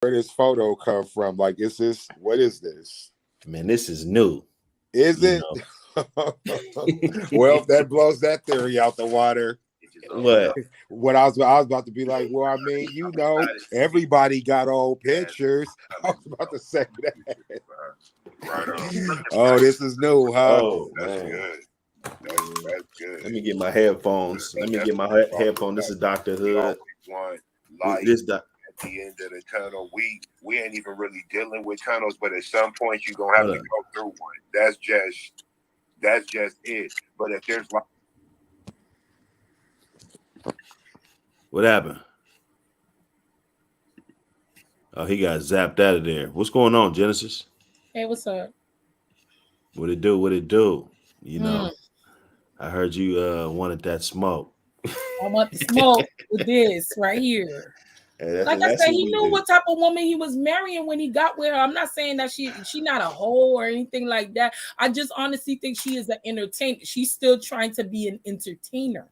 where this photo come from? Like, is this what is this? Man, this is new. Is it? Well, if that blows that theory out the water. What I was about to be like, well, I mean, you know, everybody got old pictures. I was about to say that. Oh, this is new, huh? Oh, That's man. good. That's good. Let me get my headphones. Let me get my headphone. This is Dr. Hood. This at the end of the tunnel. We ain't even really dealing with tunnels, but at some point you're gonna have to go through one. That's just it. But if there's like, what happened? Oh, he got zapped out of there. What's going on, Genesis? Hey, what's up? What it do? What it do? You know, I heard you wanted that smoke. I want the smoke with this right here. Hey, like I said, he knew what type of woman he was marrying when he got with her. I'm not saying that she not a hoe or anything like that. I just honestly think she is an entertainer. She's still trying to be an entertainer.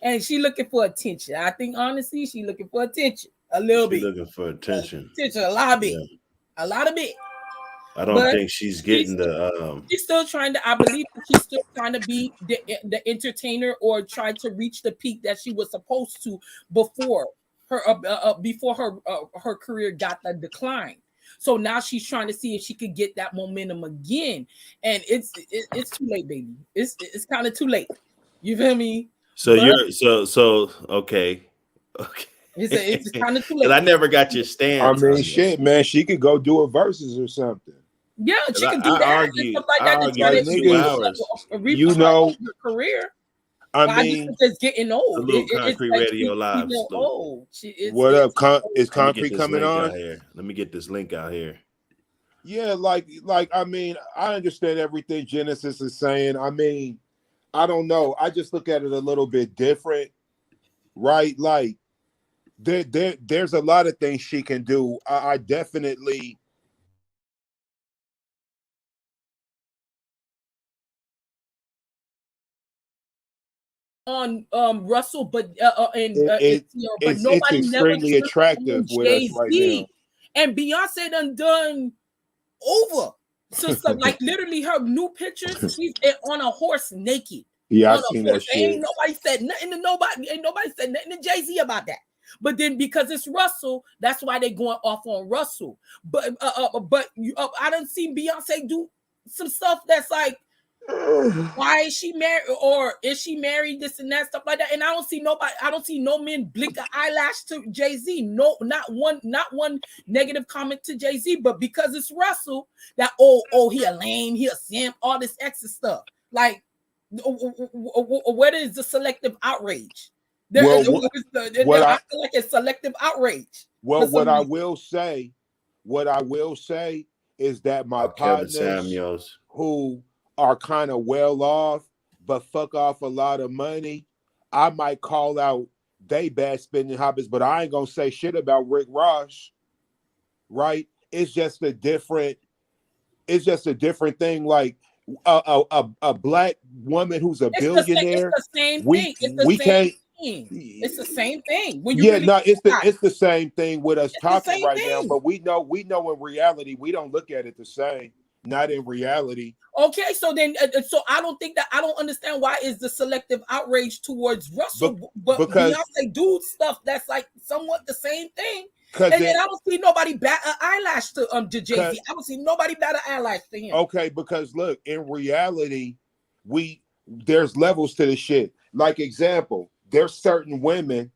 And she looking for attention. I think honestly, she looking for attention. A little bit. Looking for attention. A lot of bit. Yeah. A lot of bit. I don't think she's getting she's still trying to, I believe she's still trying to be the entertainer or try to reach the peak that she was supposed to before her career got the decline. So now she's trying to see if she could get that momentum again. And it's too late, baby. It's kind of too late. You feel me? So okay. It's kind of too late. I never got your stance. I mean, shit, man. She could go do a versus or something. Yeah, she can do that. Argue, stuff like that. Like niggas, you know, your career. I mean, it's getting old. A little Concrete Radio Live. Old. What up? Is Concrete coming on? Here. Let me get this link out here. Yeah, like I mean, I understand everything Genesis is saying. I mean, I don't know. I just look at it a little bit different, right? Like there's a lot of things she can do. I definitely. On Russell, but it's nobody extremely never attractive with us right now. And Beyonce done over. So like literally her new pictures, she's on a horse naked. Yeah, I've seen that shit. Ain't nobody said nothing to nobody. Ain't nobody said nothing to Jay-Z about that. But then because it's Russell, that's why they going off on Russell. But I done seen Beyonce do some stuff that's like, why is she married, or is she married, this and that, stuff like that. And I don't see no men blink an eyelash to Jay-Z. No, not one negative comment to Jay-Z. But because it's Russell, that he a lame, he a simp, all this extra stuff. Like, where is the selective outrage? I feel like it's selective outrage. Well, what I will say is that my partners who are kind of well off, but fuck off a lot of money, I might call out they bad spending habits, but I ain't gonna say shit about Rick Ross, right? It's just a different thing. Like a black woman who's a billionaire. It's the same thing. It's the same thing. It's the same thing with us talking right now. But we know in reality we don't look at it the same. Not in reality. Okay, so then, so I don't understand why is the selective outrage towards Russell, but Beyonce do stuff that's like somewhat the same thing. And then I don't see nobody bat an eyelash to Jay-Z. I don't see nobody bat an eyelash to him. Okay, because look, in reality, there's levels to this shit. Like example, there's certain women,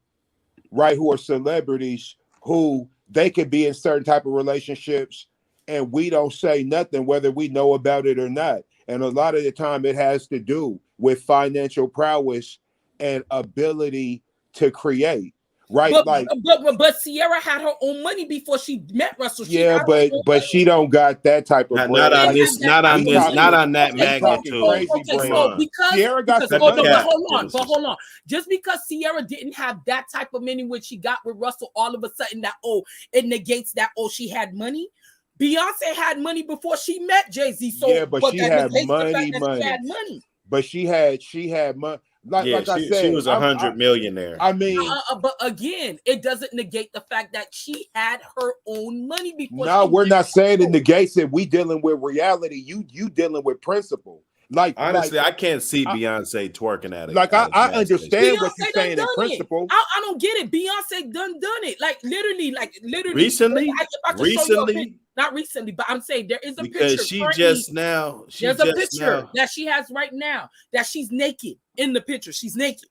right, who are celebrities who they could be in certain type of relationships. And we don't say nothing, whether we know about it or not. And a lot of the time it has to do with financial prowess and ability to create, right? But Ciara had her own money before she met Russell. But she don't got that type of not on that magnitude. Ciara got some money. But hold on. Just because Ciara didn't have that type of money when she got with Russell, all of a sudden it negates that she had money. Beyonce had money before she met Jay-Z. So yeah, but she had money. But she had money. like I she said, was 100 millionaire. I mean, but again, it doesn't negate the fact that she had her own money before. no, we're not saying it negates it. We dealing with reality. You dealing with principle. Like Honestly, like I can't see Beyonce twerking at it. like I understand what you're Beyonce saying in done principle. it. I don't get it. Beyonce done it. Like literally. Recently, If I could show you a picture, not recently, but I'm saying there is a because picture. she just now. There's a picture that she has right now that she's naked in the picture. She's naked.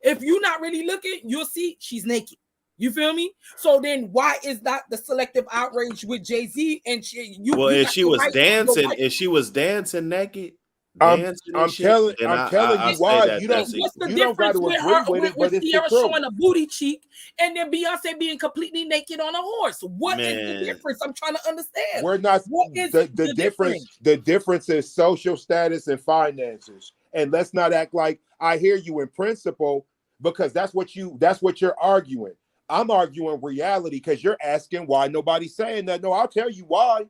If you're not really looking, you'll see she's naked. You feel me? So then why is that the selective outrage with Jay-Z and if she was dancing naked, I'm telling you why you don't. What's the you don't got difference to with agree her with it, but it's the Ciara truth. showing a booty cheek and then Beyonce being completely naked on a horse? What is the difference? I'm trying to understand. We're not. What is the difference? The difference is social status and finances. And let's not act like I hear you in principle, because that's what you're arguing. I'm arguing reality because you're asking why nobody's saying that. No, I'll tell you why.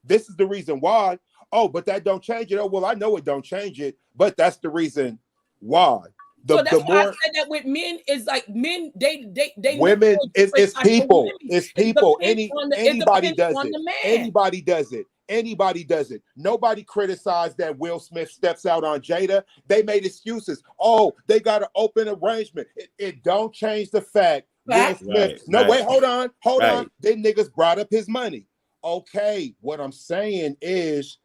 This is the reason why. Oh, but that don't change it. Oh, well, I know it don't change it, but that's the reason why. So that's why I said that with men is like men, they women, it's people. It's people. Anybody does it. Anybody does it. Anybody does it. Nobody criticized that Will Smith steps out on Jada. They made excuses. Oh, they got an open arrangement. It don't change the fact Will Smith. Wait, hold on. Then niggas brought up his money. Okay, what I'm saying is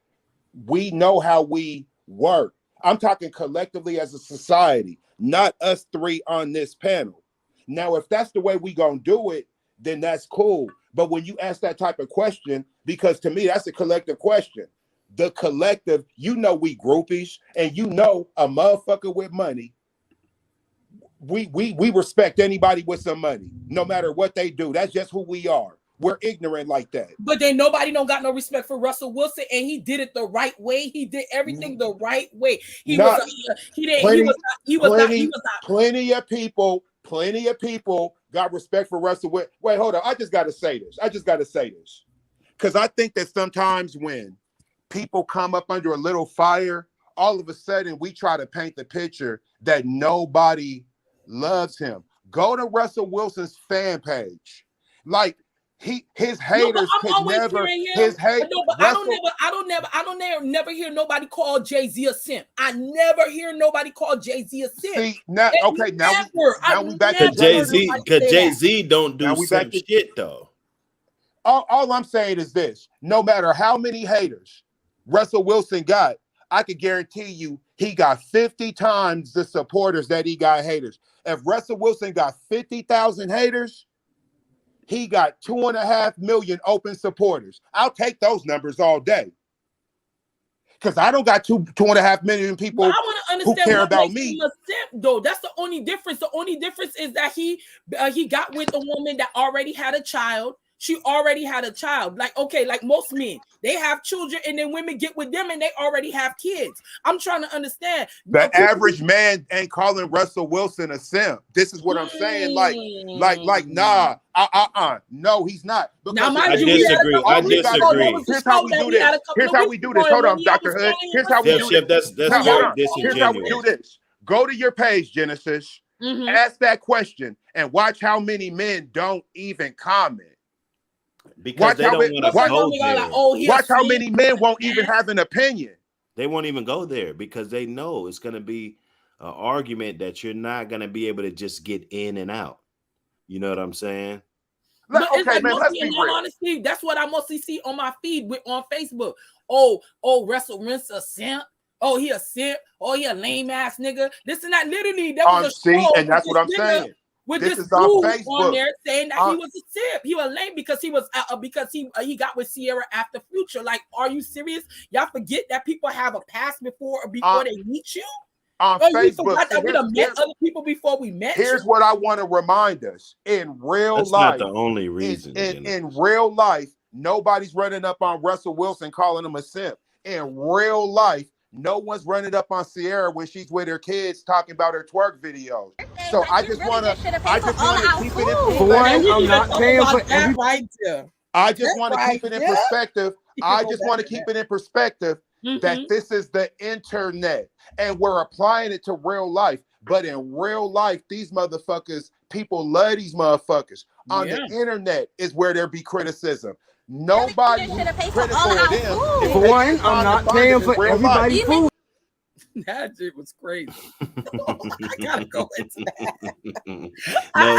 we know how we work. I'm talking collectively as a society, not us three on this panel. Now, if that's the way we gonna do it, then that's cool. But when you ask that type of question, because to me, that's a collective question. The collective, we groupies, and a motherfucker with money. We respect anybody with some money, no matter what they do. That's just who we are. We're ignorant like that. But then nobody don't got no respect for Russell Wilson, and he did it the right way. He did everything the right way. Plenty of people got respect for Russell Wilson. Wait, hold on. I just got to say this. Because I think that sometimes when people come up under a little fire, all of a sudden we try to paint the picture that nobody loves him. Go to Russell Wilson's fan page. Like, his haters could never. His hate. No, but I don't never hear nobody call Jay-Z a simp. I never hear nobody call Jay-Z a simp. See, now we back to Jay-Z, because Jay-Z don't do simp shit though. All I'm saying is this: no matter how many haters Russell Wilson got, I could guarantee you he got 50 times the supporters that he got haters. If Russell Wilson got 50,000 haters, he got 2.5 million open supporters. I'll take those numbers all day. Because I don't got 2.5 million people who care about me. Though that's the only difference. The only difference is that he got with a woman that already had a child. She already had a child. Like most men, they have children, and then women get with them and they already have kids. I'm trying to understand. The average man ain't calling Russell Wilson a simp. This is what I'm saying. Nah. No, he's not. I disagree. Here's how we do this. Hold on, Dr. Hood. Here's how we do this. That's very disingenuous. Here's how we do this. Go to your page, Genesis. Ask that question and watch how many men don't even comment. Because they don't want to go there. Watch how many men won't even have an opinion. They won't even go there because they know it's going to be an argument that you're not going to be able to just get in and out. You know what I'm saying? Let's be real. Honestly, that's what I mostly see on my feed on Facebook. Oh, Russell Wilson a simp. Oh, he a simp. Oh, he a lame ass nigga. This and that. Literally, that was a show. And that's what I'm saying. With this dude on there saying that he was a simp, he was lame because he got with Ciara after Future. Like, are you serious? Y'all forget that people have a past before they meet you. On Facebook, you forgot that we done met other people before we met. Here's what I want to remind us: in real life, that's not the only reason. In real life, nobody's running up on Russell Wilson calling him a simp. In real life, no one's running up on Ciara when she's with her kids talking about her twerk videos. So I just want to keep it in perspective. I'm not paying for every I just want to keep it in perspective. I just want to keep it in perspective. that this is the internet and we're applying it to real life. But in real life, these motherfuckers, people love these motherfuckers. On the internet is where there be criticism. Nobody who's critical of them is For one, I'm not paying for everybody's food. That shit was crazy. I gotta go into that.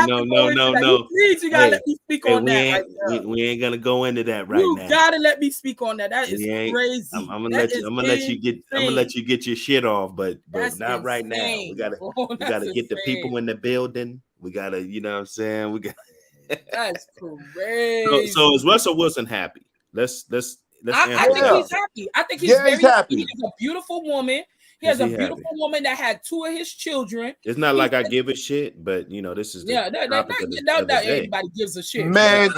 No. Please, you gotta let me speak on that right now. We ain't gonna go into that right now. You gotta let me speak on that. That is crazy. I'm gonna let you get your shit off, but not right now. We gotta get the people in the building. We gotta, you know what I'm saying? We got that's crazy. So is Russell Wilson happy? Let's I think he's happy. I think he's very happy. He has a beautiful woman. He has a beautiful woman that had 2 of his children. It's not like I give a shit, but you know, this is everybody gives a shit. Man,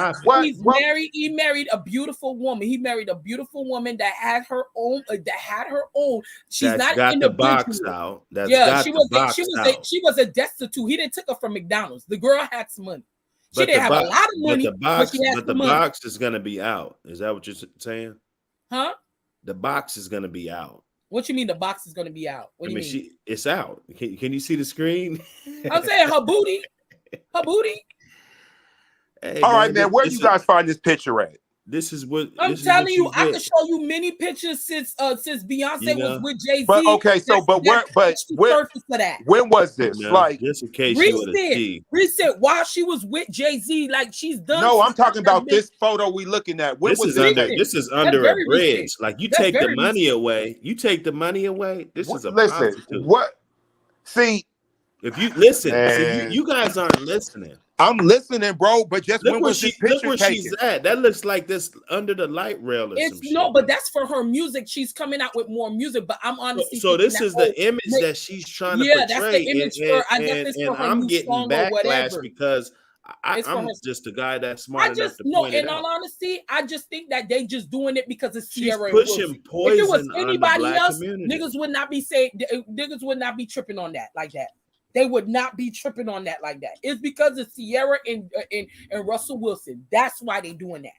he's married. He married a beautiful woman. He married a beautiful woman that had her own. She's not got in the box out. She was a destitute. He didn't took her from McDonald's. The girl had some money. She didn't have a lot of money, but she had some money. Box is gonna be out. Is that what you're saying? Huh? The box is gonna be out. What you mean the box is going to be out? What do you mean? It's out. Can you see the screen? I'm saying her booty. Her booty. Hey, all right, man. Where you guys find this picture at? This is what I'm telling you. I can show you many pictures since Beyonce was with Jay-Z. But okay, so when was this? Like just in case recent while she was with Jay-Z, like she's done. No, I'm talking about this photo we looking at. This is under a bridge. Like you take the money away. You take the money away. This is a prostitute. What? See, if you listen, you guys aren't listening. I'm listening, bro. But just look where she's at. That looks like this under the light rail. But that's for her music. She's coming out with more music. But I'm honestly so this is the image that she's trying to portray. That's the image and I'm getting backlash because I'm just a guy that's smart enough to point it out. In all honesty, I just think that they just doing it because it's Ciara. Pushing poison. If it was anybody else, niggas would not be niggas would not be tripping on that like that. They would not be tripping on that like that. It's because of Ciara and Russell Wilson. That's why they doing that.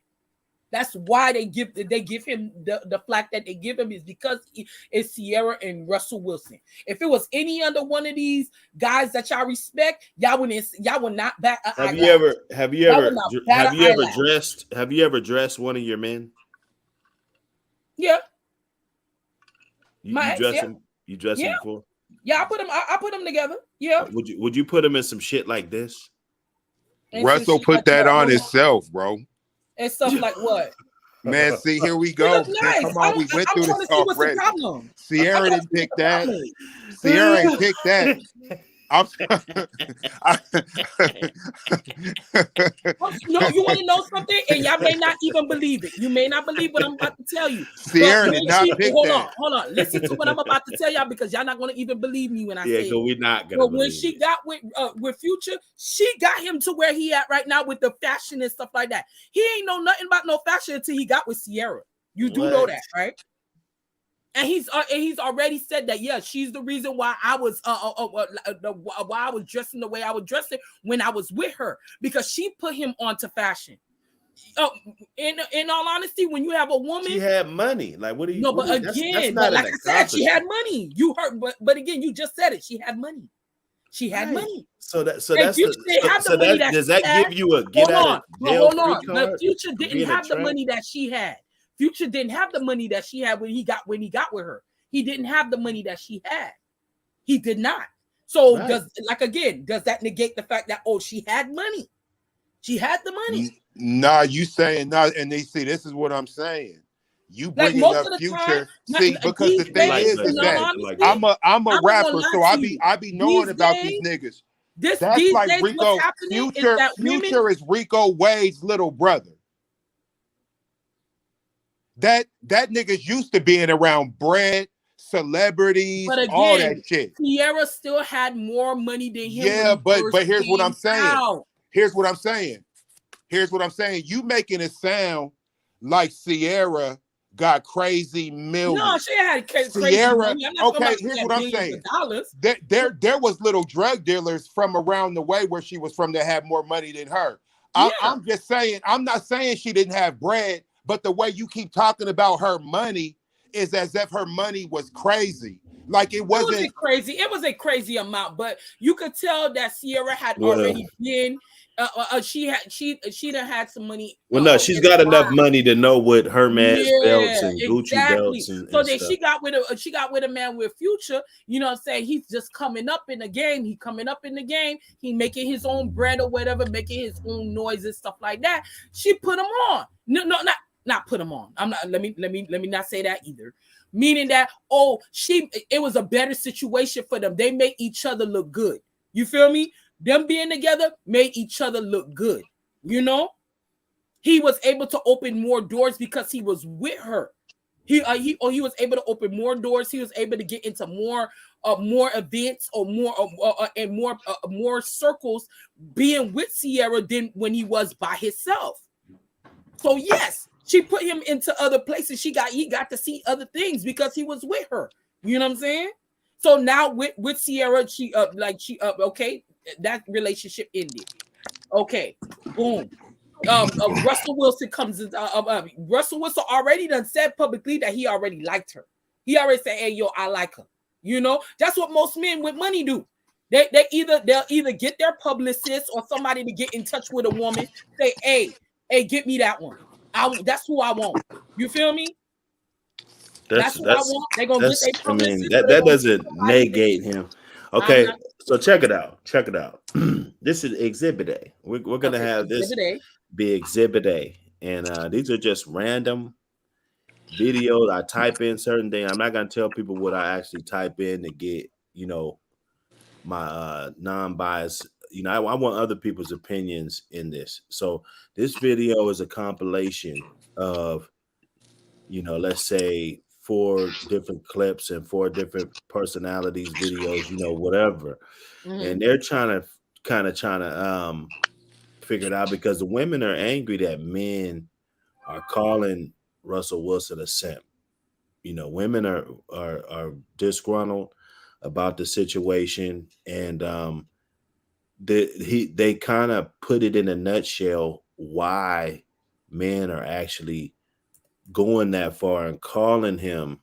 That's why they give him the flack that they give him is because it's Ciara and Russell Wilson. If it was any other one of these guys that y'all respect, y'all would not back. Have you ever dressed one of your men? Yeah. You dress him before? Yeah, I put them together. Yeah. Would you put him in some shit like this? And Russell put that on himself, bro. And stuff like what? Man, see, here we go. Nice. Come on, we went through this already. Ciara didn't pick that. Ciara ain't picked that. No, you want to know something, and y'all may not even believe it. You may not believe what I'm about to tell you. Ciara did not pick that. Hold on. Listen to what I'm about to tell y'all because y'all not going to even believe me when I say it. We're not going to. But when she got with Future, she got him to where he at right now with the fashion and stuff like that. He ain't know nothing about no fashion until he got with Ciara. You do know that, right? And he's already said that, yeah, she's the reason why I was why I was dressing the way I was dressing when I was with her, because she put him onto fashion. In all honesty, when you have a woman, she had money. Like, what do you? No, but again, but like I said, she had money. You heard, but again, you just said it. She had money. She had money. So does that give you a get out of jail free card? The Future didn't have the money that she had. Future didn't have the money that she had when he got with her. He didn't have the money that she had. He did not. So does that negate the fact that she had money? She had the money. Nah, you saying not, and they see this is what I'm saying. You bringing up Future, because the thing is that I'm a rapper, so I be knowing about these niggas. That's like Rico. Future is Rico Wade's little brother. That nigga's used to being around bread, celebrities, but again, all that shit. Ciara still had more money than him. Yeah, but here's what I'm saying. Here's what I'm saying. You making it sound like Ciara got crazy millions. No, she had crazy money. Okay, here's what I'm saying. There was little drug dealers from around the way where she was from that had more money than her. I'm just saying, I'm not saying she didn't have bread. But the way you keep talking about her money is as if her money was crazy. Like it wasn't crazy. It was a crazy amount, but you could tell that Ciara had already been. She done had some money. Well, no, she's got enough money to know what Hermes belts and Gucci belts and so then stuff. she got with a man with future. You know what I'm saying? He's just coming up in the game. He making his own bread or whatever, making his own noise and stuff like that. She put him on. No, not put him on. I'm not. Let me not say that either. Meaning that it was a better situation for them. They made each other look good. You feel me? Them being together made each other look good. You know, he was able to open more doors because he was with her. He was able to open more doors. He was able to get into more events or more circles being with Ciara than when he was by himself. So yes, she put him into other places. He got to see other things because he was with her. You know what I'm saying? So now with Ciara, okay, that relationship ended. Okay, boom. Russell Wilson comes in. Russell Wilson already done said publicly that he already liked her. He already said, "Hey, yo, I like her." You know, that's what most men with money do. They'll either get their publicist or somebody to get in touch with a woman. Say, "Hey, get me that one. That's who I want." You feel me? That's who I want. They're gonna get their publicist. That doesn't negate him. Okay, so check it out. This is Exhibit A. We're gonna have this be Exhibit A, and these are just random videos. I type in certain things. I'm not gonna tell people what I actually type in to get, my non-biased. I want other people's opinions in this. So this video is a compilation of, let's say 4 different clips and 4 different personalities, videos, whatever. Mm-hmm. And they're trying to figure it out because the women are angry that men are calling Russell Wilson a simp. Women are disgruntled about the situation, and they kind of put it in a nutshell why men are actually going that far and calling him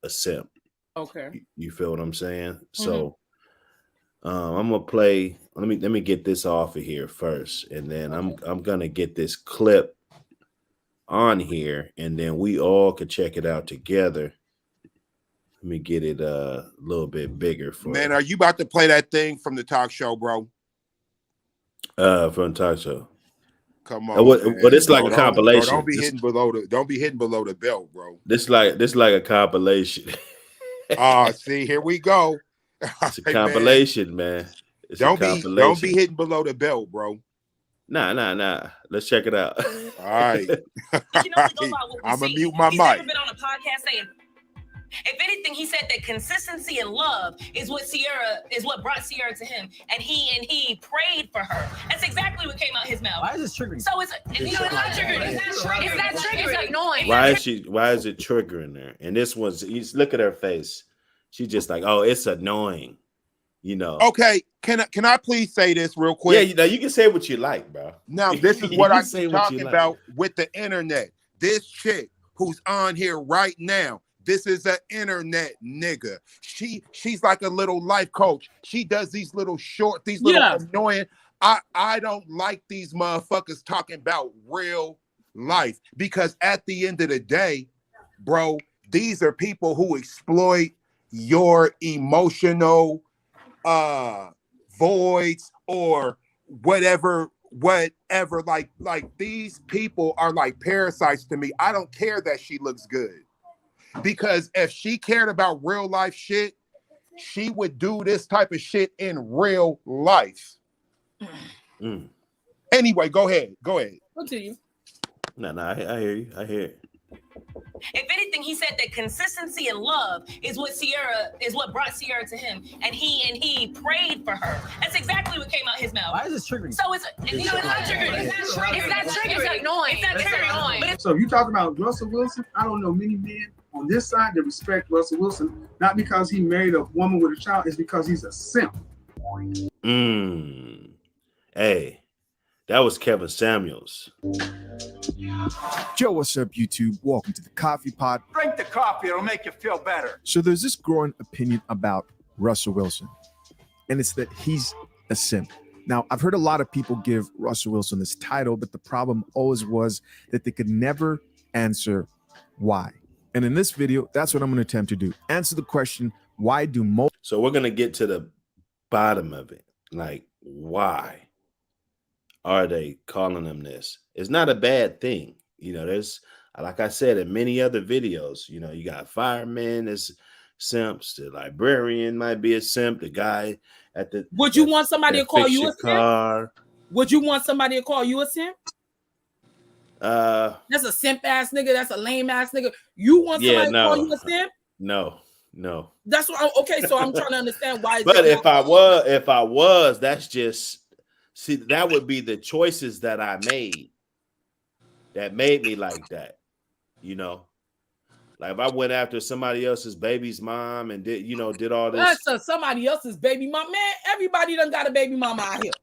a simp. Okay. You feel what I'm saying? Mm-hmm. So I'm gonna play. Let me get this off of here first, and then I'm gonna get this clip on here, and then we all could check it out together. Let me get it a little bit bigger for man. Are you about to play that thing from the talk show, bro? From the talk show. Come on, but it's like a compilation. Don't be hitting below the belt, bro. This like a compilation. See, here we go. It's a compilation, man. Don't be hitting below the belt, bro. Nah. Let's check it out. All right. I'm gonna mute my mic. Never been on a podcast saying, if anything, he said that consistency and love is what brought Ciara to him, and he prayed for her. That's exactly what came out his mouth. Why is this triggering? So it's not triggering. It's not triggering. It's annoying. Why is it triggering her? And this one's, look at her face. She's just like, oh, it's annoying. Okay, can I please say this real quick? Yeah, you can say what you like, bro. Now, this is what I'm talking about with the internet. This chick who's on here right now, this is an internet nigga. She's like a little life coach. She does these little annoying. I don't like these motherfuckers talking about real life, because at the end of the day, bro, these are people who exploit your emotional voids or whatever. Like these people are like parasites to me. I don't care that she looks good, because if she cared about real life shit, she would do this type of shit in real life. Anyway, go ahead. Continue. No, I hear you. I hear it. If anything, he said that consistency and love is what brought Ciara to him, and he prayed for her. That's exactly what came out his mouth. Why is this triggering? So it's not triggering. It's not triggering. It's annoying. It's annoying. So you talking about Russell Wilson? I don't know many men on this side that respect Russell Wilson, not because he married a woman with a child, it's because he's a simp. Hey, That was Kevin Samuels. Yo, what's up, YouTube? Welcome to the Coffee Pot. Drink the coffee, it'll make you feel better. So there's this growing opinion about Russell Wilson, and it's that he's a simp. Now, I've heard a lot of people give Russell Wilson this title, but the problem always was that they could never answer why. And in this video, that's what I'm going to attempt to do. Answer the question, why do most... So we're going to get to the bottom of it. Like, why are they calling him this? It's not a bad thing. You know, there's, like I said, in many other videos, you know, you got firemen as simps, the librarian might be a simp, the guy at the... Would you want somebody to call you a simp? Would you want somebody to call you a simp? That's a simp ass nigga. That's a lame ass nigga. You want somebody to call you a simp? No. That's what. Okay, so I'm trying to understand why. But if I was, that's just that would be the choices that I made that made me like that. You know, like if I went after somebody else's baby's mom and did all this. That's somebody else's baby mom. Man, everybody done got a baby mama out here.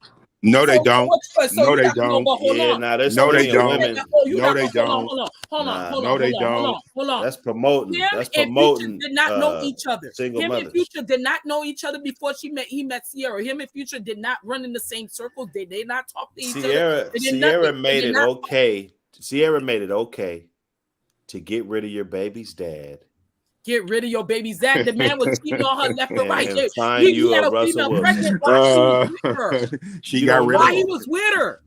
No, they don't. No, they don't. No, they don't. No, they don't. Hold on. No, they don't. Hold on. That's promoting. That's promoting. Did not know each other. Him and Future did not know each other before he met Ciara. Him and Future did not run in the same circles. They did not talk to each other. Ciara made it okay. Ciara made it okay to get rid of your baby's dad. Get rid of your baby's dad. The man was cheating on her left and right. He had a female pregnant while she was with her. She got rid of her. While he was with her.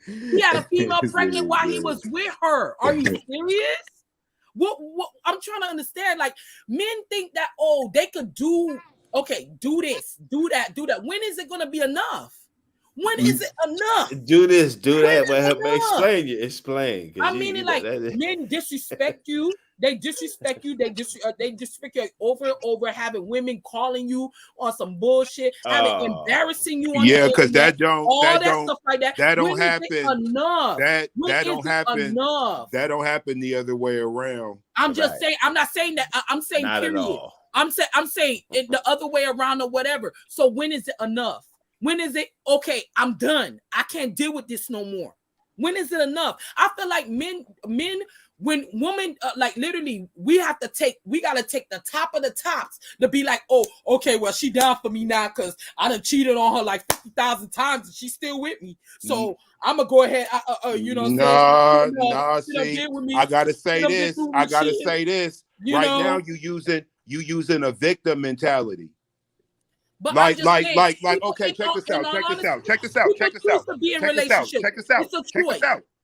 He had a female pregnant while he was with her. Are you serious? What I'm trying to understand. Like, men think that, they could do this, do that. When is it gonna be enough? When is it enough? Do this, do that. Explain. I mean, men disrespect you. They disrespect you. They disrespect you over and over. Having women calling you on some bullshit, embarrassing you. On because that don't stuff like that. That don't happen. Enough. That don't happen. Enough. That don't happen the other way around. I'm just saying. I'm not saying that. I'm saying not period. At all. I'm saying it the other way around or whatever. So when is it enough? When is it okay? I'm done. I can't deal with this no more. When is it enough? I feel like men, when women, literally, we got to take the top of the tops to be like, okay, well, she down for me now because I done cheated on her like 50,000 times and she's still with me. So I'm gonna go ahead. See, I gotta say this. Now, you using a victim mentality. But okay, check this out. Check this out.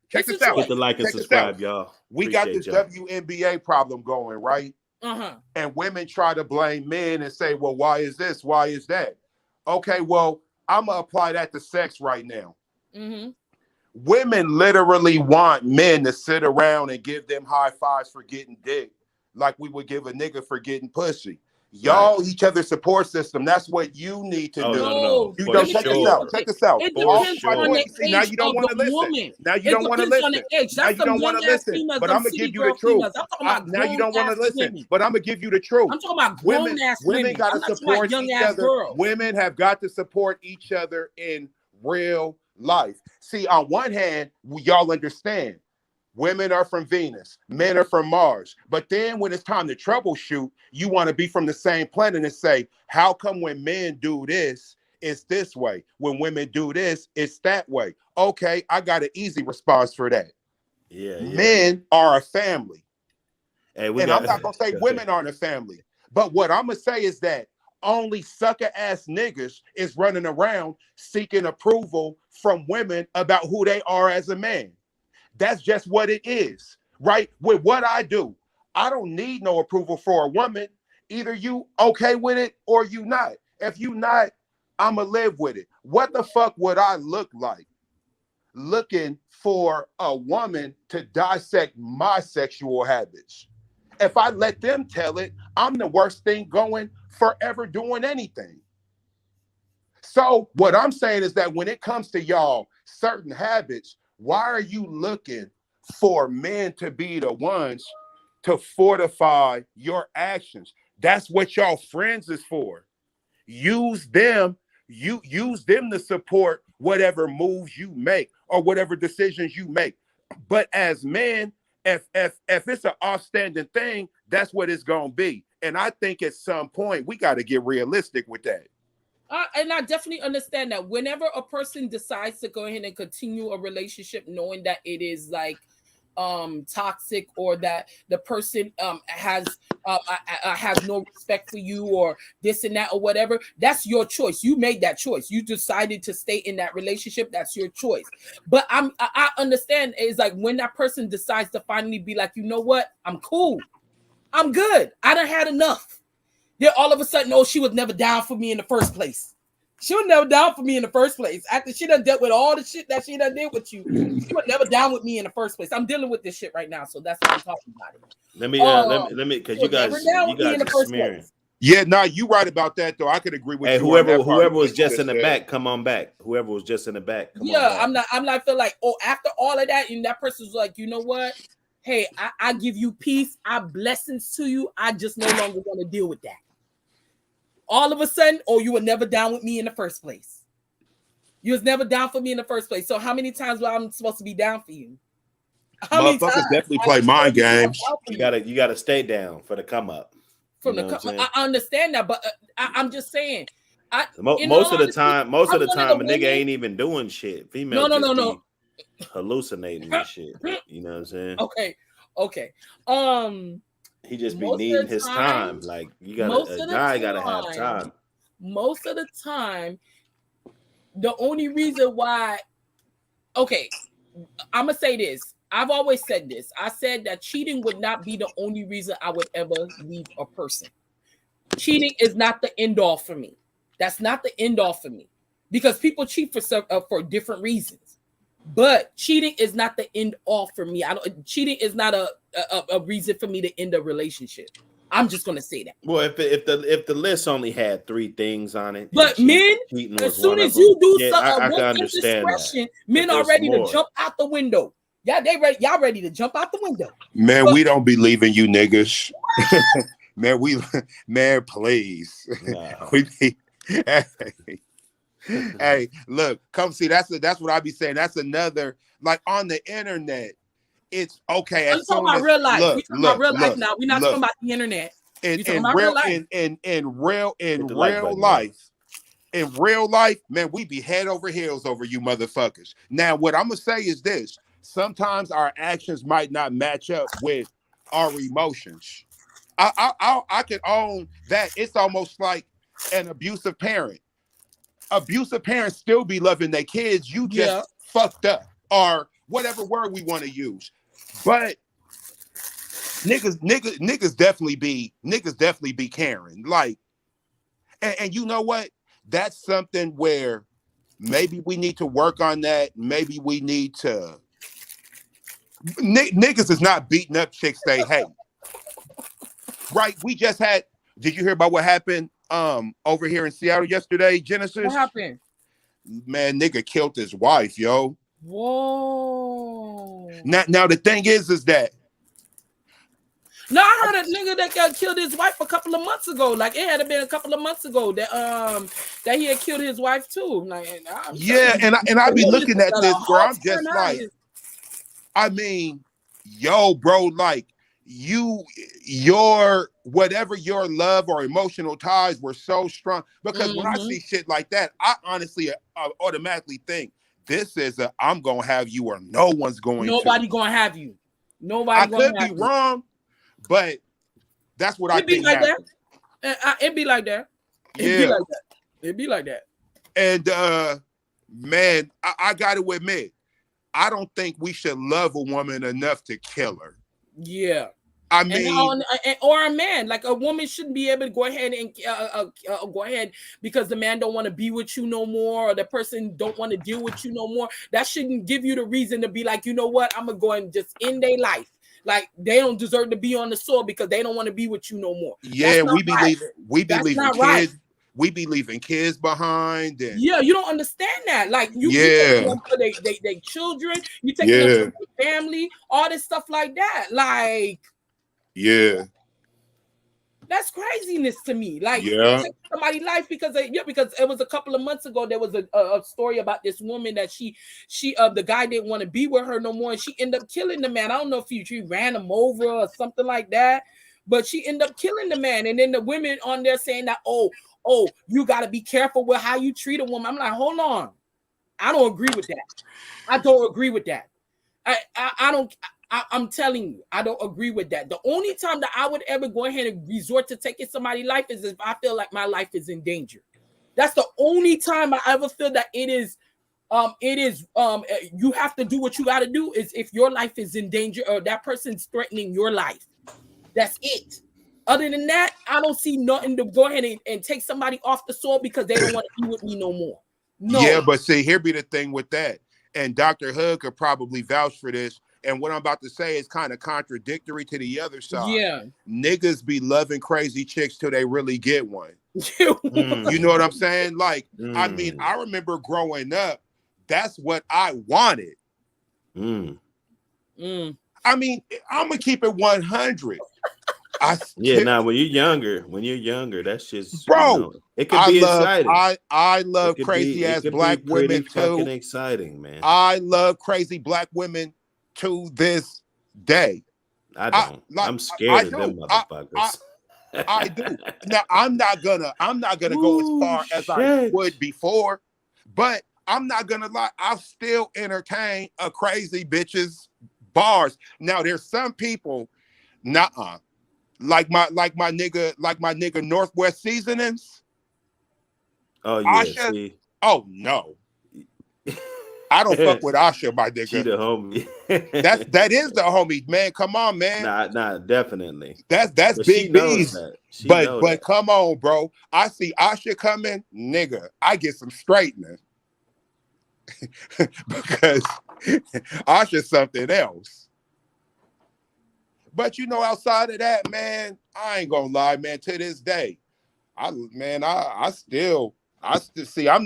Hit the like and subscribe, y'all. We got this WNBA problem going, right? And women try to blame men and say, well, why is this? Why is that? Okay, well, I'm gonna apply that to sex right now. Women literally want men to sit around and give them high fives for getting dick, like we would give a nigga for getting pussy. Y'all each other's support system. That's what you need to do. No. You don't check this out. Check this out. It depends on the age now you don't want to listen. Now you don't want to listen. Now you don't want to listen. But I'm gonna give you the truth. Now you don't want to listen. But I'm gonna give you the truth. I'm talking about grown-ass women. Women got to support each other. Women have got to support each other in real life. See, on one hand, y'all understand. Women are from Venus, men are from Mars. But then when it's time to troubleshoot, you want to be from the same planet and say, how come when men do this, it's this way? When women do this, it's that way. Okay, I got an easy response for that. Yeah. Men are a family. I'm not going to say women aren't a family. But what I'm going to say is that only sucker-ass niggas is running around seeking approval from women about who they are as a man. That's just what it is, right? With what I do, I don't need no approval for a woman. Either you okay with it or you not. If you not, I'ma live with it. What the fuck would I look like looking for a woman to dissect my sexual habits? If I let them tell it, I'm the worst thing going forever doing anything. So what I'm saying is that when it comes to y'all certain habits, why are you looking for men to be the ones to fortify your actions? That's what y'all friends is for. Use them to support whatever moves you make or whatever decisions you make. But as men, if it's an outstanding thing, that's what it's gonna be. And I think at some point we got to get realistic with that. And I definitely understand that whenever a person decides to go ahead and continue a relationship, knowing that it is like toxic, or that the person has no respect for you, or this and that, or whatever, that's your choice. You made that choice. You decided to stay in that relationship. That's your choice. But I understand, is like when that person decides to finally be like, you know what, I'm cool, I'm good, I done had enough. Then all of a sudden, oh, she was never down for me in the first place. She was never down for me in the first place. After she done dealt with all the shit that she done did with you, she was never down with me in the first place. I'm dealing with this shit right now, so that's why I'm talking about it. Let me, because you guys are smearing. Yeah, nah, you right about that though. I could agree with you. Whoever was just in the back, come on back. Whoever was just in the back, come on back. I'm not feel like, oh, after all of that, and that person's like, you know what? Hey, I give you peace. I blessings to you. I just no longer want to deal with that. All of a sudden, oh, you were never down with me in the first place. You was never down for me in the first place. So how many times was I supposed to be down for you? How many times? Definitely play mind games. You gotta stay down for the come up. I understand that, but I'm just saying. Most of the time, a nigga ain't even doing shit. Female no. Hallucinating and shit. You know what I'm saying? Okay. He just be needing his time. Like a guy gotta have time. Most of the time, the only reason why, I'm gonna say this. I've always said this. I said that cheating would not be the only reason I would ever leave a person. Cheating is not the end all for me. That's not the end all for me, because people cheat for different reasons. But cheating is not the end all for me. Cheating is not a reason for me to end a relationship. I'm just gonna say that. Well, if the list only had 3 things on it, but men, as soon as you do something, I can understand that. Men are ready to jump out the window. Yeah, y'all ready to jump out the window. Man, we don't be leaving you niggas. Man, please. Nah. We be. Hey, look, come see. That's what I be saying. That's another, like on the internet. It's okay. I'm talking about real life. We're talking about real life now. We're not talking about the internet. In real life, man, we be head over heels over you motherfuckers. Now, what I'm gonna say is this: sometimes our actions might not match up with our emotions. I can own that. It's almost like an abusive parent. Abusive parents still be loving their kids. You just fucked up, or whatever word we want to use. But niggas definitely be caring. Like, and you know what? That's something where maybe we need to work on that. Maybe we need to. Niggas is not beating up chicks they hate. Right? We just had. Did you hear about what happened? Over here in Seattle yesterday, Genesis. What happened? Man, nigga killed his wife, yo. Whoa. Now the thing is that. No, I heard a nigga that got killed his wife a couple of months ago. Like it had been a couple of months ago that he had killed his wife too. Like, I be looking at this, bro. I'm just like, I mean, yo, bro, like. Your whatever your love or emotional ties were so strong, because when I see shit like that, I honestly automatically think this is I'm gonna have you or nobody gonna have you. I could be wrong, but that's what I think. It'd be like that. It'd be like that. And man, I gotta admit, I don't think we should love a woman enough to kill her. Yeah. I mean, or a man, like a woman shouldn't be able to go ahead and go ahead because the man don't want to be with you no more, or the person don't want to deal with you no more. That shouldn't give you the reason to be like, you know what, I'm gonna go and just end their life. Like they don't deserve to be on the soil because they don't want to be with you no more. Yeah, we be leaving kids. Right. We be leaving kids behind. And yeah, you don't understand that. Like you take them for they children, you take them for their family, all this stuff like that. Like. Yeah. That's craziness to me. Like, Yeah. take somebody's life because it was a couple of months ago. There was a story about this woman that she the guy didn't want to be with her no more, and she ended up killing the man. I don't know if she ran him over or something like that, but she ended up killing the man. And then the women on there saying that, oh, you got to be careful with how you treat a woman. I'm like, hold on, I don't agree with that. I don't agree with that. I'm telling you, I don't agree with that. The only time that I would ever go ahead and resort to taking somebody's life is if I feel like my life is in danger. That's the only time I ever feel that it is you have to do what you got to do is if your life is in danger or that person's threatening your life. That's it. Other than that, I don't see nothing to go ahead and take somebody off the soil because they don't want to be with me no more. No. Yeah, but see, here be the thing with that. And Dr. Hood could probably vouch for this. And what I'm about to say is kind of contradictory to the other side. Yeah. Niggas be loving crazy chicks till they really get one. You know what I'm saying? Like, I mean, I remember growing up, that's what I wanted. I mean, I'm going to keep it 100. Now when you're younger, that's just, bro. You know, it could be exciting. I love crazy ass black women too. Fucking exciting, man. I love crazy black women to this day. I don't. I'm scared of them motherfuckers. I do. Now I'm not gonna go as far as I would before, but I'm not gonna lie. I'll still entertain a crazy bitches bars. Now there's some people, like my nigga Northwest Seasonings. Oh yeah. Asha, oh no. I don't fuck with Asha, my nigga. She the homie. that is the homie, man. Come on, man. Nah, definitely. That's but Big B's. But come on, bro. I see Asha coming, nigga. I get some straightening. Because Asha's something else. But you know, outside of that, man, I ain't gonna lie, man. To this day, I still see. I'm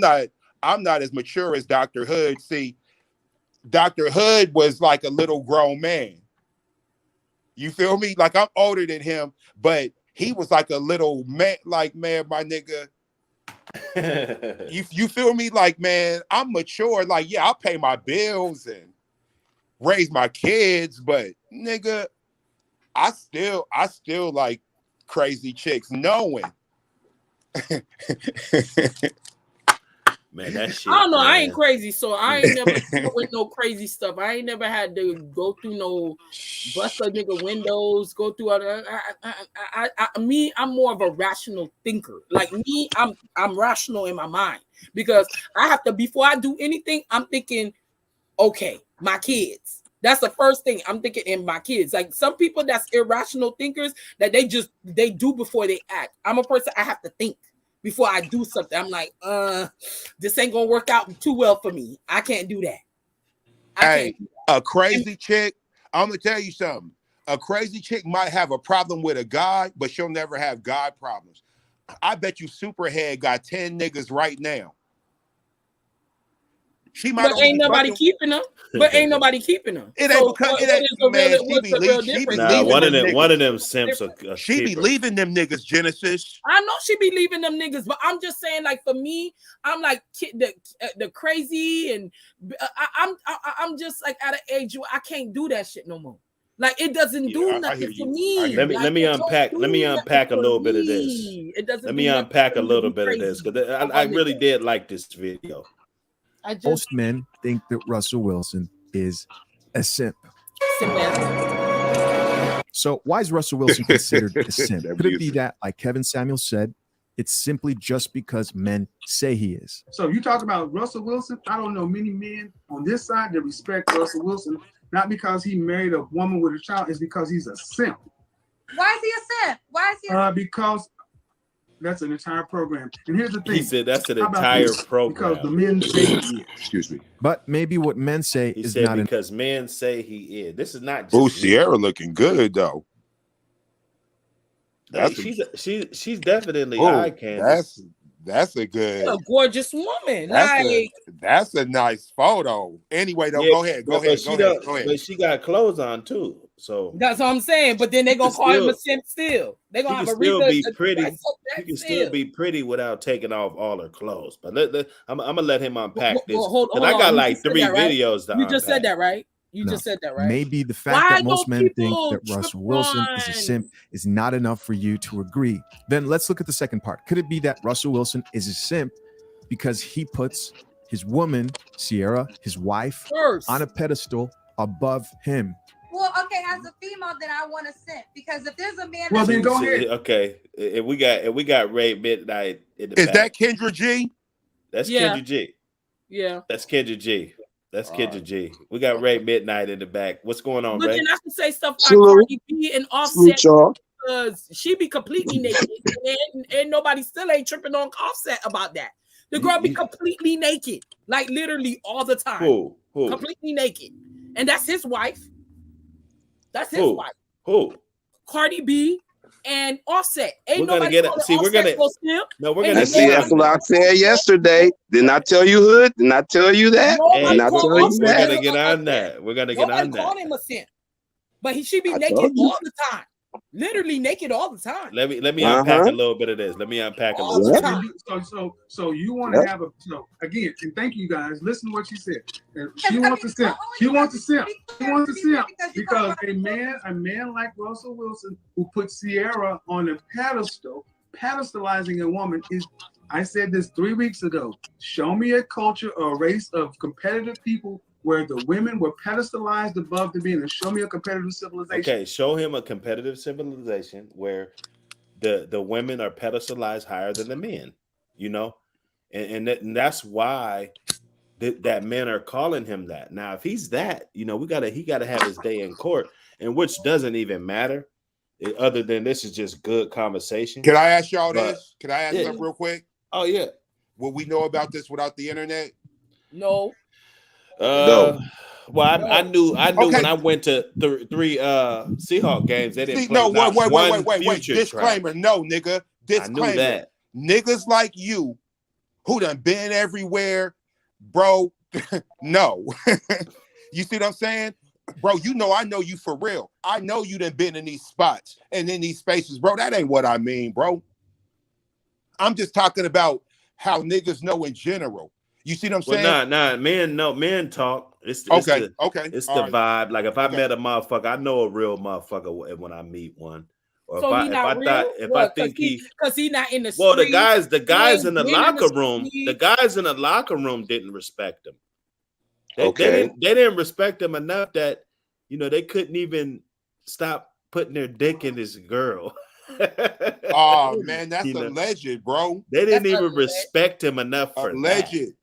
not as mature as Dr. Hood. See, Dr. Hood was like a little grown man. You feel me? Like I'm older than him, but he was like a little man. Like, man, my nigga. you feel me? Like, man, I'm mature. Like, yeah, I'll pay my bills and raise my kids, but nigga, I still like crazy chicks, knowing. Man, that shit. I don't know. Man. I ain't crazy, so I ain't never with no crazy stuff. I ain't never had to go through no bust a nigga windows, go through other. I'm more of a rational thinker. Like me, I'm rational in my mind because I have to, before I do anything, I'm thinking, okay, my kids. That's the first thing I'm thinking in my kids. Like some people that's irrational thinkers that they do before they act. I'm a person, I have to think before I do something. I'm like, this ain't gonna work out too well for me. I can't do that. A crazy chick, I'm gonna tell you something. A crazy chick might have a problem with a guy, but she'll never have God problems. I bet you Superhead got 10 niggas right now. She might, but ain't nobody keeping them. But ain't nobody keeping them. It ain't because one of them simps. She be leaving them niggas, Genesis. I know she be leaving them niggas, but I'm just saying, like for me, I'm like the crazy, and I'm just like at an age where I can't do that shit no more. Like it doesn't do nothing for me. Let me unpack a little bit of this. It doesn't. Let me unpack a little bit of this because I really did like this video. Most men think that Russell Wilson is a simp. So why is Russell Wilson considered a simp? Could it be that, like Kevin Samuel said, it's simply just because men say he is? So you talk about Russell Wilson. I don't know many men on this side that respect Russell Wilson, not because he married a woman with a child, it's because he's a simp. Why is he a simp? Why is he because that's an entire program. And here's the thing. He said that's an entire program. Because the men say he is. Excuse me. But maybe what men say he is said not because men say he is. This is not just Oh, Ciara looking good though. She's definitely eye candy. That's a good, a gorgeous woman. That's a nice photo. Anyway, though, go ahead. But she got clothes on too. So that's what I'm saying. But then they're gonna call him a simp still. They're gonna have a still be pretty. He can still be pretty without taking off all her clothes. But I'm gonna let him unpack this. Hold I got on. like 3 videos to You just said unpack. that, right? You just said that, right? Maybe the fact that most men think that Russell Wilson is a simp is not enough for you to agree. Then let's look at the second part. Could it be that Russell Wilson is a simp because he puts his woman, Ciara, his wife, on a pedestal above him? Well, okay, as a female, then I want to simp because if there's a man, well, then go ahead. Okay, if we got Ray Midnight in the is back. that Kendra G? That's Kendra G. Yeah, that's Kendra G. That's Kendra G. We got Ray Midnight in the back. What's going on, but Ray? then I can say stuff like Cardi B and Offset because she be completely naked, and nobody still ain't tripping on Offset about that. The girl be completely naked, like literally all the time. Who? Completely naked, and that's his wife. That's his wife. Who? Cardi B and Offset. Ain't we're gonna nobody get it. See, we're gonna. No, we're gonna see. That's what I said yesterday. Didn't I tell you, Hood? Didn't I tell you that? Hey, we're gonna get on that. We're gonna get on that. Call him a simp, but she be naked all the time. Literally naked all the time. Let me unpack a little bit of this. Let me unpack a little bit. So you want to have a again, and thank you guys. Listen to what she said. She wants to simp. She wants to simp. She wants to simp because a man like Russell Wilson who put Ciara on a pedestal, pedestalizing a woman is. I said this 3 weeks ago. Show me a culture or a race of competitive people where the women were pedestalized above the men, and show me a competitive civilization. Okay, show him a competitive civilization where the women are pedestalized higher than the men, you know, and that's why that men are calling him that. Now, if he's that, you know, he gotta have his day in court, and which doesn't even matter, other than this is just good conversation. Can I ask y'all this? Can I ask something real quick? Oh yeah. Will we know about this without the internet? No. Well, I knew when I went to three Seahawk games, they didn't play. No, wait. Disclaimer, track. No, nigga. Disclaimer. I knew that. Niggas like you who done been everywhere, bro. No. You see what I'm saying? Bro, I know you for real. I know you done been in these spots and in these spaces, bro. That ain't what I mean, bro. I'm just talking about how niggas know in general. You see what I'm saying? Nah. Men talk. It's okay. It's the vibe. Like if I met a motherfucker, I know a real motherfucker when I meet one. Or so if I think because he not in the well, the guys in the locker room, the guys in the locker room didn't respect him. They didn't respect him enough that they couldn't even stop putting their dick in this girl. Oh man, that's alleged, bro. They didn't even respect him enough for alleged.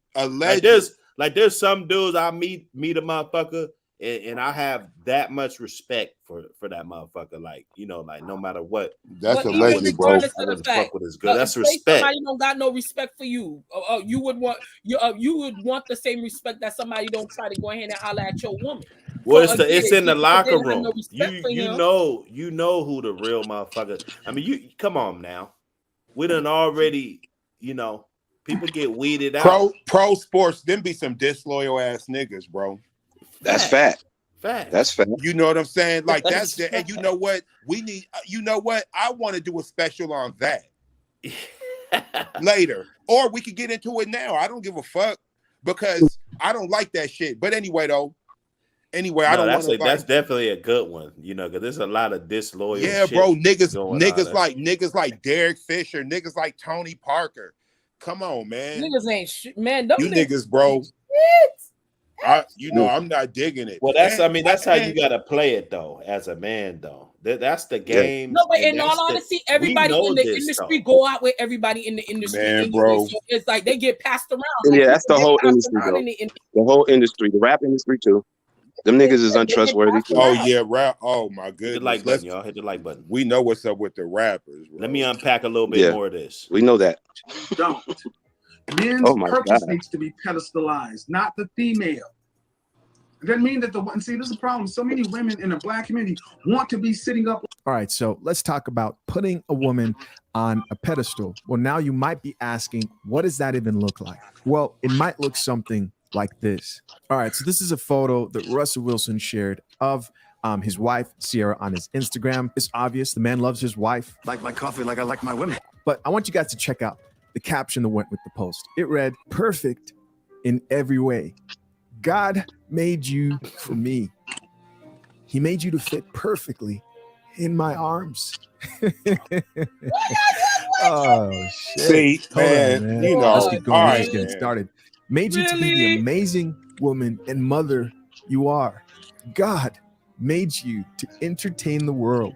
Like there's some dudes I meet a motherfucker and I have that much respect for that motherfucker. Like like no matter what. That's alleged, bro. Fuck with his good. That's respect. Somebody don't got no respect for you. You would want the same respect that somebody don't try to go ahead and holler at your woman. Well, it's in the locker room. You know who the real motherfucker. I mean, you come on now. We done already, people get weeded out. Pro sports, them be some disloyal ass niggas, bro. That's fact. That's fact. You know what I'm saying? Like that's the, and you know what? We need. You know what? I want to do a special on that later, or we could get into it now. I don't give a fuck because I don't like that shit. But anyway, though. Anyway, I don't want to. That's definitely a good one, because there's a lot of disloyal. Yeah, shit bro, niggas like Derek Fisher, niggas like Tony Parker. Come on, man. Niggas ain't shit, man. You niggas, bro. I'm not digging it. Well, that's how you gotta play it though, as a man though. That's the game. No, but in all honesty, everybody in the industry go out with everybody in the industry. Man, bro. So it's like they get passed around. Yeah, that's the whole industry, though. The whole industry, the rap industry too. Them niggas is untrustworthy. Oh yeah, rap. Oh my goodness. Hit the like button, y'all. Hit the like button. We know what's up with the rappers. Bro. Let me unpack a little bit more of this. We know that. Don't. Men's purpose needs to be pedestalized, not the female. It doesn't mean that this is the problem. So many women in the Black community want to be sitting up. All right, so let's talk about putting a woman on a pedestal. Well, now you might be asking, what does that even look like? Well, it might look something like this. All right, so this is a photo that Russell Wilson shared of His wife, Ciara, on his Instagram. It's obvious the man loves his wife. Like my coffee, like I like my women. But I want you guys to check out the caption that went with the post. It read, "Perfect in every way. God made you for me. He made you to fit perfectly in my arms." Oh, shit. See, man, man. you know, Let's keep going. all We're right, just getting man. started. Made you to be the amazing woman and mother you are. God made you to entertain the world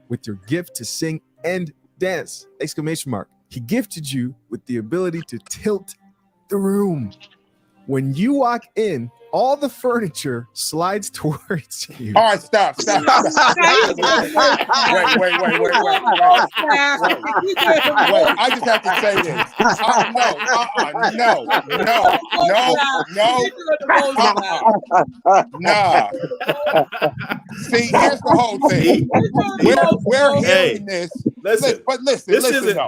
with your gift to sing and dance! Exclamation mark. He gifted you with the ability to tilt the room. When you walk in, all the furniture slides towards you. All right, stop. Wait. Wait. I just have to say this. Nah. See, here's the whole thing. We're hearing this. Listen, but listen.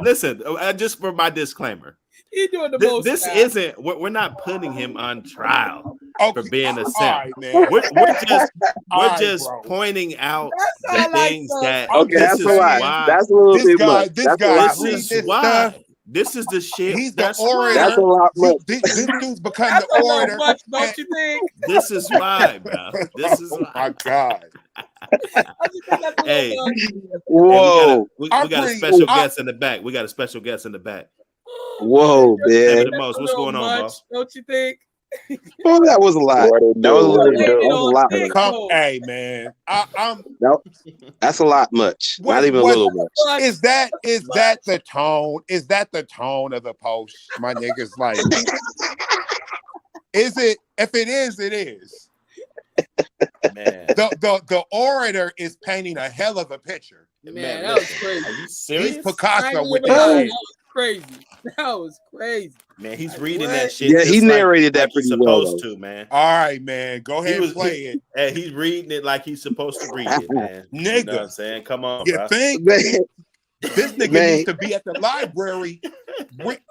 Listen. Just for my disclaimer. He doing the most. This isn't. We're not putting him on trial for being a simp. Right, man. We're just pointing out the things that. Okay, that's a lot. That's a little bit much. This guy. This is the shit. He's the orator. That's a lot much. This dude's become the orator. Much, don't you think? This is why, bro. This is why. Oh my God. Hey, whoa. We got a special guest in the back. We got a special guest in the back. Whoa, man. What's going on, boss? Don't you think? Oh, that was a lot. That was a lot. Hey, man. That's a lot much. Not even a little much. Is that the tone? Is that the tone of the post? My niggas, like, is it? If it is, it is. Man. The orator is painting a hell of a picture. Man, that was crazy. Are you serious? He's Picasso with the shit. Crazy. That was crazy. Man, he's reading that shit. Yeah, he narrated that pretty well. Supposed to, man. All right, man. Go ahead and play it. Hey, he's reading it like he's supposed to read it, man. Nigga. You know what I'm saying? Come on, you bro. think? Man. This nigga needs to be at the library.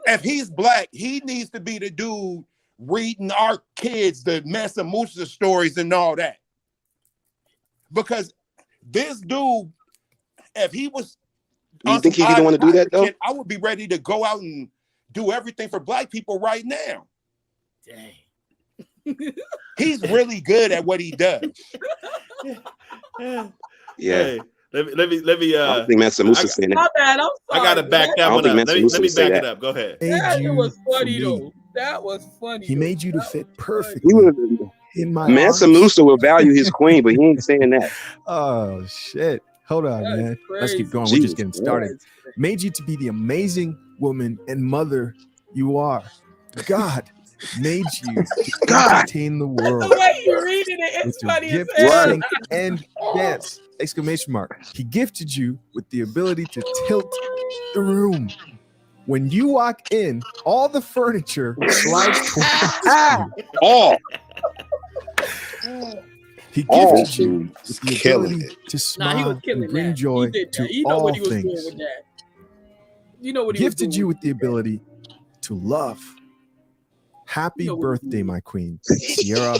If he's black, he needs to be the dude reading our kids the Mansa Musa stories and all that. Because this dude, if he was, you think he didn't want to do that though? I would be ready to go out and do everything for black people right now. Dang. He's really good at what he does. Yeah. Hey, let me. I don't think Mansa Musa saying that. I'm sorry. I gotta back that one up. Let me back it up. Go ahead. That was funny though. That was funny. He made you to fit perfectly in my Mansa arms. Musa will value his queen, but he ain't saying that. Oh shit. Hold on, man. Let's keep going. Jesus, we're just getting started. Made you to be the amazing woman and mother you are. God made you to entertain the world. The way you're reading it, it's funny as hell. And dance! Exclamation mark. He gifted you with the ability to tilt the room. When you walk in, all the furniture slides towards you. All. He gifted you with the ability to smile and bring joy to all things. You know what he gifted you with the ability to love. Happy birthday, my queen, Ciara.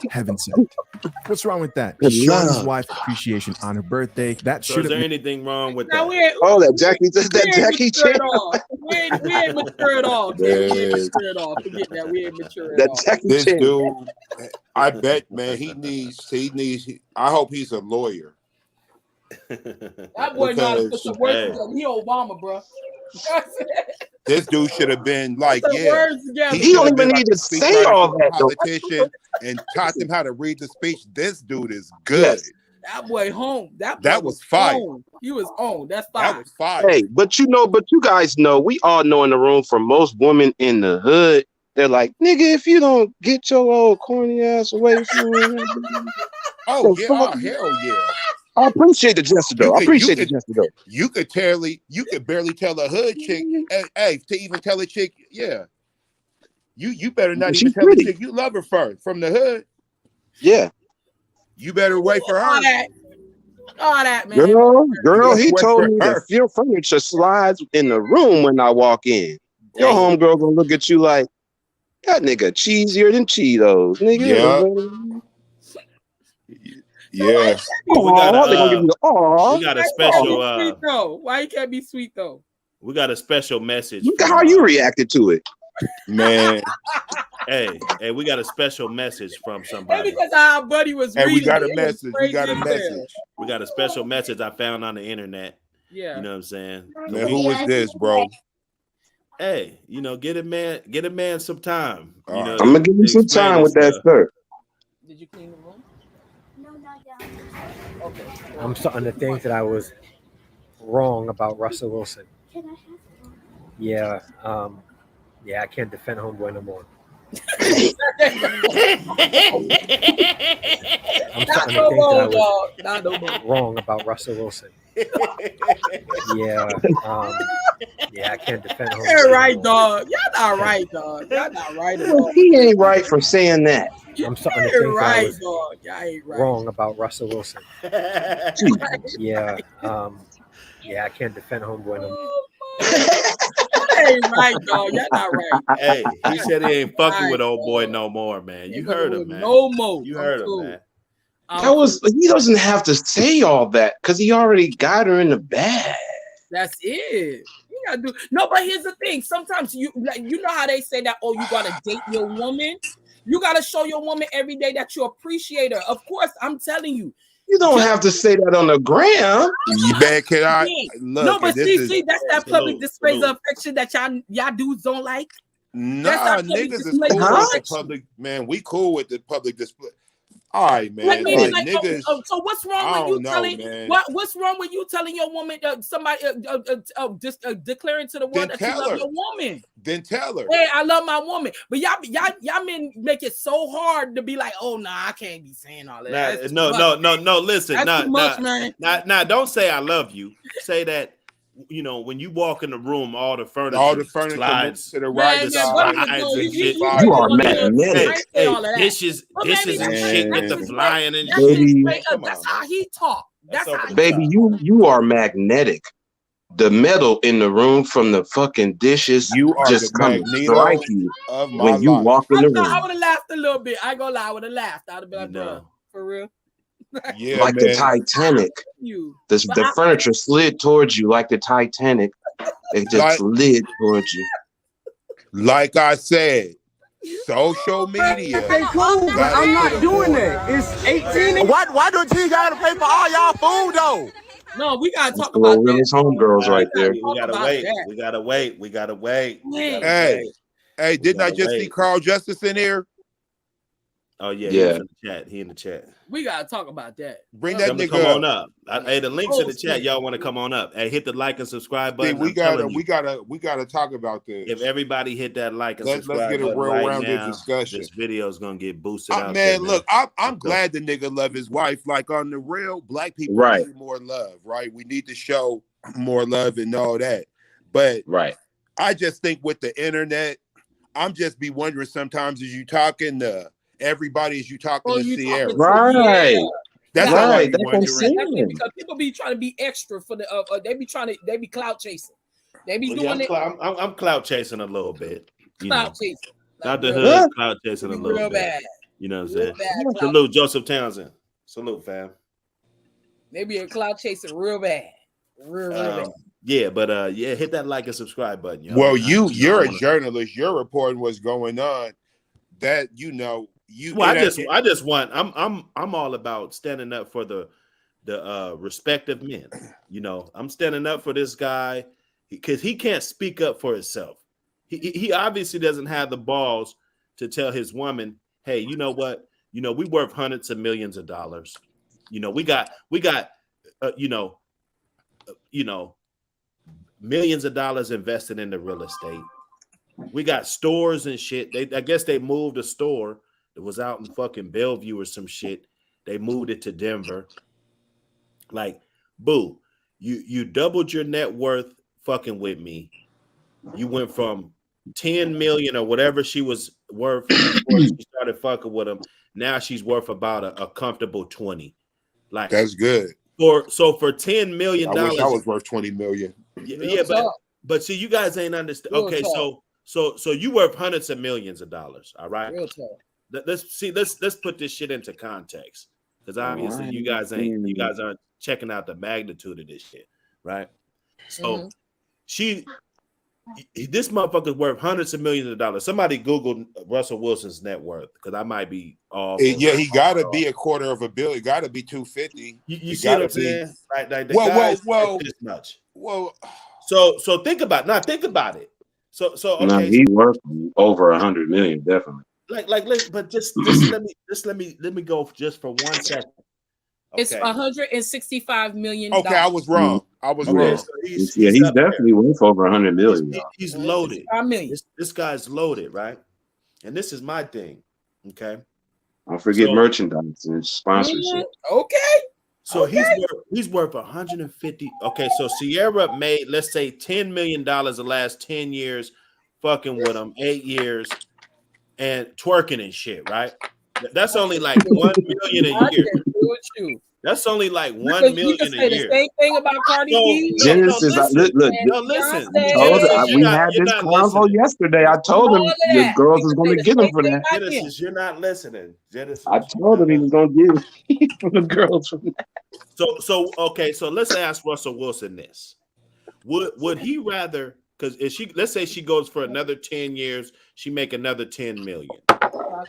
Heaven sent. What's wrong with that? Showing his wife appreciation on her birthday. That So should. is there anything wrong with that? Oh, that Jackie Chan. We ain't mature at all. We ain't mature at all. Forget that. We ain't mature at all. This dude, I bet, man, he needs. I hope he's a lawyer. That boy got to put some work together. He Obama, bro. This dude should have been like, he don't even need to say all that. Politician and taught them how to read the speech. This dude is good. Yes. That boy home. That was fire. He was on. That's fire. That was fire. Hey, but you guys know, we all know in the room, for most women in the hood, they're like, nigga, if you don't get your old corny ass away from me. Oh yeah, hell yeah. I appreciate the gesture though. You could barely tell a hood chick, hey, to even tell a chick, yeah. You better not even tell a chick you love her first from the hood. Yeah. You better wait for her. All that, man. Girl, he told me that your furniture slides in the room when I walk in. Your homegirl gonna look at you like, that nigga cheesier than Cheetos, nigga. Yeah. Yeah. But we got They're gonna give you we got a Why special sweet though? Why he can't be sweet though? we got a special message. Look at from, how you reacted to it. Man. Hey, we got a special message from And somebody. because our buddy was Hey, reading, we got a it was message. We crazy got a as hell. message. We got a special message I found on the internet. Yeah. You know what I'm saying? Man, who is this, bro? Hey, you know, get a man some time. You know, I'm gonna give you some time with that shirt. Did you clean the room? No, not yet. Okay. I'm starting to think that I was wrong about Russell Wilson. Can I have one? Yeah, I can't defend homeboy no more. I'm starting to think that I was wrong about Russell Wilson. Yeah, I can't defend homeboy. You're right, dog. Y'all not right, dog. Y'all not right at all. He ain't right for saying that. I'm starting to You're think right, that I was dog. Y'all ain't right. wrong about Russell Wilson. Yeah, I can't defend homeboy no more. Y'all ain't right, dog. Y'all not right. Hey, he said he ain't fucking Right, with old boy dog. no more, man. You Ain't heard fucking him, man. No more. You I'm heard him, cool. man. He doesn't have to say all that because he already got her in the bag. That's it. You gotta do no, but here's the thing. Sometimes you know how they say that, oh, you gotta date your woman. You gotta show your woman every day that you appreciate her. Of course, I'm telling you. You don't have to say that on the gram. Man, can I look? No, but this see, that's that public displays of affection that y'all dudes don't like. Nah, niggas is cool with the public. Man, we cool with the public display. All right, man. Like, niggas. so what's wrong with you telling? What's wrong with you telling your woman somebody just declaring to the world that you love your woman? Then tell her. Hey, I love my woman. But y'all men make it so hard to be like, oh nah, I can't be saying all that. No. Listen, that's too much, man. Don't say I love you. Say that. You know, when you walk in the room, all the furniture slides to the right side. You are magnetic. Dishes and shit get the flying and baby. That's how he talk. That's how Baby, you are magnetic. The metal in the room from the fucking dishes just come and strike you when you walk in the room. I would have laughed a little bit. I ain't gonna lie, I would have laughed. I'd have been like, bro, for real. Yeah, like man. the Titanic. The furniture slid towards you like the Titanic. It just slid towards you. Like I said, social media. Okay, cool, but I'm not doing that. It's 18. Why don't you gotta pay for all y'all food though? No, we gotta talk about that. Realest homegirls right there. We gotta wait. Hey, didn't I just see Carl Justice in here? Oh yeah. He in the chat. We gotta talk about that. Bring that nigga come on up. Hey, the links in the chat. Y'all want to come on up? Hey, hit the like and subscribe button. We gotta talk about this. If everybody hit that like and subscribe, let's get a real rounded discussion. This video is gonna get boosted out. Man, look, I'm glad the nigga love his wife. Like on the real, black people need more love, right? We need to show more love and all that. But I just think with the internet, I'm just be wondering sometimes as you talking to everybody, as you talking to Ciara, That's right. That's what I'm saying. Because people be trying to be extra for the. They be clout chasing. They be doing it. I'm clout chasing a little bit. Clout chasing. Not the hood. Clout chasing a little real bit. Bad. You know what I'm saying? Salute Joseph Townsend. Salute, fam. They be a clout chasing real bad. Real bad. Yeah, but hit that like and subscribe button. Yo. Well, you're a journalist. You're reporting what's going on. That I just want. I'm all about standing up for the respective men. You know, I'm standing up for this guy because he can't speak up for himself. He obviously doesn't have the balls to tell his woman, "Hey, you know what? You know, we worth hundreds of millions of dollars. You know, we got millions of dollars invested in the real estate. We got stores and shit. I guess they moved a store that was out in fucking Bellevue or some shit. They moved it to Denver. Like, boo, you doubled your net worth fucking with me. You went from 10 million or whatever she was worth before she started fucking with him. Now she's worth about a comfortable 20. Like, that's good. For $10 million, I wish I was worth 20 million. Yeah, but see, you guys ain't understand. Okay, so you worth hundreds of millions of dollars. All right. Let's put this shit into context. because obviously you guys aren't checking out the magnitude of this shit, right? So this motherfucker's worth hundreds of millions of dollars. Somebody Googled Russell Wilson's net worth because I might be off. Yeah, he got to be $250 million. Got to be 250. You see what I'm saying? Like the well, this much. Well, so think about it. So okay. No, he's worth over 100 million, definitely. But just let me go just for 1 second. Okay. It's $165 million. Okay, I was wrong. So he's definitely worth over 100 million. He's loaded. This guy's loaded, right? And this is my thing. Okay. Don't forget merchandise and sponsorship. Okay. So he's worth 150. Okay, so Ciara made, let's say, $10 million the last 10 years, fucking with him, 8 years, and twerking and shit, right? That's only like 1 million a year. That's only like 1 million a year. The same thing about Cardi B. Genesis, listen. We had this convo yesterday. I told him the girls was going to get him for that. Genesis, you're not listening. Genesis, I told him he was going to get for the girls from that. So okay, so let's ask Russell Wilson this: Would he rather? Because let's say she goes for another 10 years, she make another 10 million.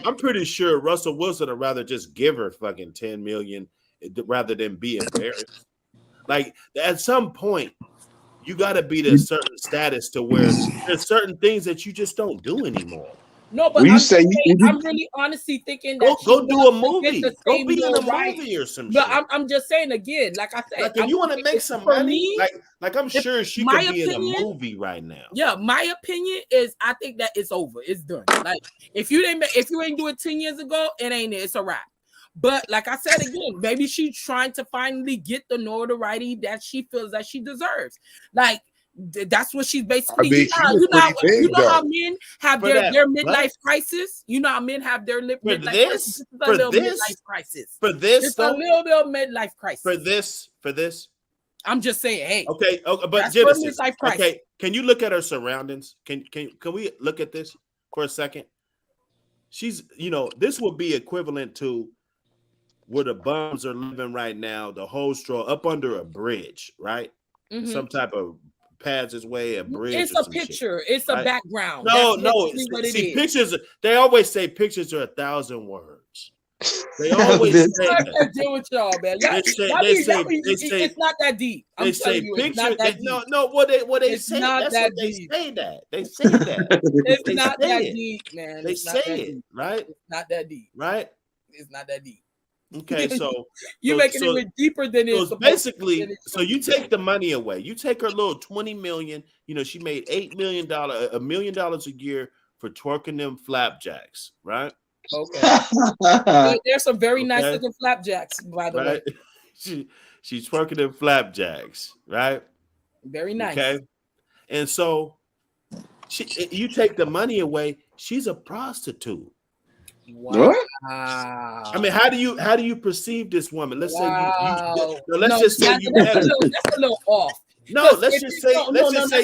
I'm pretty sure Russell Wilson would rather just give her fucking 10 million rather than be embarrassed. Like at some point, you got to be to a certain status to where there's certain things that you just don't do anymore. No, but I'm really honestly thinking that go do a movie. Go be in a movie or some shit. But I'm just saying again, like I said, like if you want to make some money, like I'm sure she could be in a movie right now. Yeah, my opinion is I think that it's over. It's done. Like if you ain't do it 10 years ago, it's a wrap. But like I said again, maybe she's trying to finally get the notoriety that she feels that she deserves. Like that's what she's basically. You know how men have their midlife crisis. You know how men have their midlife crisis. Midlife crisis. For this, it's a little bit of midlife crisis. For this. I'm just saying, hey. Okay, but Genesis. Okay, can you look at her surroundings? Can we look at this for a second? She's, this would be equivalent to where the bums are living right now. The whole straw up under a bridge, right? Mm-hmm. Some type of passageway, a bridge. It's a picture. Shit, it's a background. No. See, pictures. They always say pictures are 1,000 words. They always say that. I deal with y'all, man. They say it's not that deep. They say pictures. No. What they say? That's what they say that. They say that. It's not that deep, man. They say it, right? It's not that deep, right? It's not that deep. Okay, so you're making it deeper than it's basically. So you take the money away. You take her little 20 million. She made $8 million, $1 million a year for twerking them flapjacks, right? Okay. There's some very nice looking flapjacks, by the way. She's twerking them flapjacks, right? Very nice. Okay, and so you take the money away. She's a prostitute. Wow. I mean, how do you perceive this woman? Let's say let's just say you that's a little off. No, let's just say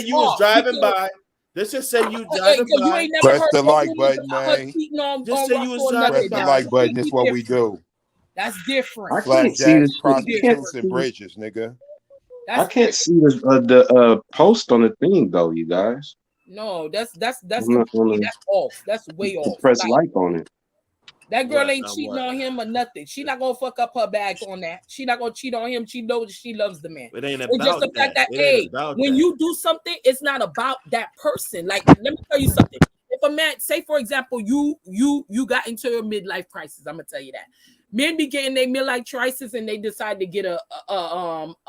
you was driving by. Let's just say you driving by. Press the like button, man. Just say you was driving by. Press the like button. That's what we do. That's different. Flapjacks, prostitutes, and bridges, nigga. I can't see the post on the thing though, you guys. No, that's off. That's way off. Press like on it. That girl ain't cheating on him or nothing. She not gonna fuck up her bag on that. She not gonna cheat on him. She knows she loves the man. It ain't it's about just the fact that when you do something, it's not about that person. Like, let me tell you something. If a man, say for example, you got into a midlife crisis, I'm gonna tell you that. Men be getting their midlife crisis and they decide to get a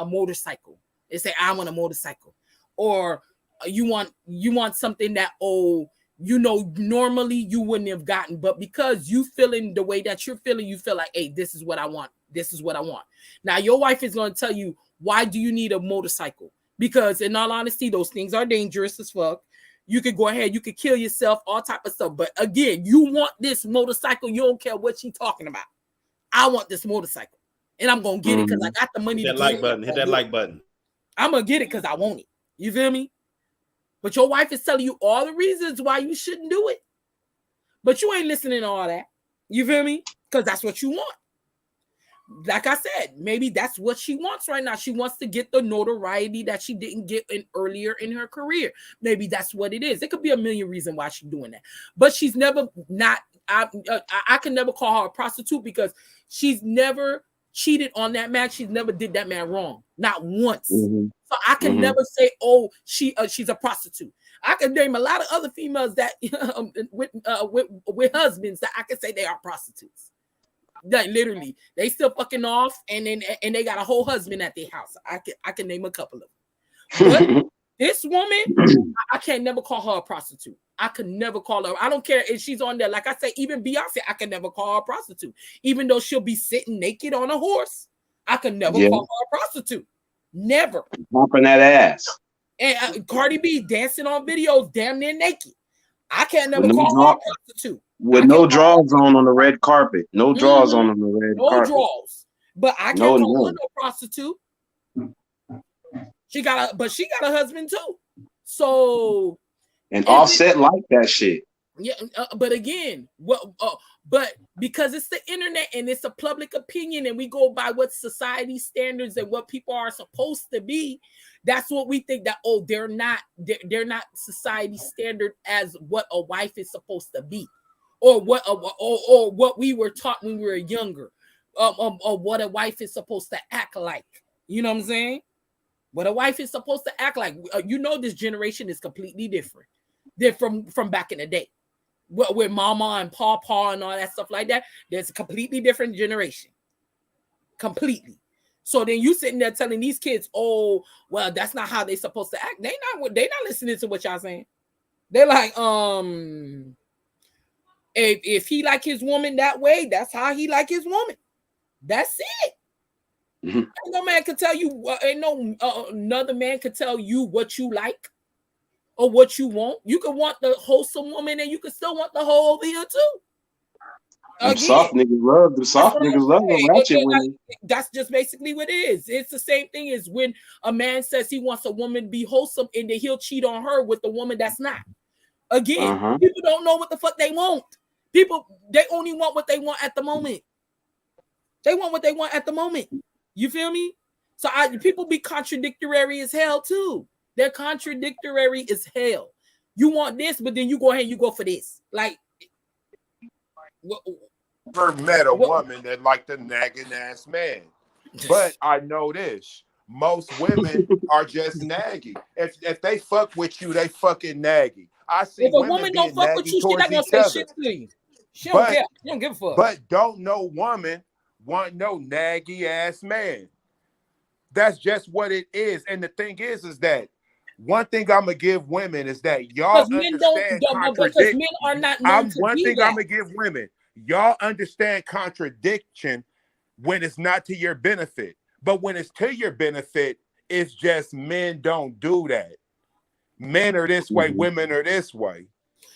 motorcycle. They say, I want a motorcycle. Or you want something that normally you wouldn't have gotten, but because you feeling the way that you're feeling, you feel like, hey, this is what I want. This is what I want. Now, your wife is going to tell you, why do you need a motorcycle? Because in all honesty, those things are dangerous as fuck. You could go ahead, you could kill yourself, all type of stuff. But again, you want this motorcycle. You don't care what she's talking about. I want this motorcycle. And I'm going to get it because I got the money. Hit that like button. Hit that like button. I'm going to get it because I want it. You feel me? But your wife is telling you all the reasons why you shouldn't do it. But you ain't listening to all that. You feel me? Because that's what you want. like I said, maybe that's what she wants right now. She wants to get the notoriety that she didn't get earlier in her career. Maybe that's what it is. It could be a million reasons why she's doing that. But she's never not. I can never call her a prostitute because she's never cheated on that man. She's never did that man wrong, not once. Mm-hmm. So I can never say, oh, she's a prostitute. I can name a lot of other females that with husbands that I can say they are prostitutes. Like literally, they still fucking off, and they got a whole husband at their house. I can name a couple of them. But this woman, I can't never call her a prostitute. I could never call her. I don't care if she's on there. Like I say, even Beyonce, I can never call her a prostitute. Even though she'll be sitting naked on a horse, I could never call her a prostitute. Never. Pumping that ass. And Cardi B dancing on videos, damn near naked. I can't never call her a prostitute. With no drawers on the red carpet. No drawers on the red carpet. No drawers. But I can't call her no prostitute. She got a husband too. So and Offset like that shit. Yeah, but again, but because it's the internet and it's a public opinion, and we go by what society standards and what people are supposed to be, that's what we think that they're not society standard as what a wife is supposed to be, or what we were taught when we were younger, or what a wife is supposed to act like. You know what I'm saying? What a wife is supposed to act like. This generation is completely different than from back in the day. With mama and papa and all that stuff like that, there's a completely different generation. Completely. So then you sitting there telling these kids, oh, well, that's not how they're supposed to act. They not listening to what y'all saying. They're like, if he like his woman that way, that's how he like his woman. That's it. Mm-hmm. Ain't no man can tell you, another man can tell you what you like or what you want. You can want the wholesome woman, and you can still want the hoe over here too. Again, soft niggas love the ratchet women. That's just basically what it is. It's the same thing as when a man says he wants a woman to be wholesome, and then he'll cheat on her with the woman that's not. Again, people don't know what the fuck they want. People, they only want what they want at the moment. They want what they want at the moment. You feel me? So people be contradictory as hell too. They're contradictory as hell. You want this, but then you go ahead and you go for this. Like, never met a woman that liked a nagging ass man. But I know this. Most women are just naggy. If they fuck with you, they fucking naggy. I see if a woman don't fuck with you, she not gonna say shit to you. She don't care. She don't give a fuck. But don't no woman want no naggy ass man. That's just what it is. And the thing is that one thing I'm gonna give women is that y'all understand contradiction. Men are not known to one be thing that. I'm gonna give women, y'all understand contradiction when it's not to your benefit. But when it's to your benefit, it's just men don't do that. Men are this way, women are this way.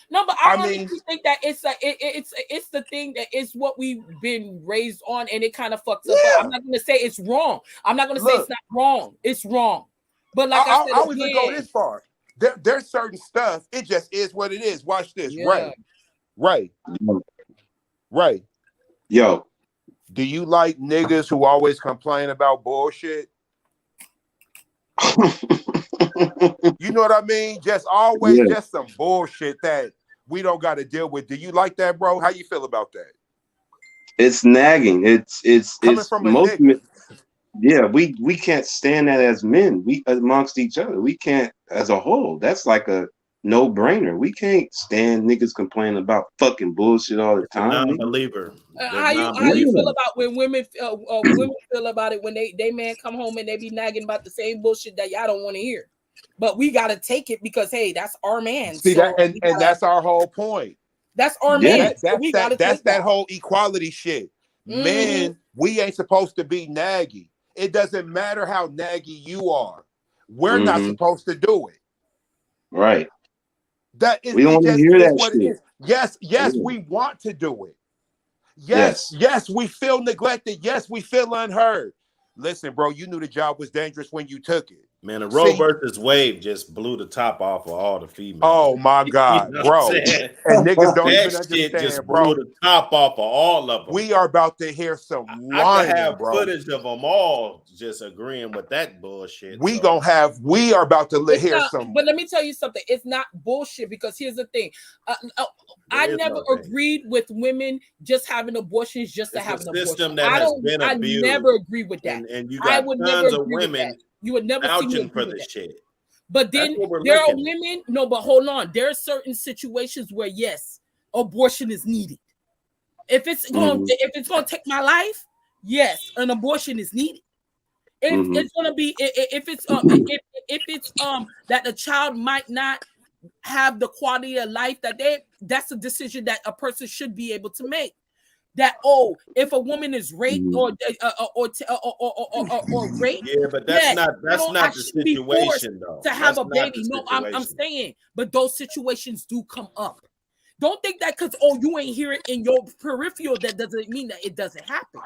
No, but I honestly think that it's the thing that it's what we've been raised on, and it kind of fucks up. I'm not gonna say it's wrong. I'm not gonna say it's not wrong. It's wrong. But like I said, I wouldn't go this far. There's certain stuff. It just is what it is. Watch this. Yeah. Right. Yo. Do you like niggas who always complain about bullshit? You know what I mean? Just always just some bullshit that we don't got to deal with. Do you like that, bro? How you feel about that? It's nagging. It's coming from most men. Yeah, we can't stand that as men. We amongst each other. We can't as a whole. That's like a no-brainer. We can't stand niggas complaining about fucking bullshit all the time. Non-believer. How you feel about when women feel about it when they man come home and they be nagging about the same bullshit that y'all don't want to hear, but we gotta take it because hey, that's our man. See that, and that's our whole point. That's our man. That's that whole equality shit. Men, we ain't supposed to be naggy. It doesn't matter how naggy you are. We're not supposed to do it. Right. That is, we don't want to hear that shit. Yes, we want to do it. Yes, we feel neglected. Yes, we feel unheard. Listen, bro, you knew the job was dangerous when you took it. Man, the Roe versus Wade just blew the top off of all the females. Oh my God, You know bro! And niggas don't even that shit just understand, blew bro. the top off of all of them. We are about to hear some I lying, could have bro. footage of them all just agreeing with that bullshit. We are about to hear some. But let me tell you something. It's not bullshit because here's the thing. I never agreed with women just having abortions just to have an abortion. I never agree with that. And you got tons of women you would never see me for this shit. But then there are women. No, but hold on. There are certain situations where yes, abortion is needed. If it's going to take my life, yes, an abortion is needed. If it's going to be if it's that the child might not have the quality of life that's a decision that a person should be able to make. That if a woman is raped or raped, yeah, but that's not the situation though. To have a baby, no, I'm saying, but those situations do come up. Don't think that because you ain't hear it in your peripheral, that doesn't mean that it doesn't happen.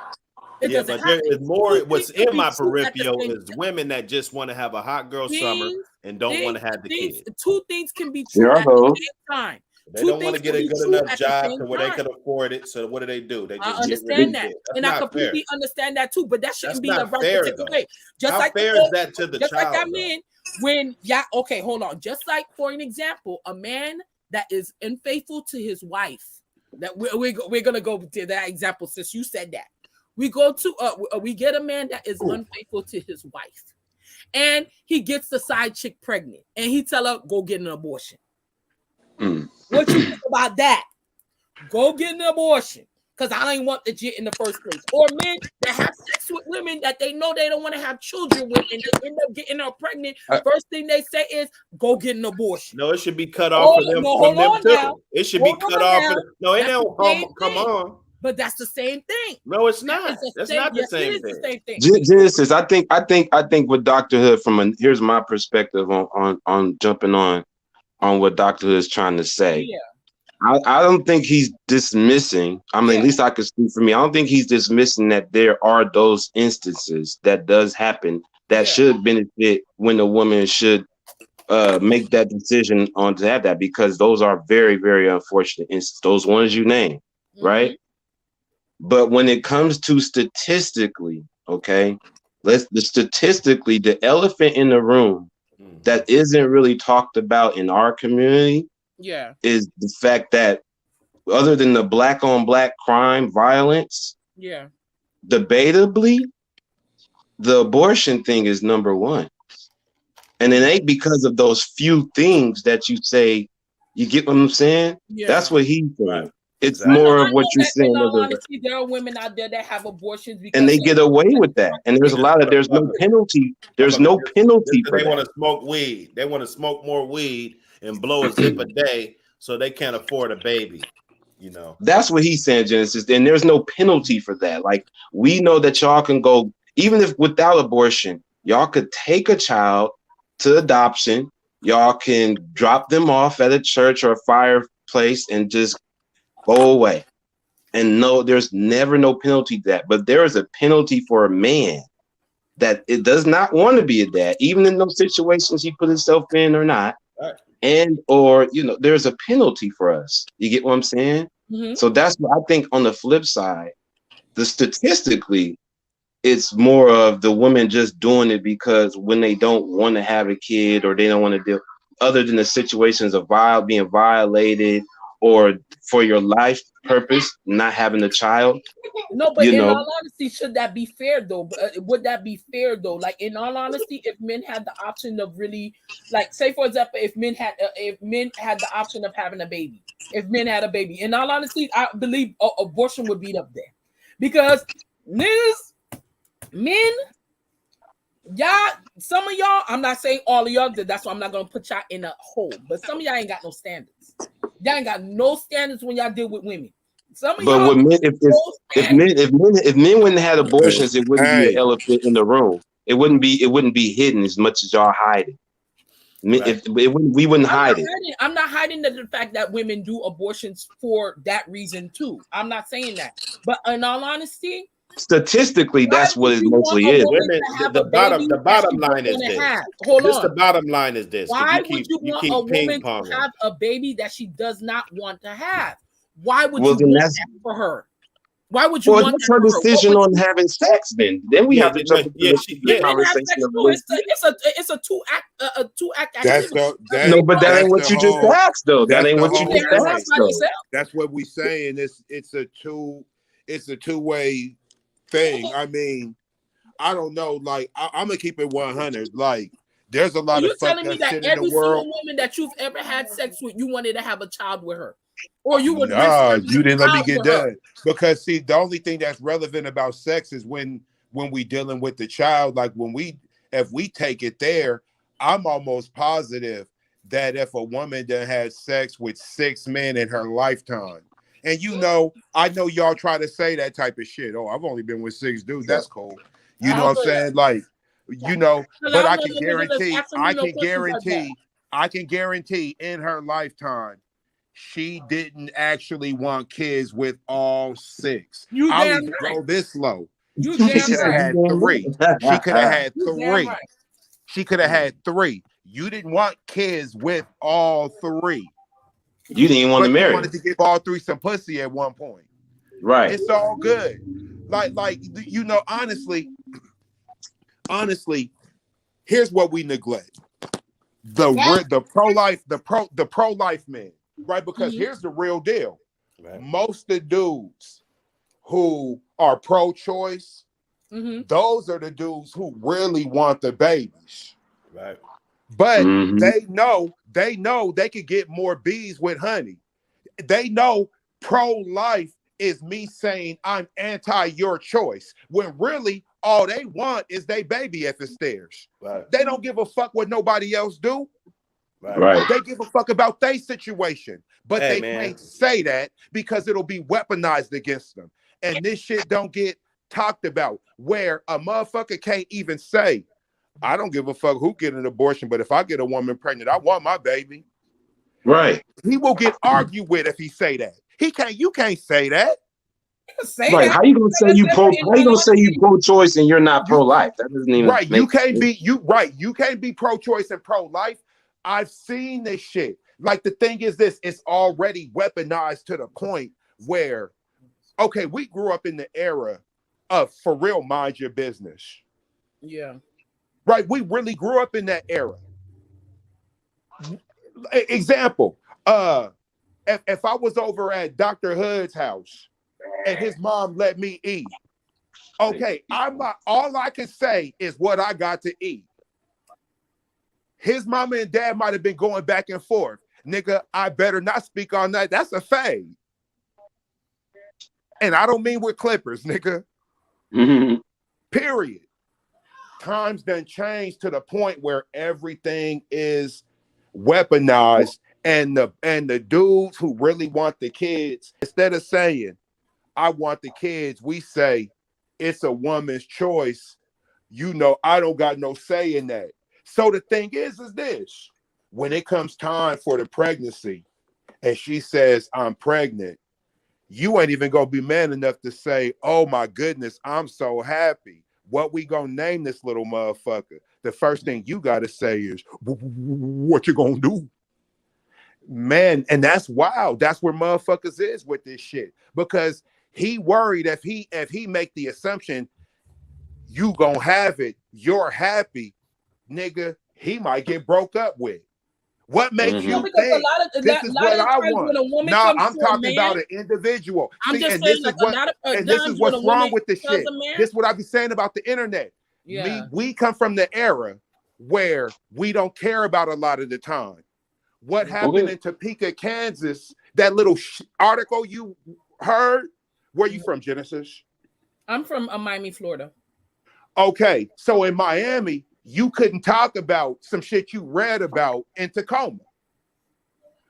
But there is more. What's in my peripheral is women that just want to have a hot girl summer and don't want to have the kids. Two things can be true at the same time. They don't want to get a good enough job to where they can afford it. So what do? They just understand that, and I completely understand that too. But that shouldn't be the right to take away. Just like fair is that to the child? Just like that man when hold on. Just like for an example, a man that is unfaithful to his wife. That we're gonna go to that example since you said that. We go to we get a man that is unfaithful to his wife, and he gets the side chick pregnant, and he tell her go get an abortion. What you think about that? Go get an abortion because I ain't want the jit in the first place. Or men that have sex with women that they know they don't want to have children with, and they end up getting her pregnant. First thing they say is go get an abortion. No, it should be cut off for them. It should be cut off. No, it don't come on. But that's the same thing. No, it's not. That's not the same thing. Genesis, I think with Dr. Hood here's my perspective on jumping on what Dr. Hood is trying to say. Yeah. I don't think he's dismissing. I mean, at least I can speak for me. I don't think he's dismissing that there are those instances that does happen that should benefit when a woman should make that decision on to have that, because those are very, very unfortunate instances. Those ones you name, right? But when it comes to statistically, statistically, the elephant in the room that isn't really talked about in our community is the fact that other than the black on black crime violence, debatably, the abortion thing is number one. And it ain't because of those few things that you say, you get what I'm saying? Yeah. That's what he's saying. It's more of what you're saying. Honestly, there are women out there that have abortions and they get away with that. And there's there's no penalty. There's no penalty for that. They want to smoke weed. They want to smoke more weed and blow a zip a day so they can't afford a baby. You know, that's what he's saying, Genesis. And there's no penalty for that. Like, we know that y'all can go, even if without abortion, y'all could take a child to adoption. Y'all can drop them off at a church or a fireplace and just go away. And no, there's never no penalty to that. But there is a penalty for a man that it does not want to be a dad, even in those situations he put himself in or not. Right. And or there's a penalty for us. You get what I'm saying? Mm-hmm. So that's what I think. On the flip side, statistically, it's more of the women just doing it because when they don't want to have a kid or they don't want to deal, other than the situations of being violated or for your life purpose, not having a child. No, but in all honesty, should that be fair though? Would that be fair though? Like, in all honesty, if men had the option of really, like, say for example, if men had the option of having a baby, if men had a baby, in all honesty, I believe abortion would be up there, because men, some of y'all, I'm not saying all of y'all, that's why I'm not gonna put y'all in a hole, but some of y'all ain't got no standards. Y'all ain't got no standards when y'all deal with women. Some of y'all, men, if men wouldn't have had abortions, it wouldn't be an elephant in the room. It wouldn't be hidden as much as y'all hide it. Right. We wouldn't hide it. I'm not hiding the fact that women do abortions for that reason too. I'm not saying that. But in all honesty, Statistically, that's what it mostly is. Women, the bottom line is this. Hold on. The bottom line is this. Why would you want a woman to have a baby that she does not want to have? Why would you want that for her? Why would you want that's her decision on having sex? Then we have to jump into the conversation. It's a two act activity. No, but that ain't what you just asked, though. That ain't what you just asked, though. That's what we saying. It's a two-way thing. I mean, I don't know. Like, I'm gonna keep it 100. Like, there's a lot of fucked up shit in the world. You're telling me that every single woman that you've ever had sex with, you wanted to have a child with her, or you would? Nah, you didn't let me get done. Because see, the only thing that's relevant about sex is when we dealing with the child. Like if we take it there, I'm almost positive that if a woman done had sex with 6 men in her lifetime. And I know y'all try to say that type of shit. Oh, I've only been with 6 dudes. That's cool. You know what I'm saying? Like, but I can guarantee in her lifetime, she didn't actually want kids with all 6. I'll even go this low. She could have had 3. She could have had 3. She could have had 3. You didn't want kids with all 3. You didn't want to marry. You wanted to give all 3 some pussy at one point. Right. It's all good. Like honestly, here's what we neglect. The pro-life men, right? Because here's the real deal. Right. Most of the dudes who are pro-choice, those are the dudes who really want the babies. Right. But they know they could get more bees with honey. They know pro-life is me saying I'm anti your choice, when really all they want is they baby if it's theirs. Right. They don't give a fuck what nobody else do. Right. They give a fuck about their situation, but they can't say that because it'll be weaponized against them. And this shit don't get talked about, where a motherfucker can't even say, I don't give a fuck who get an abortion, but if I get a woman pregnant, I want my baby. Right. He will get argued with if he say that. You can't say that. Right. How you gonna say you pro-choice and you're not pro-life? That doesn't even right. You can't be pro-choice and pro-life. I've seen this shit. Like, the thing is this, it's already weaponized to the point where, okay, we grew up in the era of, for real, mind your business. Yeah. Right. We really grew up in that era. Example, if I was over at Dr. Hood's house and his mom let me eat, okay, all I can say is what I got to eat. His mama and dad might have been going back and forth. Nigga, I better not speak on that. That's a fade. And I don't mean with clippers, nigga. Period. Times done changed to the point where everything is weaponized, and the dudes who really want the kids, instead of saying, I want the kids, we say it's a woman's choice. I don't got no say in that. So the thing is this, when it comes time for the pregnancy and she says, I'm pregnant, you ain't even gonna be man enough to say, oh my goodness, I'm so happy. What we gonna name this little motherfucker? The first thing you gotta say is, what you gonna do? Man, and that's wild. That's where motherfuckers is with this shit. Because he worried if he make the assumption you gonna have it, you're happy, nigga, he might get broke up with. What makes you think this is what I want? No, I'm talking about an individual. See, and this is what's wrong with this shit. This is what I be saying about the internet. Yeah. We come from the era where we don't care about a lot of the time. What happened in Topeka, Kansas, that little article you heard? Where you from, Genesis? I'm from Miami, Florida. Okay, so in Miami, you couldn't talk about some shit you read about in Tacoma,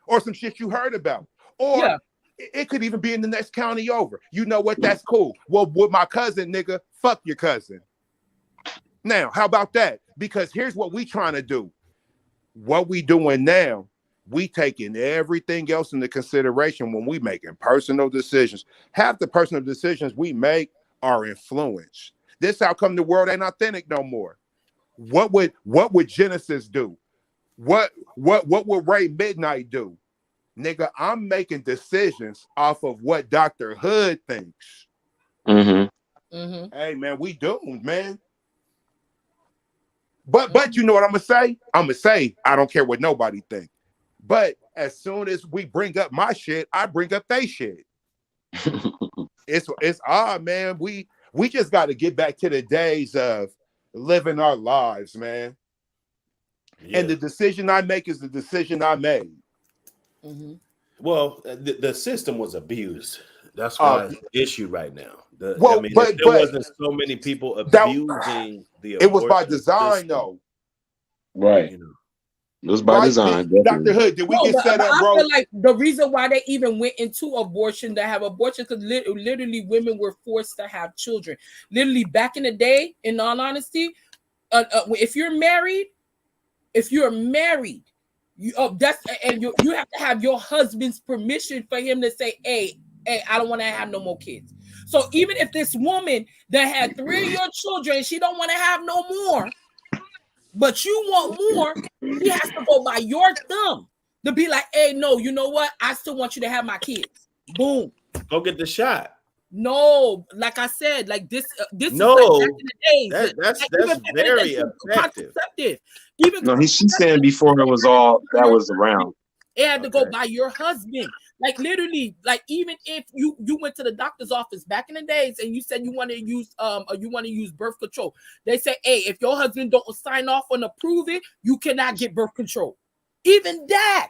or some shit you heard about, or it could even be in the next county over. You know what? That's cool. Well, with my cousin, nigga, fuck your cousin. Now, how about that? Because here's what we trying to do. What we doing now, we taking everything else into consideration when we making personal decisions. Half the personal decisions we make are influenced. This how come the world ain't authentic no more. What would Genesis do? What would Ray Midnight do? Nigga, I'm making decisions off of what Dr. Hood thinks. Hey man, we doomed, man. But you know what I'm gonna say? I'm gonna say I don't care what nobody think. But as soon as we bring up my shit, I bring up they shit. It's odd, man. We just got to get back to the days of living our lives, man. Yeah. And the decision I make is the decision I made. Well, the system was abused. That's why it's an issue right now. Well, I mean, but if there wasn't so many people abusing the it was by abortion design, system, though. Right. you know. It was by design. Dr. definitely. Hood, did we No, get but set up, I bro? feel like the reason why they even went into abortion to have abortion because literally women were forced to have children. Literally back in the day, in all honesty, if you're married, you you have to have your husband's permission for him to say, hey, I don't want to have no more kids. So even if this woman that had 3 of your children, she don't want to have no more, but you want more, she has to go by your thumb to be like, hey, no, you know what? I still want you to have my kids. Boom. Go get the shot. No, like I said, like this No, is like back in the days. that's even very it's effective. contraceptive. Even No, she's saying before it was all that was around. it had to go by your husband. Like literally, like even if you went to the doctor's office back in the days and you said you want to use or you want to use birth control, they say, hey, if your husband don't sign off and approve it, you cannot get birth control. Even that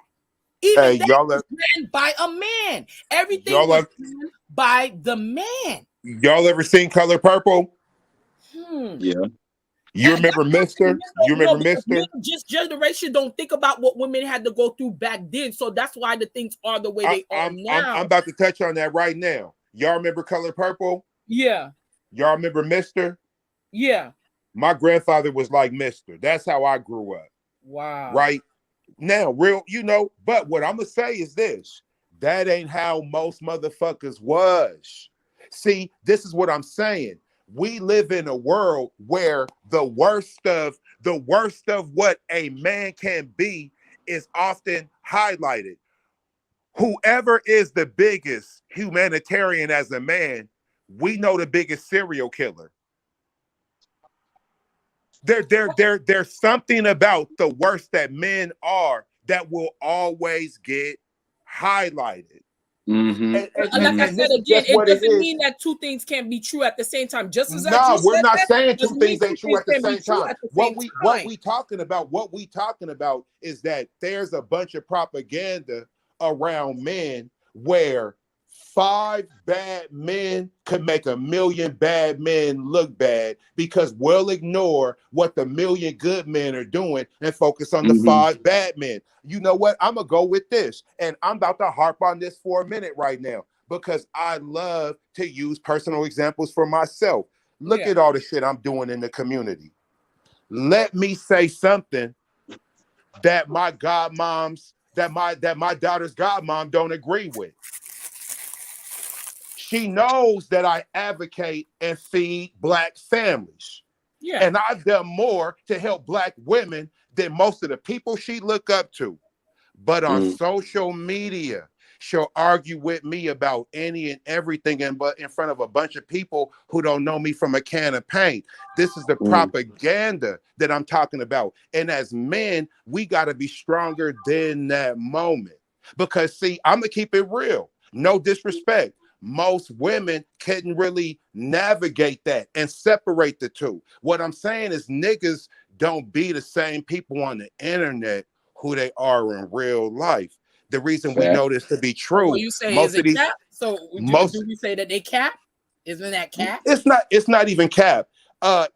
is written by a man. Everything was written by the man. Y'all ever seen Color Purple? Yeah. You remember Mister? You remember because Mister? Just generation don't think about what women had to go through back then. So that's why the things are the way they are now. I'm about to touch on that right now. Y'all remember Color Purple? Yeah. Y'all remember Mister? Yeah. My grandfather was like Mister. That's how I grew up. Wow. Right? Now, but what I'm going to say is this. That ain't how most motherfuckers was. See, this is what I'm saying. We live in a world where the worst of what a man can be is often highlighted. Whoever is the biggest humanitarian as a man, we know the biggest serial killer. There's something about the worst that men are that will always get highlighted. Like I said again, it doesn't mean that two things can't be true at the same time. Just as we're not saying two doesn't things mean ain't true at the same time. What time. we talking about is that there's a bunch of propaganda around men where 5 bad men could make 1 million bad men look bad because we'll ignore what the 1 million good men are doing and focus on the 5 bad men. You know what? I'm going to go with this. And I'm about to harp on this for a minute right now because I love to use personal examples for myself. Look at all the shit I'm doing in the community. Let me say something that my godmoms, that my daughter's godmom don't agree with. She knows that I advocate and feed Black families. Yeah. And I've done more to help Black women than most of the people she look up to. But on social media, she'll argue with me about any and everything in front of a bunch of people who don't know me from a can of paint. This is the propaganda that I'm talking about. And as men, we got to be stronger than that moment. Because see, I'm going to keep it real. No disrespect. Most women couldn't really navigate that and separate the two. What I'm saying is niggas don't be the same people on the internet who they are in real life. The reason we know this to be true. What you say is it cap? So do we say that they cap? Isn't that cap? It's not even cap.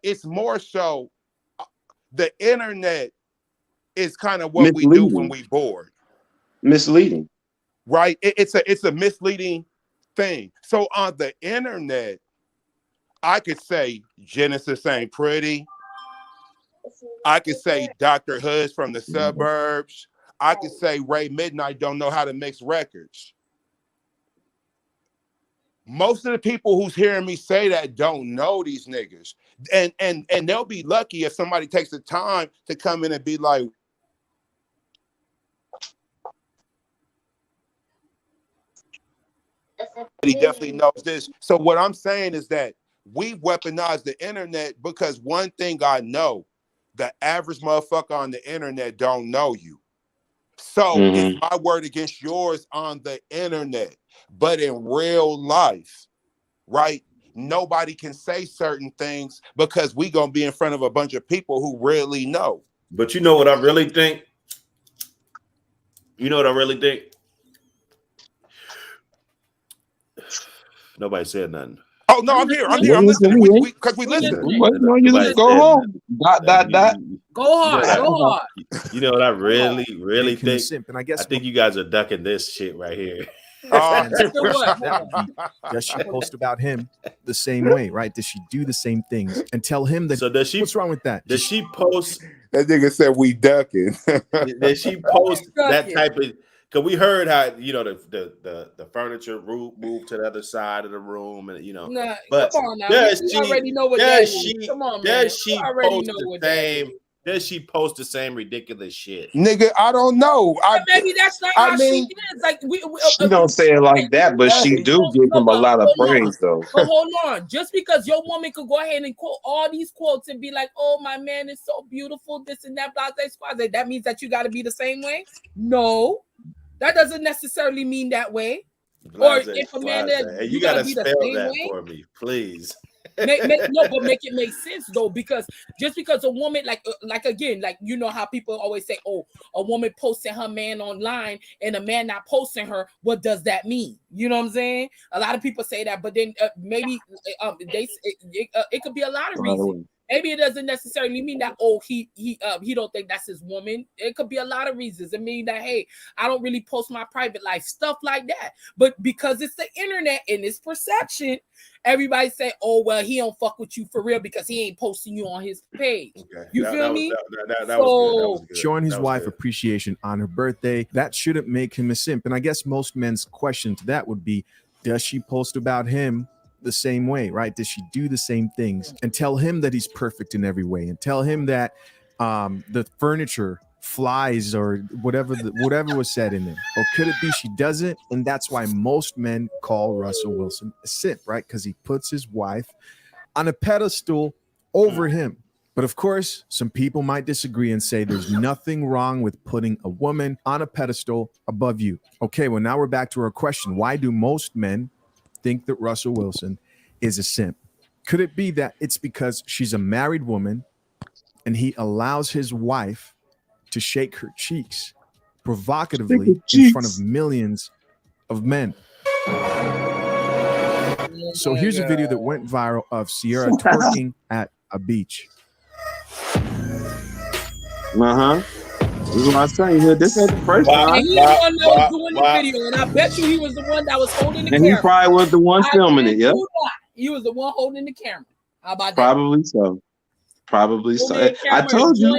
It's more so the internet is kind of what we do when we bored. Misleading. Right? It's a misleading thing. So on the internet, I could say Genesis ain't pretty. I could say Dr. Hood's from the suburbs. I could say Ray Midnight don't know how to mix records. Most of the people who's hearing me say that don't know these niggas. And they'll be lucky if somebody takes the time to come in and be like, he definitely knows this. So what I'm saying is that we weaponize the internet because one thing I know, the average motherfucker on the internet don't know you. So it's my word against yours on the internet. But in real life, right, nobody can say certain things because we gonna be in front of a bunch of people who really know. But you know what I really think? You know what I really think? Nobody said nothing. Oh no, I'm here. I'm listening. Because we listen. You just go home. Go hard. You know what I really think? Simp, and I guess you guys are ducking this shit right here. Does she post about him the same way, right? Does she do the same things and tell him that? So does she? What's wrong with that? Does she post? That nigga said we ducking. Does she post that type of? Because we heard how the furniture moved to the other side of the room, and Nah, but come on now. does You she already know what does that she is. Come on, does man. she You already post know the what that same? is. Does she post the same ridiculous shit? Nigga, I don't know. Maybe that's not how she is. Like she don't say it like that, but she do give him a lot of praise though. But hold on, just because your woman could go ahead and quote all these quotes and be like, "Oh, my man is so beautiful," this and that, blah, blah, blah, that means that you got to be the same way? No, that doesn't necessarily mean that way. Blase, or if a man that you gotta spell that way for me, please. But make it make sense though, because just because a woman like again, like you know how people always say, oh, a woman posting her man online and a man not posting her, what does that mean? You know what I'm saying? A lot of people say that, but then maybe it could be a lot of reasons. Maybe it doesn't necessarily mean that he don't think that's his woman. It could be a lot of reasons. It mean that hey, I don't really post my private life, stuff like that. But because it's the internet and it's perception, everybody say, oh well, he don't fuck with you for real because he ain't posting you on his page. Okay. You feel me? That was good. Showing his wife appreciation on her birthday, that shouldn't make him a simp. And I guess most men's question to that would be, does she post about him the same way, right? Does she do the same things and tell him that he's perfect in every way and tell him that the furniture flies or whatever was said in there? Or could it be she doesn't, and that's why most men call Russell Wilson a simp, right? Because he puts his wife on a pedestal over him. But of course, some people might disagree and say there's nothing wrong with putting a woman on a pedestal above you. Okay, well, now we're back to our question. Why do most men think that Russell Wilson is a simp? Could it be that it's because she's a married woman and he allows his wife to shake her cheeks provocatively in front of millions of men? So here's a video that went viral of Ciara twerking at a beach. This is what I'm saying. This ain't the first time. And he was the one that was doing the video, and I bet you he was the one that was holding the camera. And he probably was the one filming it. Yeah, he was the one holding the camera. How about probably that? So. Probably so. I told you,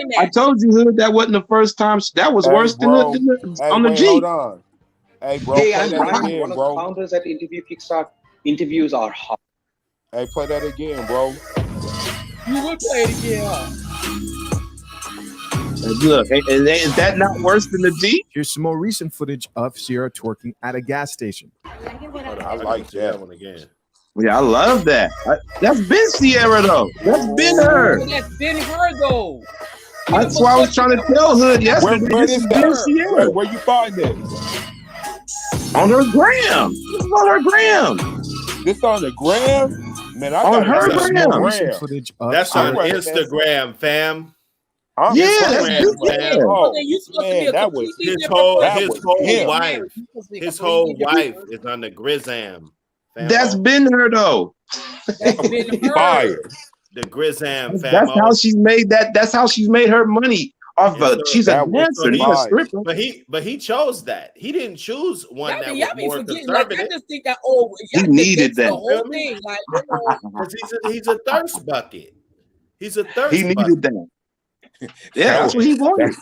Hood, that wasn't the first time. That was worse than on the G. Hold on. Hey, bro, hey, play that again, one of bro. the founders at Interview Kickstart. Interviews are hot. Hey, play that again, bro. You would play it again, huh? Look, is that not worse than the G? Here's some more recent footage of Ciara twerking at a gas station. I like that one again. Yeah, I love that. That's been Ciara though. That's been her. That's been her though. That's why I was trying to tell Hood yesterday. Where is that? Where you find this? On her gram. This is on her gram. This on the gram? Man, I on her gram. Footage that's on Instagram, fam. Yeah, that's man. Oh, man, that was his whole wife. His whole wife is on the Grizam. Famo. That's been her though. That's been her. Fire. The Grizam. That's how she's made that. That's how she's made her money. She's a dancer, not a stripper. But he chose that. He didn't choose one that was more conservative. Like, I just think that he needed that. The whole thing, like, he's a thirst bucket. He's a thirst. He needed that. Yeah, that's what he wanted.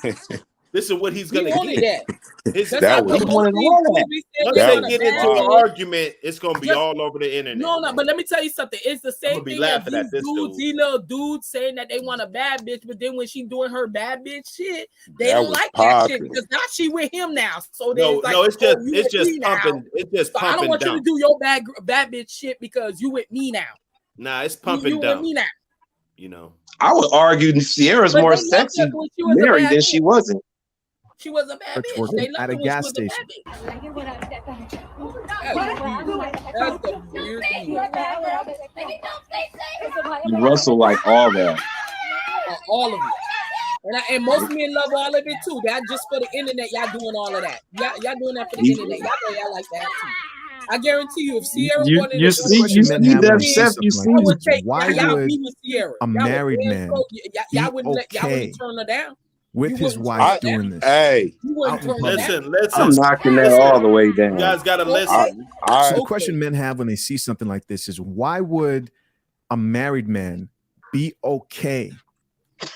This is what he's He gonna wanted get. that. That That's was how He wanted most all that. movies said Once they they That want a was get into bad an wild. argument, it's gonna be Just- all over the internet. No, man. but let me tell you something. It's the I'm same gonna be thing as laughing at these this dudes, dude. these little dudes saying that they want a bad bitch, but then when she doing her bad bitch shit, they That don't was like that shit popping. because now she with him now. So then No, it's like, no, it's oh, just you it's with just me now. pumping. It's just So I don't pumping want you to dump. do your bad bitch shit because you with me now. Nah, it's You pumping with me dump. now. You know. I would argue Sierra's But more they loved her sexy when she was a married bad than bitch. she wasn't. She was a bad Her bitch. twerking They loved at her a when she gas was station. a bad bitch. That's the weird thing. Russell like all that. All of it. And most men love all of it too. That's just for the internet. Y'all doing all of that. Y'all doing that for the internet. Y'all know y'all like that too. I guarantee you, if Ciara wanted You to The see question men have when they see that something you like I see. this would is take why y'all would be with Ciara. a Y'all would married dance man so y'all be wouldn't y'all okay wouldn't turn her down. with You his wouldn't wife turn her doing down. this Hey, You out wouldn't in turn her public? down. I'm Listen. knocking that all the way You down. guys gotta listen. Okay. I So the Okay. question men have when they see something like this is why would a married man be okay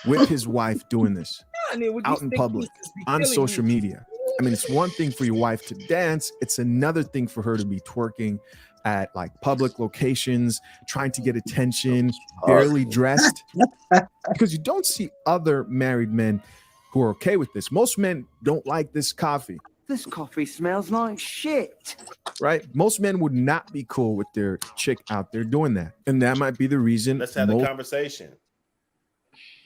with his wife doing this And then with out these in thick public pieces be on killing social you. media? I mean, it's one thing for your wife to dance, it's another thing for her to be twerking at like public locations, trying to get attention, barely dressed. Because you don't see other married men who are okay with this. Most men don't like this coffee. This coffee smells like shit. Right? Most men would not be cool with their chick out there doing that. And that might be the reason Let's have the most conversation.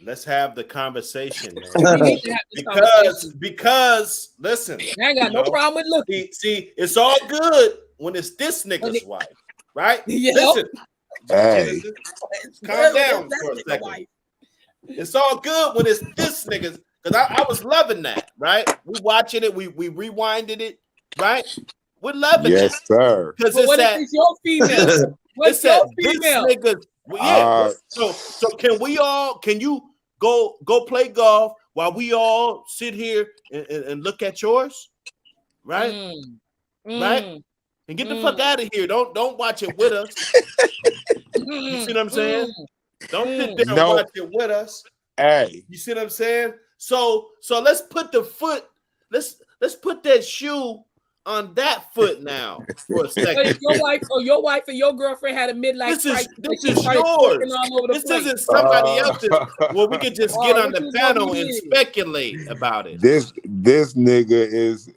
Let's have the conversation, We man. need to have this conversation. because listen, I ain't got no problem with looking. See, it's all good when it's this nigga's wife, right? Yeah. Listen, hey. calm down for a second. It's all good when it's this nigga's, because I was loving that, right? We watching it, we rewinded it, right? We're loving Yes, that. sir. Because But it's what if that it's your female? What's it's your that this female? nigga. Well, yeah. So can you go play golf while we all sit here and look at yours? Right? Right? And get the fuck out of here. Don't watch it with us. You see what I'm saying? Don't sit there and watch it with us. Hey. You see what I'm saying? So let's put the foot, let's put that shoe on that foot now for a second. If your wife or your girlfriend had a midlife crisis, This she is started yours. twerking all over the This place. isn't somebody else's. Well, we could just get on what the you panel want me and to do? speculate about it. This nigga is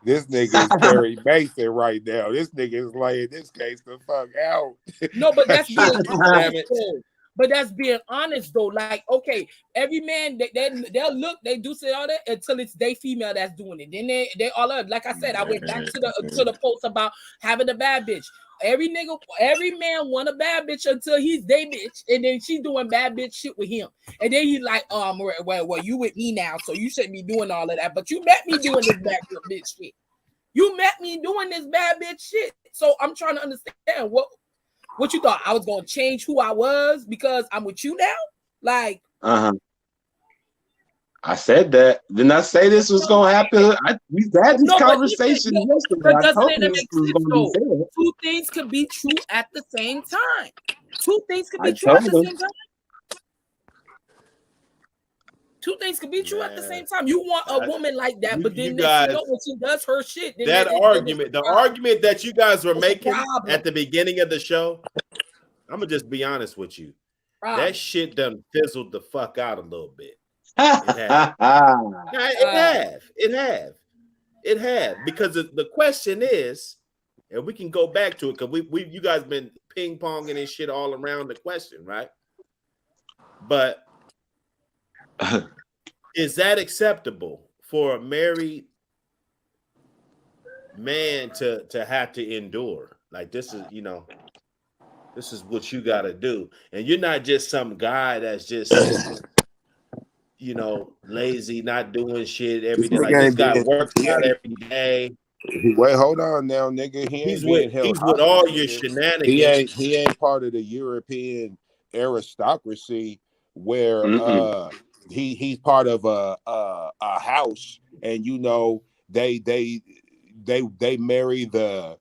this nigga is Perry Mason right now. This nigga is laying this case the fuck out. No, but that's being Damn it. honest. But that's being honest though. Like, okay, every man they'll look, they do say all that until it's they female that's doing it. Then they all up. Like I said, I went back to the post about having a bad bitch. Every man want a bad bitch until he's they bitch, and then she doing bad bitch shit with him. And then he's like, well, you with me now, so you shouldn't be doing all of that. But you met me doing this bad bitch shit. You met me doing this bad bitch shit. So I'm trying to understand what you thought I was gonna change who I was because I'm with you now? Like, I said that. Didn't I say this was gonna happen? We had this conversation yesterday. But I doesn't told it you make this was sense gonna be though? said. Two things could be true at the same time. Two things could be I true at told the him. same time. Two things could be true at the same time. You want a woman like that, but then guys, when she does her shit, then That argument, the argument that you guys were making problem. at the beginning of the show, I'm gonna just be honest with you. That shit done fizzled the fuck out a little bit. It have. Because the question is, and we can go back to it because you guys been ping ponging and shit all around the question, right? But is that acceptable for a married man to have to endure? Like this is, this is what you got to do, and you're not just some guy that's just lazy, not doing shit every day. Like this guy works out every day. Wait, hold on now, nigga. He's with all your shenanigans. He ain't part of the European aristocracy where he's part of a house, and they marry the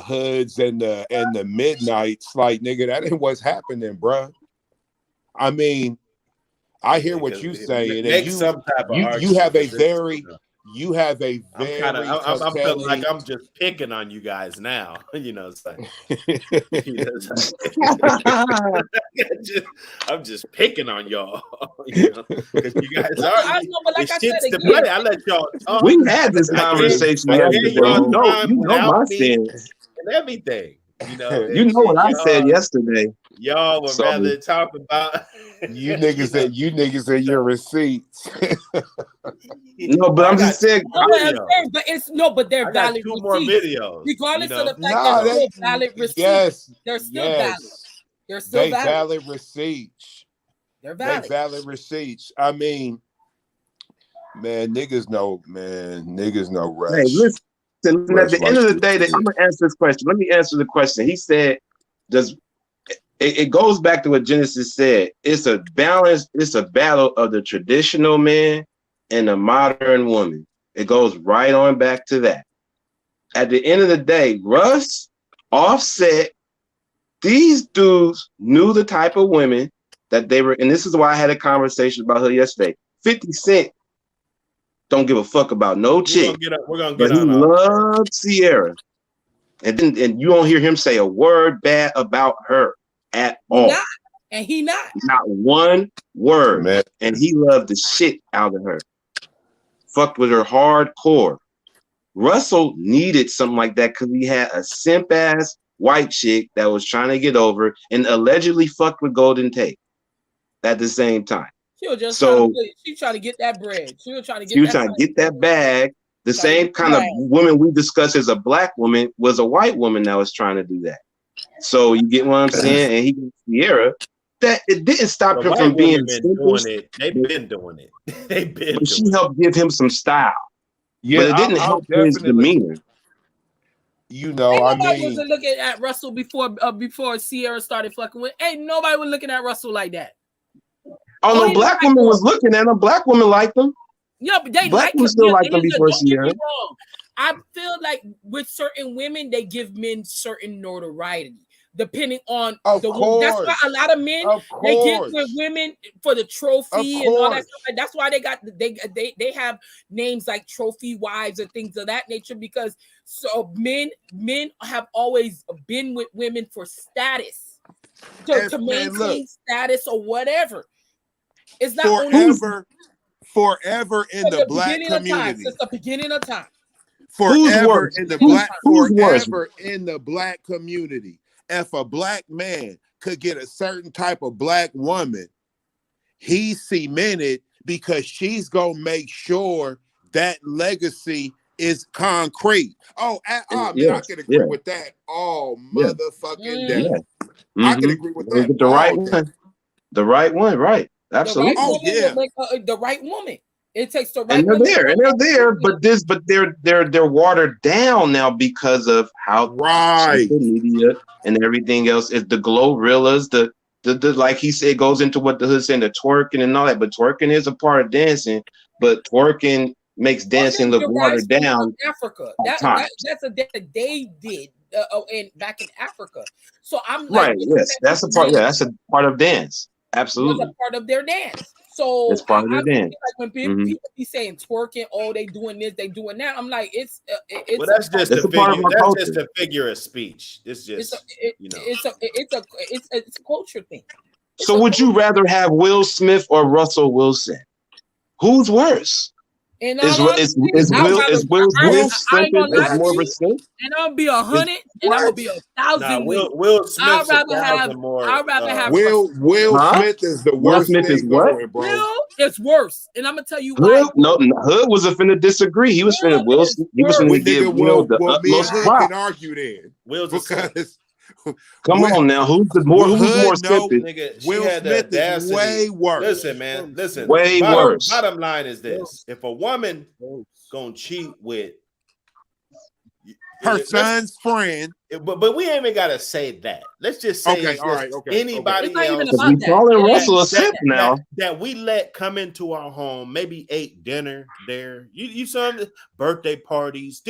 hoods and the midnights. Like, nigga, that ain't what's happening, bruh. I mean, I hear what you saying, and make some type of you argument. have a very you have a I'm very I'm feeling like compelling. I'm just picking on you guys now. You know, it's like, I'm just picking on y'all. You know, because you guys are. But like It's I shit's said to again, play. I let y'all talk. We had this I conversation gave yesterday. y'all You time know my without me stance. and everything. You know, You know what I said y'all, yesterday. y'all would So- rather talk about You niggas and your receipts. No, but I'm just saying. But it's no, but they're I got valid 2 receipts. more videos. Regardless You know? of the fact that they're still valid receipts. Yes, They're still valid. They're still they valid. valid receipts. They're valid. They valid receipts. I mean, man, niggas know rush. Hey, listen. At the end of the day, shit. I'm gonna answer this question. Let me answer the question. He said, "Does it goes back to what Genesis said? It's a balance. It's a battle of the traditional man and the modern woman. It goes right on back to that. At the end of the day, Russ, Offset, these dudes knew the type of women that they were, and this is why I had a conversation about her yesterday. 50 Cent don't give a fuck about no chick, but he loves Ciara. And you don't hear him say a word bad about her at all. He not. Not one word. Man. And he loved the shit out of her. Fucked with her hardcore. Russell needed something like that because he had a simp ass white chick that was trying to get over and allegedly fucked with Golden Tate at the same time. She was just trying to get that bread. She was trying to get that bag. The same kind of woman we discussed as a black woman was a white woman that was trying to do that. So you get what I'm saying? And he got Ciara. That it didn't stop him from being doing it. They've been doing it. They've been. But she helped give him some style. Yeah, but it didn't help his demeanor. You know, I nobody mean, wasn't looking at Russell before Ciara started fucking with. Ain't nobody was looking at Russell like that. Oh no, black woman was looking at him. Black woman liked him. Yeah, but they black like women him. still like him before Don't get Ciara. me wrong. I feel like with certain women, they give men certain notoriety. Depending on the woman. That's why a lot of men they get with women for the trophy and all that stuff. Like, that's why they have names like trophy wives and things of that nature, because so men have always been with women for status, to maintain status or whatever. It's not forever in the black community. Since the beginning of time. Forever in the black community. If a black man could get a certain type of black woman, he's cemented because she's gonna make sure that legacy is concrete. Man, I can agree with that all motherfucking day. I can agree with that. The right one. The right one, right? Absolutely. The right woman. It takes the right and they're there, but they're watered down now because of how social media and everything else is. The Glorillas, the like he said, goes into what the hood saying, the twerking and all that. But twerking is a part of dancing, but twerking makes dancing look watered down. Africa, that's that they did back in Africa. So I'm like, right, yes, that's a part. Yeah, that's a part of dance. Absolutely, that's a part of their dance. So it's part of their dance. Like when people be saying twerking, they doing this, they doing that. I'm like, it's well, that's just a figure. That's just a figure of speech. It's just it's a culture thing. So would you rather have Will Smith or Russell Wilson? Who's worse? And Will Smith more of a simp? And I'll be 100, and I'm gonna be 1,000. Will Smith. I'd rather have Will Smith is the worst. Will Smith is what? Will is worse, and I'm gonna tell you why. Hood was finna disagree. He was finna Will. He was finna give the utmost props. Can argue then. Because come on now, who's more stupid? Will Smith is way worse. Listen, man, way worse. Bottom line is this: if a woman gonna cheat with her son's friend, but we ain't even gotta say that. Let's just say anybody else. We calling Russell a simp now. That we let come into our home, maybe ate dinner there. You saw birthday parties,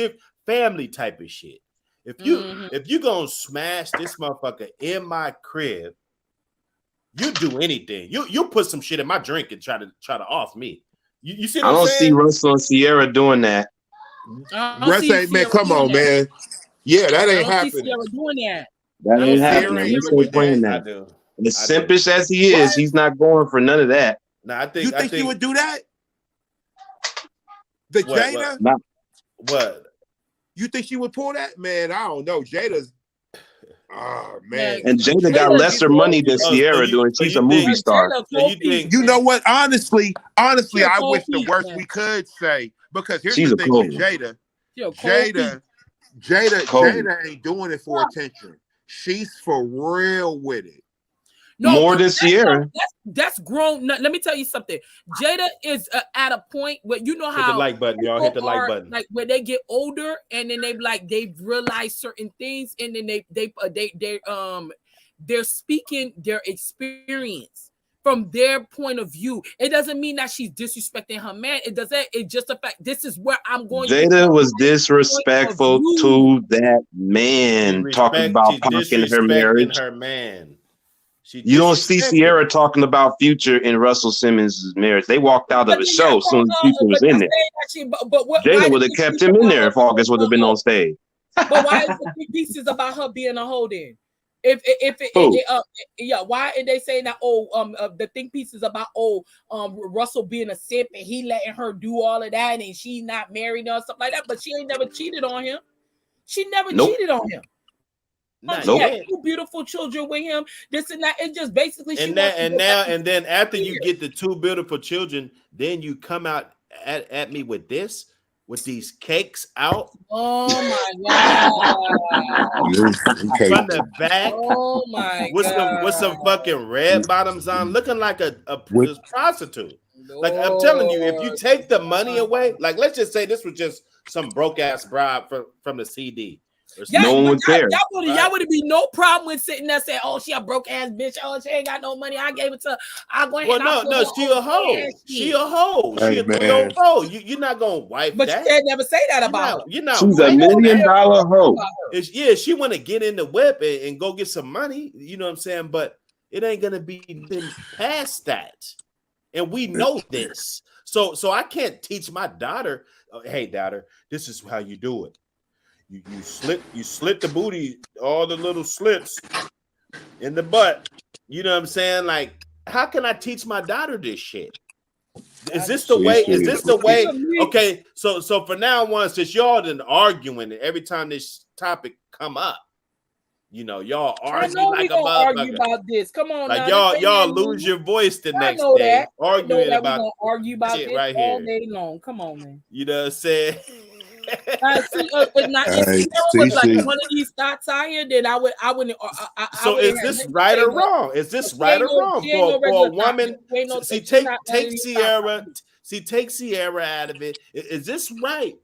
family type of shit. If you gonna smash this motherfucker in my crib, You do anything. You put some shit in my drink and try to off me. You see what I I'm don't saying? see Russell and Ciara doing that. Russ ain't, man, come on, man. Yeah, that ain't happening. Ciara doing that. That ain't Ciara happening. ain't He's doing playing I that. do. As simpish as he is, he's not going for none of that. No, I think You think she would do that? The Jada? What? You think she would pull that? Man, I don't know. Jada's man. And Jada got lesser money than Ciara doing. She's a movie star. You know what? Honestly, I cold wish the piece, worst man. we could say, because here's She's the a thing cold with one. Jada. Cold. Jada ain't doing it for attention. She's for real with it. No, more than Ciara. That's grown. No, let me tell you something. Jada is at a point where you know how hit the like button, y'all. Hit the like button. Like when they get older and then they've realized certain things and then they're speaking their experience from their point of view. It doesn't mean that she's disrespecting her man. It doesn't. It's just the fact this is where I'm going. Jada was disrespectful to that man, talking about Pac in her marriage. Her man. You don't see Ciara talking about Future in Russell Simmons' marriage. They walked out of the show as soon as Future was in there. Jada would have kept him in there if August would have been on stage. But why is the pieces about her being a hold-in? Why are they saying that? The think pieces about Russell being a simp and he letting her do all of that and she not married or something like that. But she ain't never cheated on him. She never cheated on him. She had 2 beautiful children with him. This and that. It just basically and then after you get the 2 beautiful children, then you come out at me with these cakes out. Oh my god! From the back. Oh my god! With some fucking red bottoms on, looking like a prostitute. Like I'm telling you, if you take the money away, like let's just say this was just some broke ass bribe from the CD. No one was there. Y'all would be no problem with sitting there saying, "Oh, she a broke ass bitch. Oh, she ain't got no money. I gave it to her. I go ahead." Well, no, she a hoe. She a hoe. She a 3-year-old hoe. You're not gonna wipe but that. But you can't never say that about her. You're not. She's a $1 million hoe. She want to get in the whip and go get some money. You know what I'm saying? But it ain't gonna be past that, and we know this. So I can't teach my daughter. Hey, daughter, this is how you do it. You slit the booty, all the little slits in the butt. You know what I'm saying? Like, how can I teach my daughter this shit? Is this the way? Is this the way? Okay, so for now on, since y'all done arguing every time this topic come up, you know, y'all argue like a motherfucker. Argue about this. Come on, like now, y'all lose your voice the next day arguing about argue about shit this right all here. day long. Come on, man. You know what I'm saying? Was like one of these thoughts out here, then I wouldn't. So is this right or wrong? Is this right or wrong for a woman? Take Ciara. Take Ciara out of it. Is this right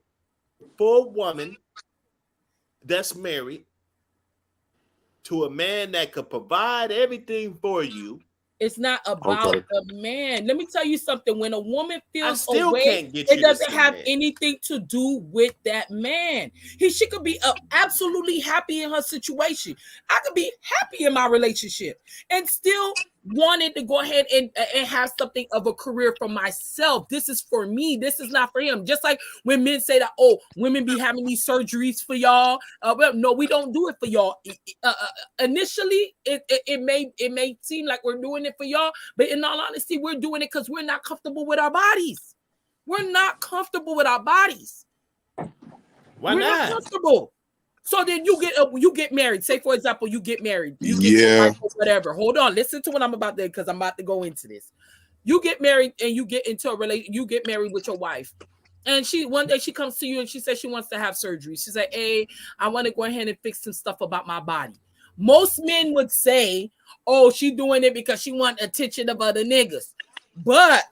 for a woman that's married to a man that could provide everything for you? It's not about the man. Let me tell you something. When a woman feels away, it doesn't have anything to do with that man. She could be absolutely happy in her situation. I could be happy in my relationship and still wanted to go ahead and have something of a career for myself. This is for me. This is not for him. Just like when men say that, women be having these surgeries for y'all. Well, no, we don't do it for y'all. Initially, it may seem like we're doing it for y'all, but in all honesty, we're doing it because we're not comfortable with our bodies. We're not comfortable with our bodies. Why not comfortable? So then you get married. Say, for example, you get married. You get whatever. Hold on. Listen to what I'm about to, because I'm about to go into this. You get married and you get into a relationship. You get married with your wife. And one day she comes to you and she says she wants to have surgery. She's like, hey, I want to go ahead and fix some stuff about my body. Most men would say, oh, she doing it because she want attention of other niggas. But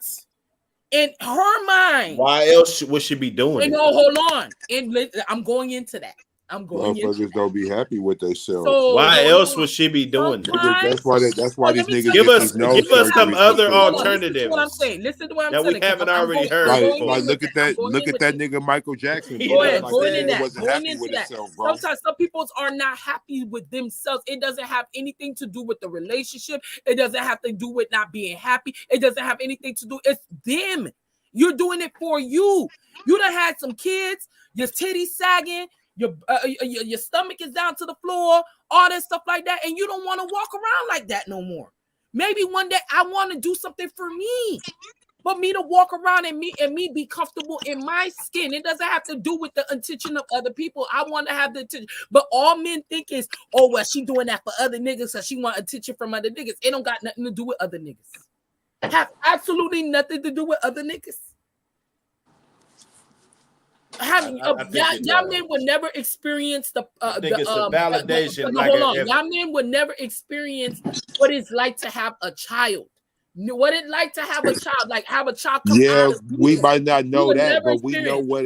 in her mind, why else would she be doing it? No, hold on. And I'm going into that. I'm going into Motherfuckers don't be happy with themselves. so Why hold else on. would she be doing that? Sometimes, That's why so these let me niggas tell Give you get us these something. nose give us some surgeries and other shit. Hold on, listen to what I'm alternatives saying. Listen to what I'm that we saying. 'Cause haven't I'm already going, heard I'm Like, going before. like in with look that. at I'm that. going Look in at with that it. nigga Michael Jackson, You Go know bro. what ahead, I'm Like going that in nigga saying? that, wasn't going happy into with that. himself, bro. Sometimes some people are not happy with themselves. It doesn't have anything to do with the relationship. It doesn't have to do with not being happy. It doesn't have anything to do. It's them. You're doing it for you. You done had some kids. Your titties sagging. Your stomach is down to the floor. All that stuff like that, and you don't want to walk around like that no more. Maybe one day I want to do something for me. But me to walk around and me be comfortable in my skin. It doesn't have to do with the attention of other people. I want to have the attention. But all men think is, oh, well, she doing that for other niggas, so she want attention from other niggas. It don't got nothing to do with other niggas. Have absolutely nothing to do with other niggas. I think it Y'all does. men would never experience I think it's a validation. no, Like hold on. if Y'all men would never experience what it's like to have a child. What it like to have a child, like have a child come Yeah, out of we you. might not You know would that, never but we know experience. what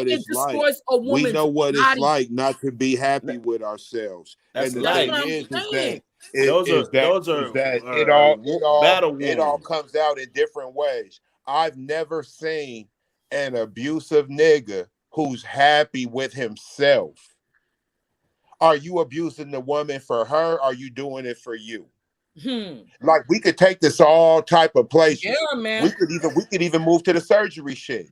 It it's like. destroys a We woman's know what it's body. like not to be happy with ourselves. that's And the That's thing what life. I'm is saying. that it all battle it all wounds. comes out in different ways. I've never seen an abusive nigga who's happy with himself. Are you abusing the woman for her? Are you doing it for you? Like we could take this all type of places. Yeah, man. We could even move to the surgery shit.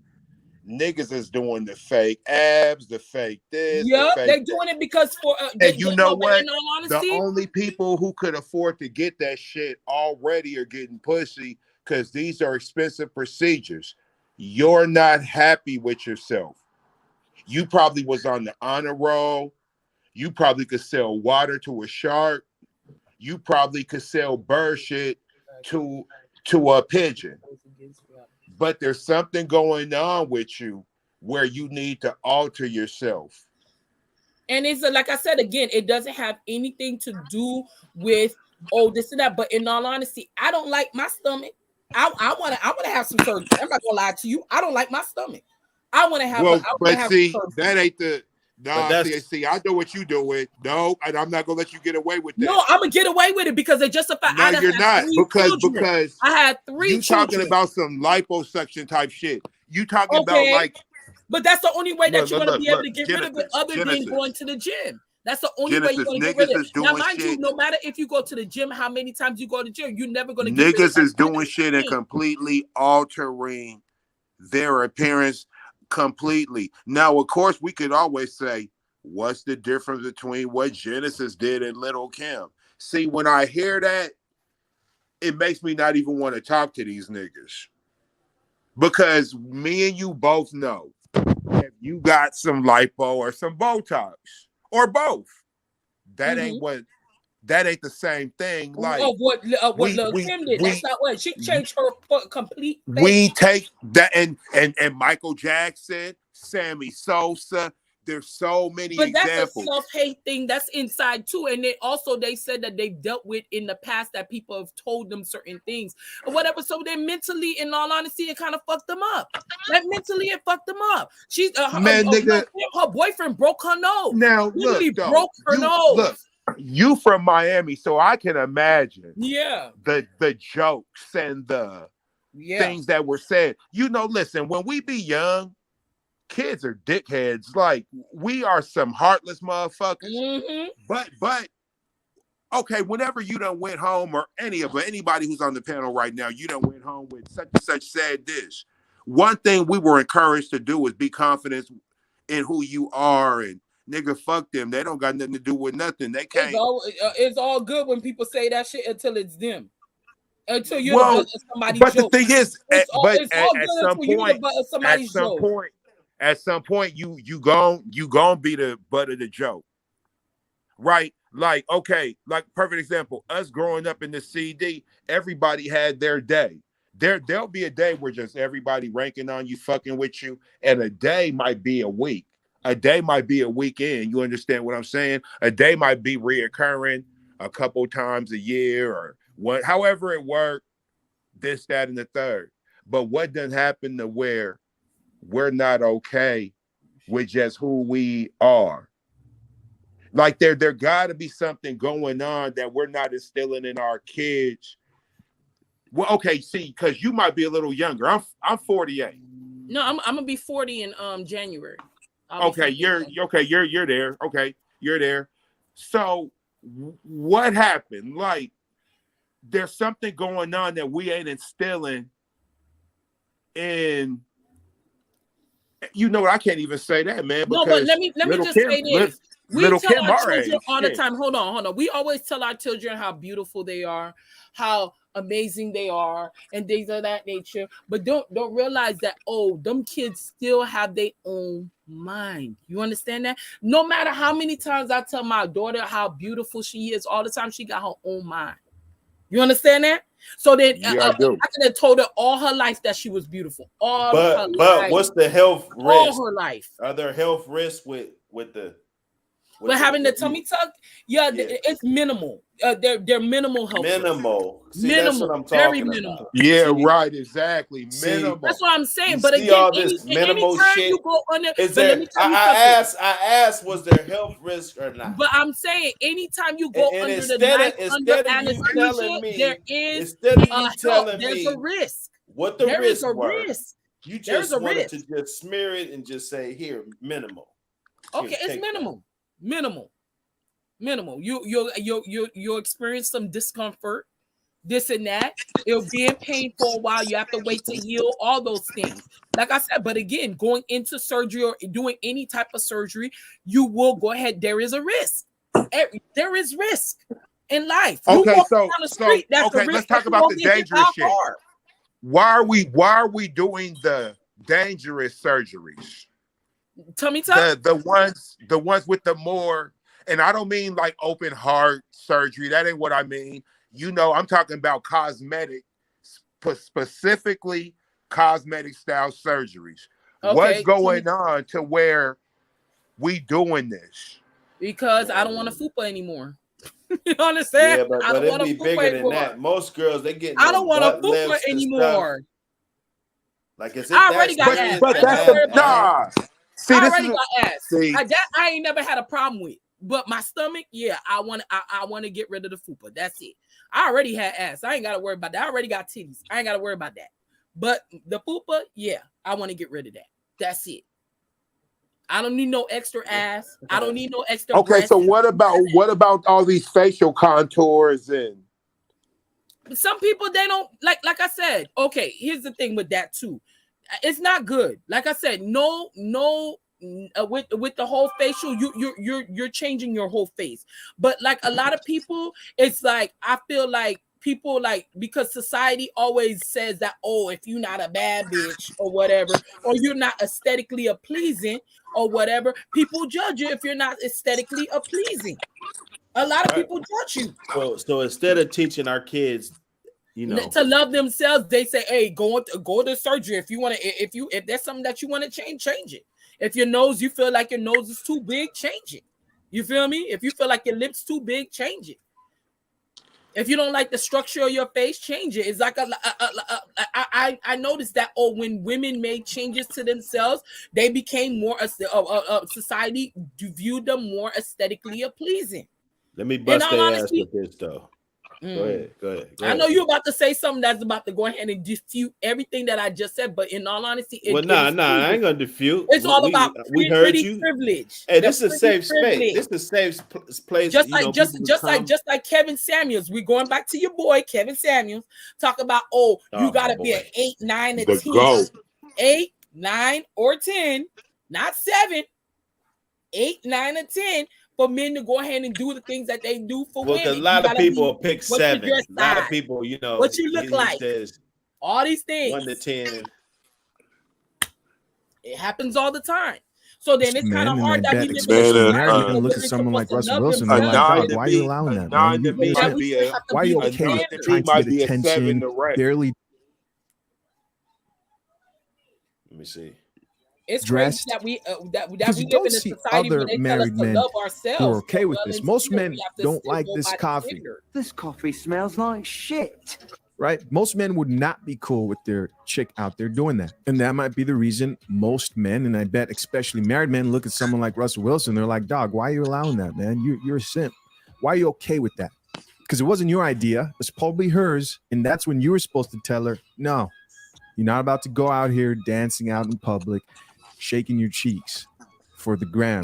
Niggas is doing the fake abs, the fake this, the Yep, fake they doing it because for and you know no, but what? in all The honesty, only people who could afford to get that shit already are getting pussy because these are expensive procedures. You're not happy with yourself. You probably was on the honor roll. You probably could sell water to a shark. You probably could sell bird shit to a pigeon. But there's something going on with you where you need to alter yourself. and it's like I said again, it doesn't have anything to do with this and that. But in all honesty, I don't like my stomach. I want to have some surgery. I'm not gonna lie to you. I don't like my stomach. I want to have But see, some surgery. that ain't the But nah. that's See, I know what you doing. No, and I'm not gonna let you get away with that. No, I'm gonna get away with it because they justify. No, I done you're had not 3 children. because I had 3 you talking children. about some liposuction type shit. You talking about Okay, like but that's the only way that look, you're look, gonna look, be able look. to get rid of it, other than going Genesis. to the gym. That's the only way you're gonna get rid Niggas of it. is Now, doing mind you, shit. no matter if you go to the gym, how many times you go to the gym, you're never gonna get rid of Niggas is that. doing shit and completely altering their appearance completely. Now, of course, we could always say, what's the difference between what Genesis did and Little Kim? See, when I hear that, it makes me not even want to talk to these niggas. Because me and you both know if you got some lipo or some Botox or both, that ain't the same thing. Like Of what Lil Kim did. That's not what she changed her complete face. We take that and Michael Jackson, Sammy Sosa. There's so many But examples. that's a self-hate thing that's inside too. And they said that they've dealt with in the past that people have told them certain things or whatever. So then mentally, in all honesty, it kind of fucked them up. Like mentally, it fucked them up. She's nigga, her boyfriend broke her nose. Now literally look, broke her nose. Look, you from Miami, so I can imagine. Yeah. The jokes and the things that were said. You know, listen, when we be young, kids are dickheads. Like we are some heartless motherfuckers. But okay, whenever you done went home, or anybody who's on the panel right now, you done went home with such and such said this. One thing we were encouraged to do is be confident in who you are, and nigga, fuck them. They don't got nothing to do with nothing. They can't. It's all good when people say that shit until it's them. Until you're well, the butt of somebody's but joke. the thing is, it's all at good some until you're the butt of somebody's joke. At some point, you gon' be the butt of the joke, right? Like, okay, like perfect example. Us growing up in the CD, everybody had their day. There'll be a day where just everybody ranking on you, fucking with you, and a day might be a week. A day might be a weekend. You understand what I'm saying? A day might be reoccurring a couple times a year or what, however it worked, this, that, and the third. But what done happened to where we're not okay with just who we are. Like there got to be something going on that we're not instilling in our kids. Well, okay, see, because you might be a little younger. I'm 48. No, I'm gonna be 40 in January. Okay, you're there. Okay, you're there. So what happened? Like there's something going on that we ain't instilling in. You know what? I can't even say that, man. No, but let me just say this. We tell our children all the time. Hold on. We always tell our children how beautiful they are, how amazing they are, and things of that nature. But don't realize that them kids still have their own mind. You understand that? No matter how many times I tell my daughter how beautiful she is, all the time she got her own mind. You understand that? So then I could have told her all her life that she was beautiful. But what's the health risk? All her life. Are there health risks with the? But having the tummy tuck, it's minimal. They're minimal health. Minimal. See, minimal. That's what I'm Very talking minimal. about. Yeah, right. Exactly. Minimal. That's what I'm saying. You But see again, all this minimal anytime shit? you go under, Is there? I asked, was there health risk or not? But I'm saying, anytime you go And under the knife, under anesthesia, there is there's a risk. What the risk were? Risk. You just wanted to just smear it and just say here minimal. Okay, it's minimal. Minimal. You'll experience some discomfort, this and that. It'll be in pain for a while. You have to wait to heal, all those things. Like I said, but again, going into surgery or doing any type of surgery, you will go ahead. There is a risk. There is risk in life. Okay, let's talk about the dangerous shit. Why are we doing the dangerous surgeries? Tummy tuck? The ones with the more. And I don't mean like open heart surgery. That ain't what I mean. You know, I'm talking about cosmetic, specifically cosmetic style surgeries. Okay. What's going on to where we doing this? Because I don't want a fupa anymore. You understand? Yeah, but it'd be bigger than that. Most girls, they get. I don't want a fupa anymore. Like it's I already got ass. But that's nah. See, I already got ass. That I ain't never had a problem with. But my stomach, I want to get rid of the fupa. That's it. I already had ass. I ain't got to worry about that. I already got titties. I ain't got to worry about that. But the fupa, I want to get rid of that. That's it. I don't need no extra ass. I don't need no extra. Okay, so what about all these facial contours and? Some people, they don't like I said. Okay, here's the thing with that too. It's not good. Like I said, no. With the whole facial, you're changing your whole face. But like a lot of people, it's like I feel like people because society always says that if you're not a bad bitch or whatever, or you're not aesthetically pleasing or whatever, people judge you if you're not aesthetically pleasing. A lot of people judge you. So instead of teaching our kids, to love themselves, they say, "Hey, go to surgery if you want to. If there's something that you want to change it. If you feel like your nose is too big, change it. You feel me? If you feel like your lips too big, change it. If you don't like the structure of your face, change it." It's like I noticed that when women made changes to themselves, they became more society viewed them more aesthetically pleasing. Let me bust their ass with this though. Go ahead. I know you're about to say something that's about to go ahead and dispute everything that I just said, but in all honesty, I ain't gonna dispute. It's all about we heard you. Privilege. Hey, this is a safe space. This is a safe place. Just like Kevin Samuels. We're going back to your boy Kevin Samuels. Talk about you gotta be an 8, 9, and 10. 8, 9, or 10, not 7. 8, 9, and 10. For men to go ahead and do the things that they do for women. Because a lot of people pick 7. A lot of people, what you look like. All these things. 1 to 10. It happens all the time. So then it's kind of hard that we look at someone like Russell Wilson. Like, God, why are you allowing that? Why are you okay trying to get attention? Barely. Let me see. It's dressed that we live in a society where they tell us to love ourselves. Who are okay with this. Most men don't like this coffee. This coffee smells like shit. right? Most men would not be cool with their chick out there doing that. And that might be the reason most men, and I bet especially married men, look at someone like Russell Wilson. They're like, dog, why are you allowing that, man? You're a simp. Why are you okay with that? Because it wasn't your idea. It's probably hers. And that's when you were supposed to tell her, no, you're not about to go out here dancing out in public, shaking your cheeks for the gram,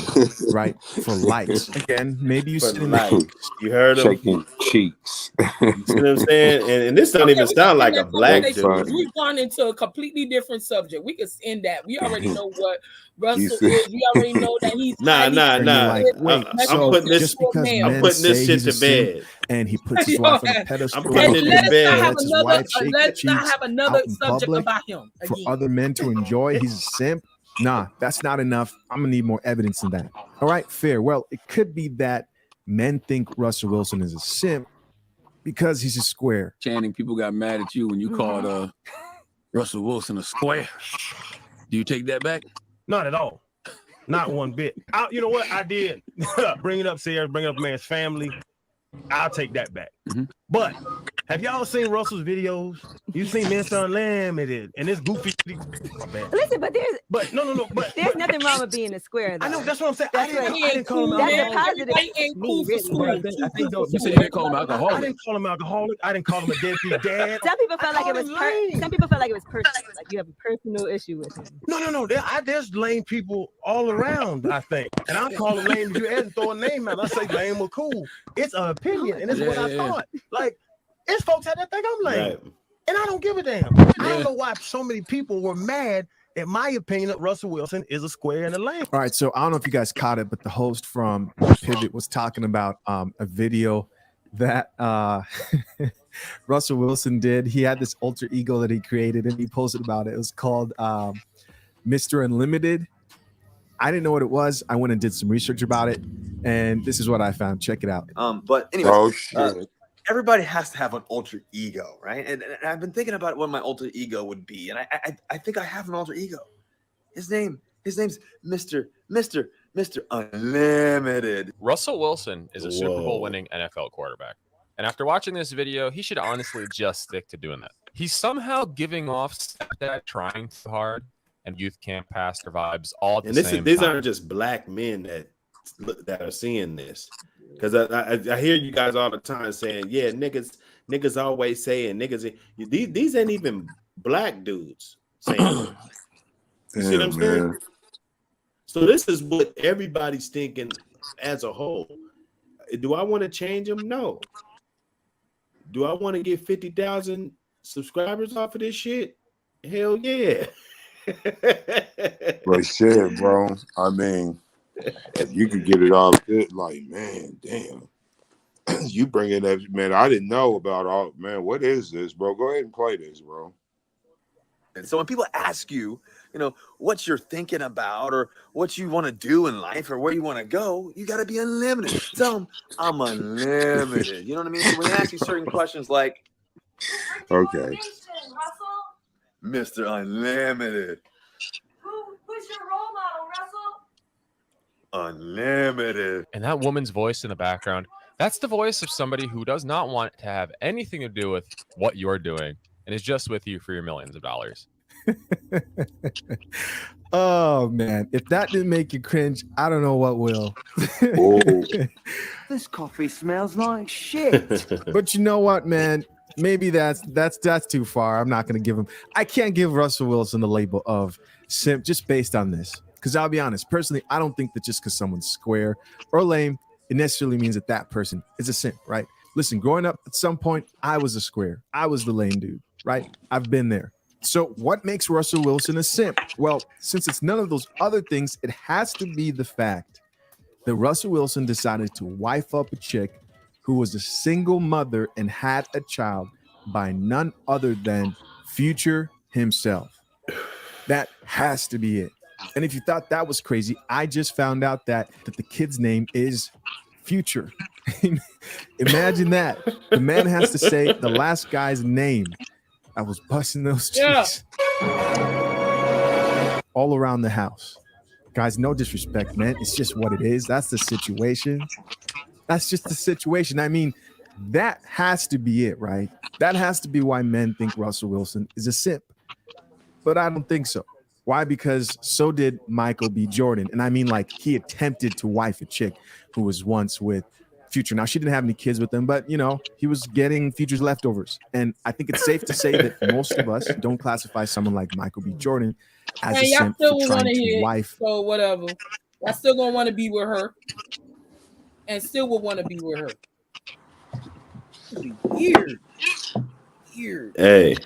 right? For likes. Again, maybe you sit in the You heard him? Shaking cheeks. You see what I'm saying? And this don't even sound like a black dude. We've gone into a completely different subject. We could end that. We already know what Russell said- is. We already know that he's Nah. like, wait, I'm putting this shit to bed. And he puts his wife on a pedestal. I'm putting it to bed. Let's not have another subject about him for other men to enjoy. He's a simp. Nah, that's not enough. I'm gonna need more evidence than that. All right, fair. Well, it could be that men think Russell Wilson is a simp because he's a square. Channing, people got mad at you when you called Russell Wilson a square. Do you take that back? Not at all. Not one bit. You know what I did? Bring it up, Ciara. Bring it up, man's family. I'll take that back. But have y'all seen Russell's videos? You've seen Mr. Unlimited and this goofy. Listen, but no. There's nothing wrong with being a square. Though. I know that's what I'm saying. That's I didn't call him That's a alcoholic. positive. I think you said you didn't call him alcoholic. I didn't call him alcoholic. I didn't call him a deadbeat dad. Some people felt like it was some people felt like it was personal. Like you have a personal issue with him. No. There's lame people all around, I think. And I call them lame. You ask throw a name out. I say lame or cool. It's an opinion, and it's what I thought. Like, it's folks out there think I'm lame. Right. And I don't give a damn. I don't know why so many people were mad at my opinion that Russell Wilson is a square and a lame. All right, so I don't know if you guys caught it, but the host from Pivot was talking about a video that Russell Wilson did. He had this alter ego that he created, and he posted about it. It was called Mr. Unlimited. I didn't know what it was. I went and did some research about it, and this is what I found. Check it out. But anyway, Oh shit. everybody has to have an alter ego, right? And I've been thinking about what my alter ego would be, and I think I have an alter ego. His name's Mr. Unlimited. Russell Wilson is a Super Bowl winning NFL quarterback. And after watching this video, he should honestly just stick to doing that. He's somehow giving off stepdad trying too hard and youth camp pastor vibes all at the same time. These aren't just black men that are seeing this. Because I hear you guys all the time saying, yeah, niggas always saying niggas. These ain't even black dudes saying it. You see what I'm saying? So this is what everybody's thinking as a whole. Do I want to change them? No. Do I want to get 50,000 subscribers off of this shit? Hell yeah. But shit, bro. I mean, you could get it all good. Like, man, damn. You bring it up, man. I didn't know about all, man. What is this, bro? Go ahead and play this, bro. And so when people ask you, what you're thinking about or what you want to do in life or where you want to go, you got to be unlimited. Tell them I'm unlimited. You know what I mean? So when they ask you certain questions like, okay, Mr. Unlimited. Who's your role model, Russell? Unlimited. And that woman's voice in the background, that's the voice of somebody who does not want to have anything to do with what you're doing and is just with you for your millions of dollars. Oh man, if that didn't make you cringe, I don't know what will. This coffee smells like shit. But you know what, man? Maybe that's too far. I'm not gonna give him. I can't give Russell Wilson the label of simp just based on this. Because I'll be honest, personally, I don't think that just because someone's square or lame, it necessarily means that person is a simp, right? Listen, growing up, at some point, I was a square. I was the lame dude, right? I've been there. So what makes Russell Wilson a simp? Well, since it's none of those other things, it has to be the fact that Russell Wilson decided to wife up a chick who was a single mother and had a child by none other than Future himself. That has to be it. And if you thought that was crazy, I just found out that the kid's name is Future. Imagine that. The man has to say the last guy's name. I was busting those cheeks all around the house. Guys, no disrespect, man. It's just what it is. That's the situation. That's just the situation. I mean, That has to be it, right? That has to be why men think Russell Wilson is a simp. But I don't think so. Why? Because so did Michael B. Jordan. And I mean, like, he attempted to wife a chick who was once with Future. Now, she didn't have any kids with him, but, you know, he was getting Future's leftovers. And I think it's safe to say that most of us don't classify someone like Michael B. Jordan as a y'all simp still for want trying to to hear wife. So whatever. I still gonna want to be with her, and still would want to be with her. Weird. Hey.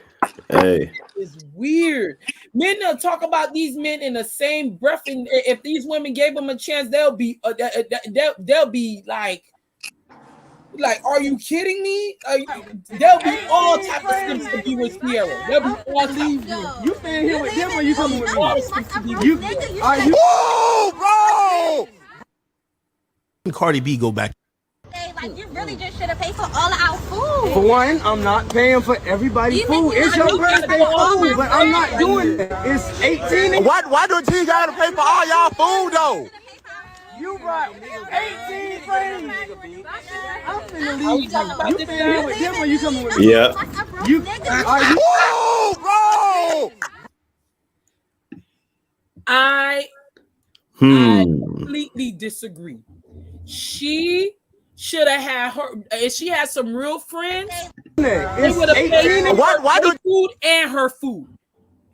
It's weird. Men don't talk about these men in the same breath, and if these women gave them a chance, they'll be like, are you kidding me? There'll be all types of simps to be with Ciara. There'll be all types. You staying here with them or you coming with me? All the simps to be with Ciara. Are you? Whoa, bro! Cardi B go back. Like, you really just should have paid for all of our food. For one, I'm not paying for everybody's food. It's your birthday food, but I'm not doing that. It's 18. Why do T gotta pay for all y'all food though? You brought 18 friends. I'm finna leave. You staying here with them or you coming with me? Yeah. You are you? Whoa, bro! I completely disagree. She should have had her. If she had some real friends, they would have paid for her food and her food.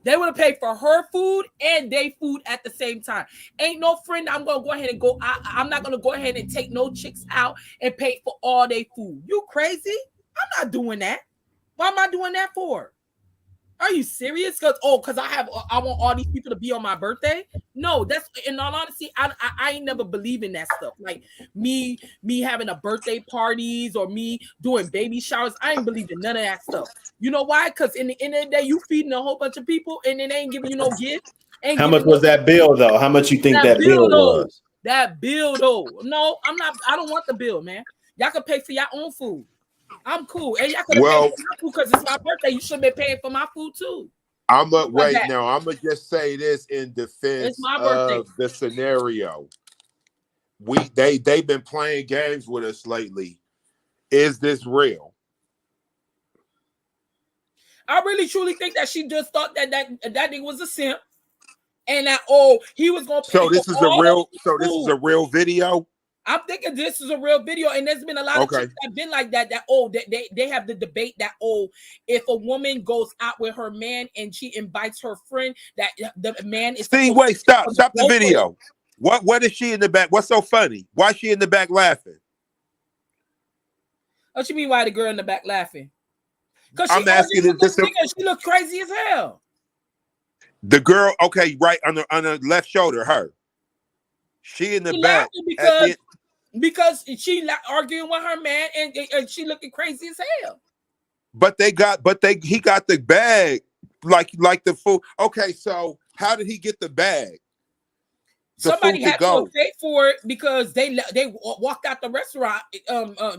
They would have paid for her food and their food at the same time. Ain't no friend I'm gonna go ahead and go. I'm not gonna go ahead and take no chicks out and pay for all their food. You crazy? I'm not doing that. Why am I doing that for? Are you serious? Because I want all these people to be on my birthday. No, that's in all honesty, I ain't never believe in that stuff. Like me having a birthday parties or me doing baby showers. I ain't believe in none of that stuff. You know why? Because in the end of the day, you feeding a whole bunch of people and then they ain't giving you no gift. How much was that bill though? How much you think that bill was? That bill though. No, I'm not. I don't want the bill, man. Y'all can pay for your own food. I'm cool. And y'all could have paid for my food because it's my birthday. You should be paying for my food too. I'm gonna just say this in defense of the scenario. They've been playing games with us lately. Is this real? I really truly think that she just thought that nigga was a simp, and that he was gonna pay. So this is this is a real video. I'm thinking this is a real video, and there's been a lot of chicks that have been like that. They have the debate that if a woman goes out with her man and she invites her friend, that the man is. Steve, wait, stop the video. What is she in the back? What's so funny? Why is she in the back laughing? What you mean? Why the girl in the back laughing? Because I'm asking if this. She look crazy as hell. The girl, okay, right on the left shoulder, her. She in the back because she arguing with her man and she looking crazy as hell. But he got the bag like the food. Okay, so how did he get the bag? Somebody had to pay for it because they walked out the restaurant.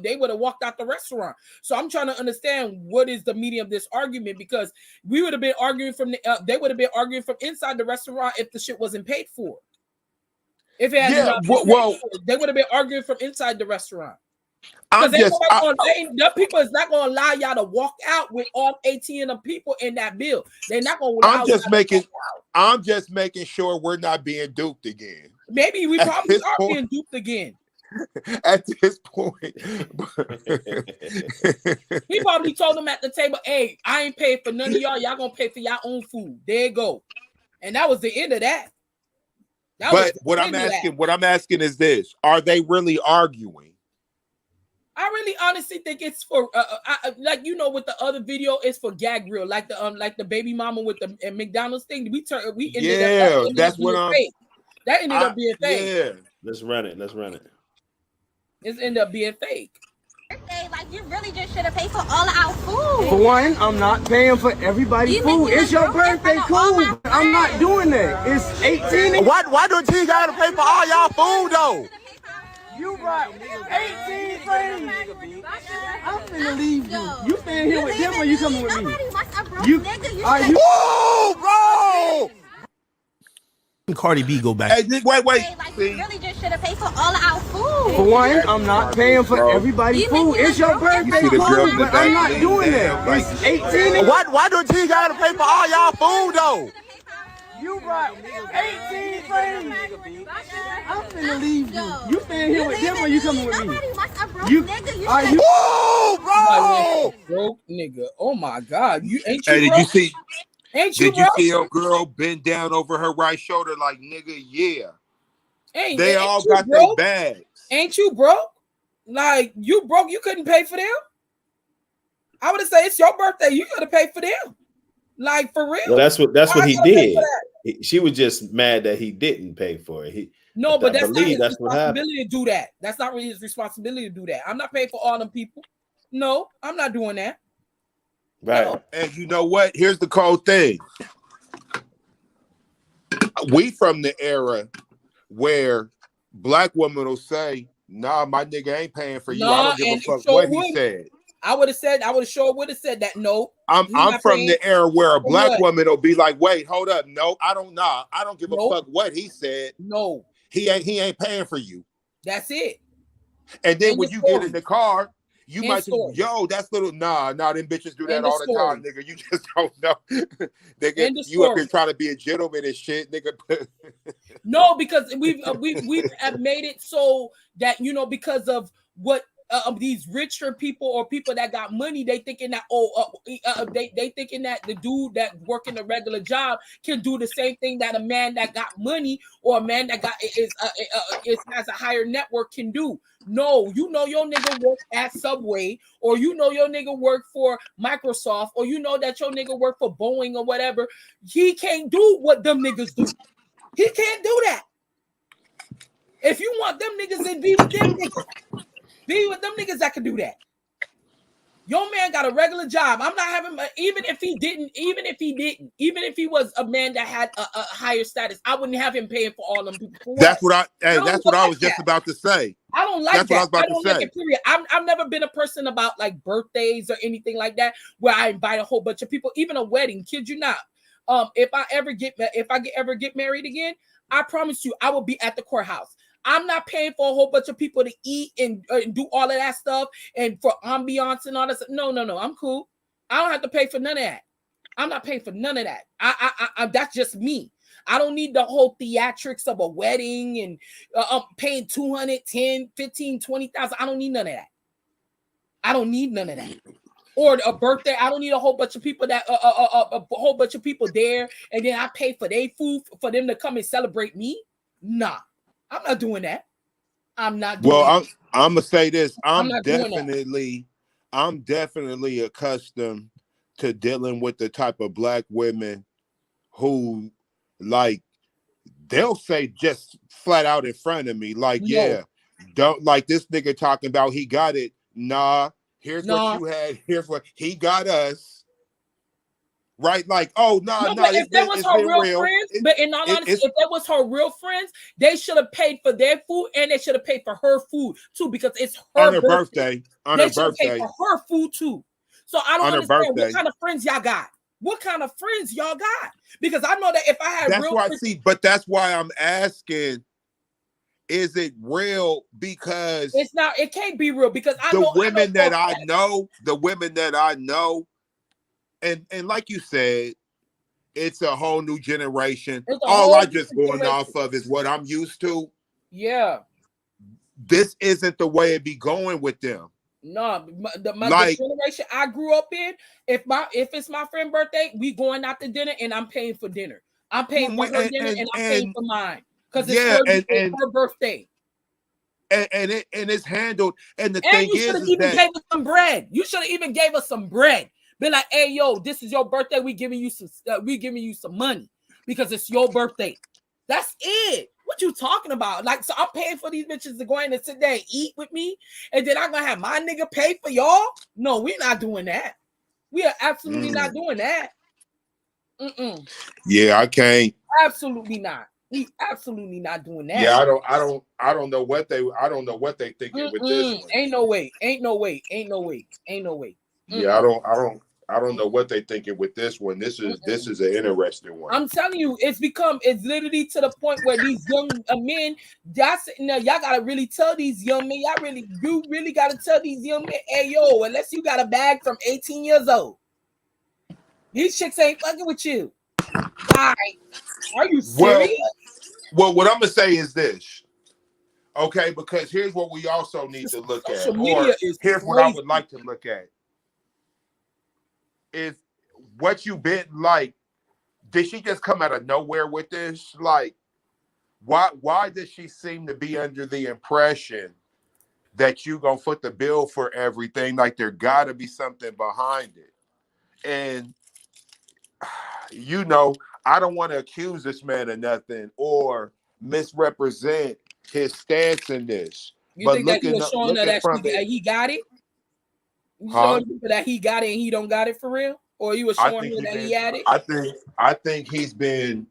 They would have walked out the restaurant. So I'm trying to understand what is the meaning of this argument, because we would have been arguing they would have been arguing from inside the restaurant if the shit wasn't paid for. If it had they would have been arguing from inside the restaurant. The people is not going to allow y'all to walk out with all 18 of people in that bill. They're not going to allow. I'm just making sure we're not being duped again. Maybe we probably are being duped again. At this point, he probably told them at the table, "Hey, I ain't paid for none of y'all. Y'all gonna pay for your own food." There you go, and that was the end of that. But what I'm asking is this: are they really arguing? I really honestly think it's for with the other video, it's for gag reel, like the baby mama with the McDonald's thing. That ended up being fake. Yeah, let's run it. It ended up being fake. Like, you really just should have paid for all of our food. For one, I'm not paying for everybody's food. It's your birthday food. I'm not doing that. It's 18. Why do T gotta pay for all y'all food though? You brought 18 friends. I'm finna leave you. You staying here with them or you coming with me? Whoa, bro! Cardi B go back? Hey, wait. Like, we really just should have paid for all of our food. For one, I'm not paying for everybody's food. It's your birthday, see the girl in cool, the but I'm back not lean doing down, that. like, It's 18. Why do T gotta pay for all y'all food though? You brought 18 friends. I'm finna leave you. You staying here with them or you coming with me? Nobody wants a broke You- nigga. Are you? Whoa, bro! Broke nigga. Oh my God. You ain't Hey, you did broke? you see? Ain't you Did you broke? see your girl bend down over her right shoulder like, nigga, yeah. Ain't They ain't all you got their broke? bags. Ain't you broke? Like, you broke, you couldn't pay for them? I would have said it's your birthday, you gotta pay for them. Like, for real. Well, that's what Why he I gotta pay did. for that? She was just mad that he didn't pay for it. No, but I that's not believe his that's what happened. responsibility to do that. That's not really his responsibility to do that. I'm not paying for all them people. No, I'm not doing that. Right. No. And you know what? Here's the cold thing. We from the era where black women will say, nah, my nigga ain't paying for you. I Nah, don't give a and fuck sure what he would. said. I would have said that no. I'm he not from paying the era where a for black what? woman will be like, wait, hold up. No, I don't give a Nope. fuck what he said. No. He ain't paying for you. That's it. And then End when of you story. get in the car, you End might think, story. yo, that's little. Nah, them bitches do that End of all the story. time, nigga. You just don't know. Nigga, End of you up story. here trying to be a gentleman and shit, nigga. No, because we've have made it so that, you know, because of what these richer people or people that got money, they thinking that they thinking that the dude that working a regular job can do the same thing that a man that got money or a man that got has a higher network can do. No, you know your nigga work at Subway, or you know your nigga work for Microsoft, or you know that your nigga work for Boeing or whatever. He can't do what them niggas do. He can't do that. If you want them niggas, then be with them niggas. Be with them niggas that can do that. Your man got a regular job. I'm not having, even if he was a man that had a higher status, I wouldn't have him paying for all them people. For That's what? what I was just about to say. I don't like That's that. what I was about I to don't say. like it, period. I've never been a person about like birthdays or anything like that where I invite a whole bunch of people, even a wedding. Kid you not. If I ever get married again, I promise you I will be at the courthouse. I'm not paying for a whole bunch of people to eat and do all of that stuff and for ambiance and all that stuff. No, I'm cool. I don't have to pay for none of that. I'm not paying for none of that. I that's just me. I don't need the whole theatrics of a wedding and paying 210, 15, 20,000. I don't need none of that. I don't need none of that. Or a birthday, I don't need a whole bunch of people that a whole bunch of people there, and then I pay for their food for them to come and celebrate me. Nah, I'm not doing that. I'm not doing Well, that. I'm gonna say this. I'm not doing that. definitely accustomed to dealing with the type of black women who, like, they'll say just flat out in front of me, like, No. yeah, don't like this nigga talking about he got it. Nah, here's what you had. Here's what he got us. Right, like, oh no, But if that was it's her been real friends, but in all honesty, if that was her real friends, they should have paid for their food and they should have paid for her food too, because it's her on her birthday. On they her should have paid birthday. for her food too. So I don't On her understand birthday. what kind of friends y'all got. What kind of friends y'all got? Because I know that if I had That's real why friends, but that's why I'm asking, is it real? Because it's not, it can't be real because I the know women for a that I fact. know, and like you said, it's a whole new generation. It's a All whole I just new going generation. off of is what I'm used to. Yeah. This isn't the way it be going with them. No, the Like- generation I grew up in, if it's my friend's birthday, we going out to dinner and I'm paying for dinner. I'm paying for her dinner and I'm paying for mine. Because it's her birthday. And it's handled. And the And thing you should have is even that gave us some bread. You should have even gave us some bread. Be like, hey, yo, this is your birthday. We giving you some money because it's your birthday. That's it. What you talking about? Like, so I'm paying for these bitches to go in and sit there and eat with me, and then I'm gonna have my nigga pay for y'all? No, we're not doing that. We are absolutely not doing that. yeah, I can't. Absolutely not. We absolutely not doing that. Yeah, I don't know what they thinking with this one. Ain't no way. Yeah, I don't I don't know what they thinking with this one. This is an interesting one. I'm telling you, it's literally to the point where these young men, y'all sitting there, y'all gotta really tell these young men, you really gotta tell these young men, hey yo, unless you got a bag from 18 years old, these chicks ain't fucking with you. Why? Are you serious? Well, what I'm gonna say is this. Okay, because here's what we also need to look at. Social media is here's crazy. what I would like to look at. Is what you been like, did she just come out of nowhere with this? Like, why does she seem to be under the impression that you gonna foot the bill for everything? Like there gotta be something behind it. And I don't want to accuse this man of nothing or misrepresent his stance in this. You think that he was showing her that he got it? You showing people that he got it and he don't got it for real? Or he was showing her that he had it? I think he's been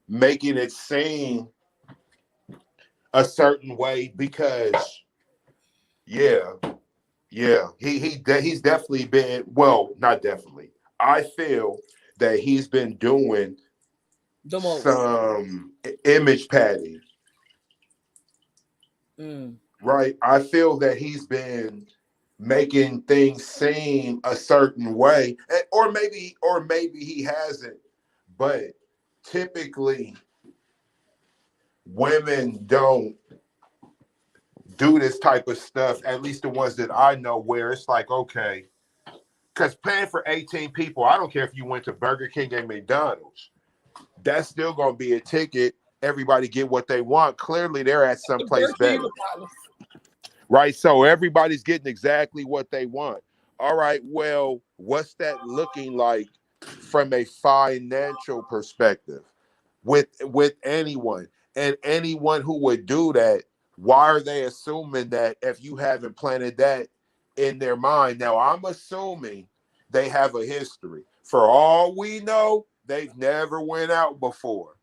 making it seem a certain way because he's definitely been, well, not definitely. I feel that he's been doing some image padding. Right? I feel that he's been making things seem a certain way, or maybe he hasn't, but typically women don't do this type of stuff, at least the ones that I know, where it's like, okay, because paying for 18 people, I don't care if you went to Burger King and McDonald's, that's still going to be a ticket. Everybody get what they want. Clearly they're at someplace better. Right, so everybody's getting exactly what they want. All right, well, what's that looking like from a financial perspective with anyone? And anyone who would do that, why are they assuming that if you haven't planted that in their mind? Now, I'm assuming they have a history. For all we know, they've never went out before,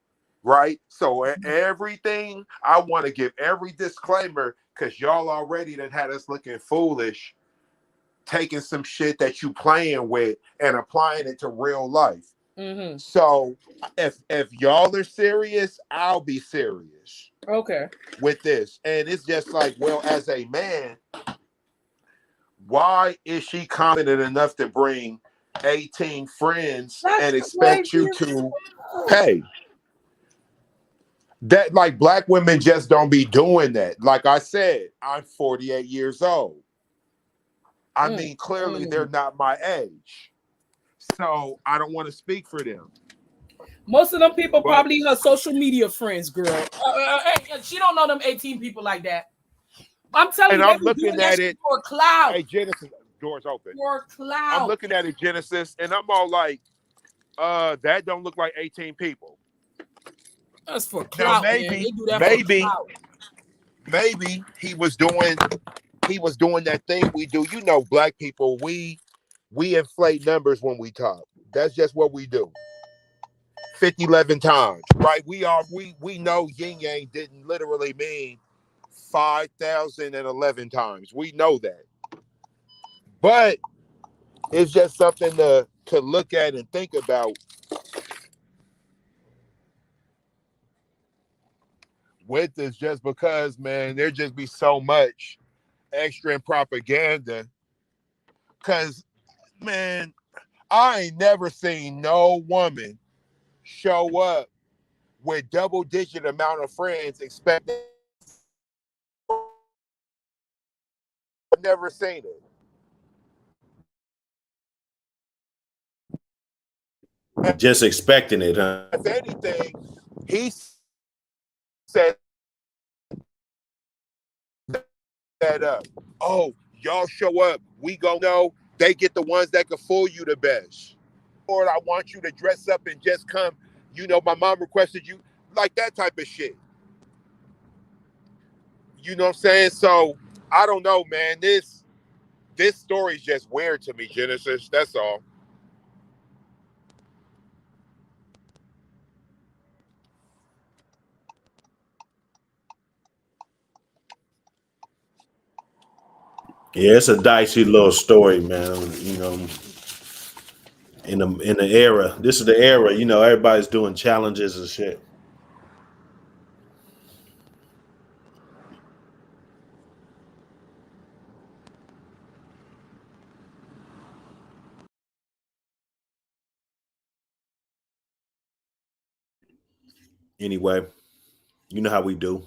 right? So everything, I want to give every disclaimer because y'all already done had us looking foolish, taking some shit that you playing with and applying it to real life. So if y'all are serious, I'll be serious. Okay. With this. And it's just like, well, as a man, why is she confident enough to bring 18 friends and expect you to pay? That, like, black women just don't be doing that. Like I said, I'm 48 years old. I mean, clearly they're not my age. So I don't want to speak for them. Most of them people probably her social media friends, girl. She don't know them 18 people like that. I'm telling you, I'm looking at it for clout. Hey, Genesis, doors open. For clout. I'm looking at it, Genesis, and I'm all like, that don't look like 18 people. That's for clout. Now, maybe he was doing that thing we do. You know, black people, we inflate numbers when we talk. That's just what we do. 50, 11 times, right? We know yin yang didn't literally mean 5,011 times. We know that. But it's just something to look at and think about. With this, just because, man, there just be so much extra in propaganda. Because, man, I ain't never seen no woman show up with double-digit amount of friends expecting. I've never seen it. Just expecting it, huh? If anything, he said that oh, y'all show up, we go know they get the ones that can fool you the best. Or I want you to dress up and just come. You know, my mom requested you, like that type of shit. You know what I'm saying? So I don't know, man. This story's just weird to me, Genesis. That's all. Yeah, it's a dicey little story, man. You know, in the era. This is the era, you know, everybody's doing challenges and shit. Anyway, you know how we do.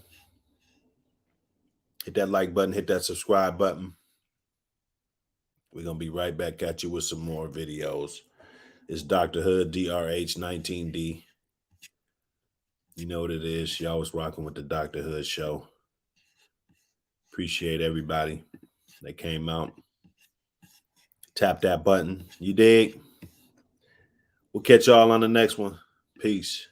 Hit that like button, hit that subscribe button. We're going to be right back at you with some more videos. It's Dr. Hood, DRH19D. You know what it is. Y'all was rocking with the Dr. Hood show. Appreciate everybody that came out. Tap that button. You dig? We'll catch y'all on the next one. Peace.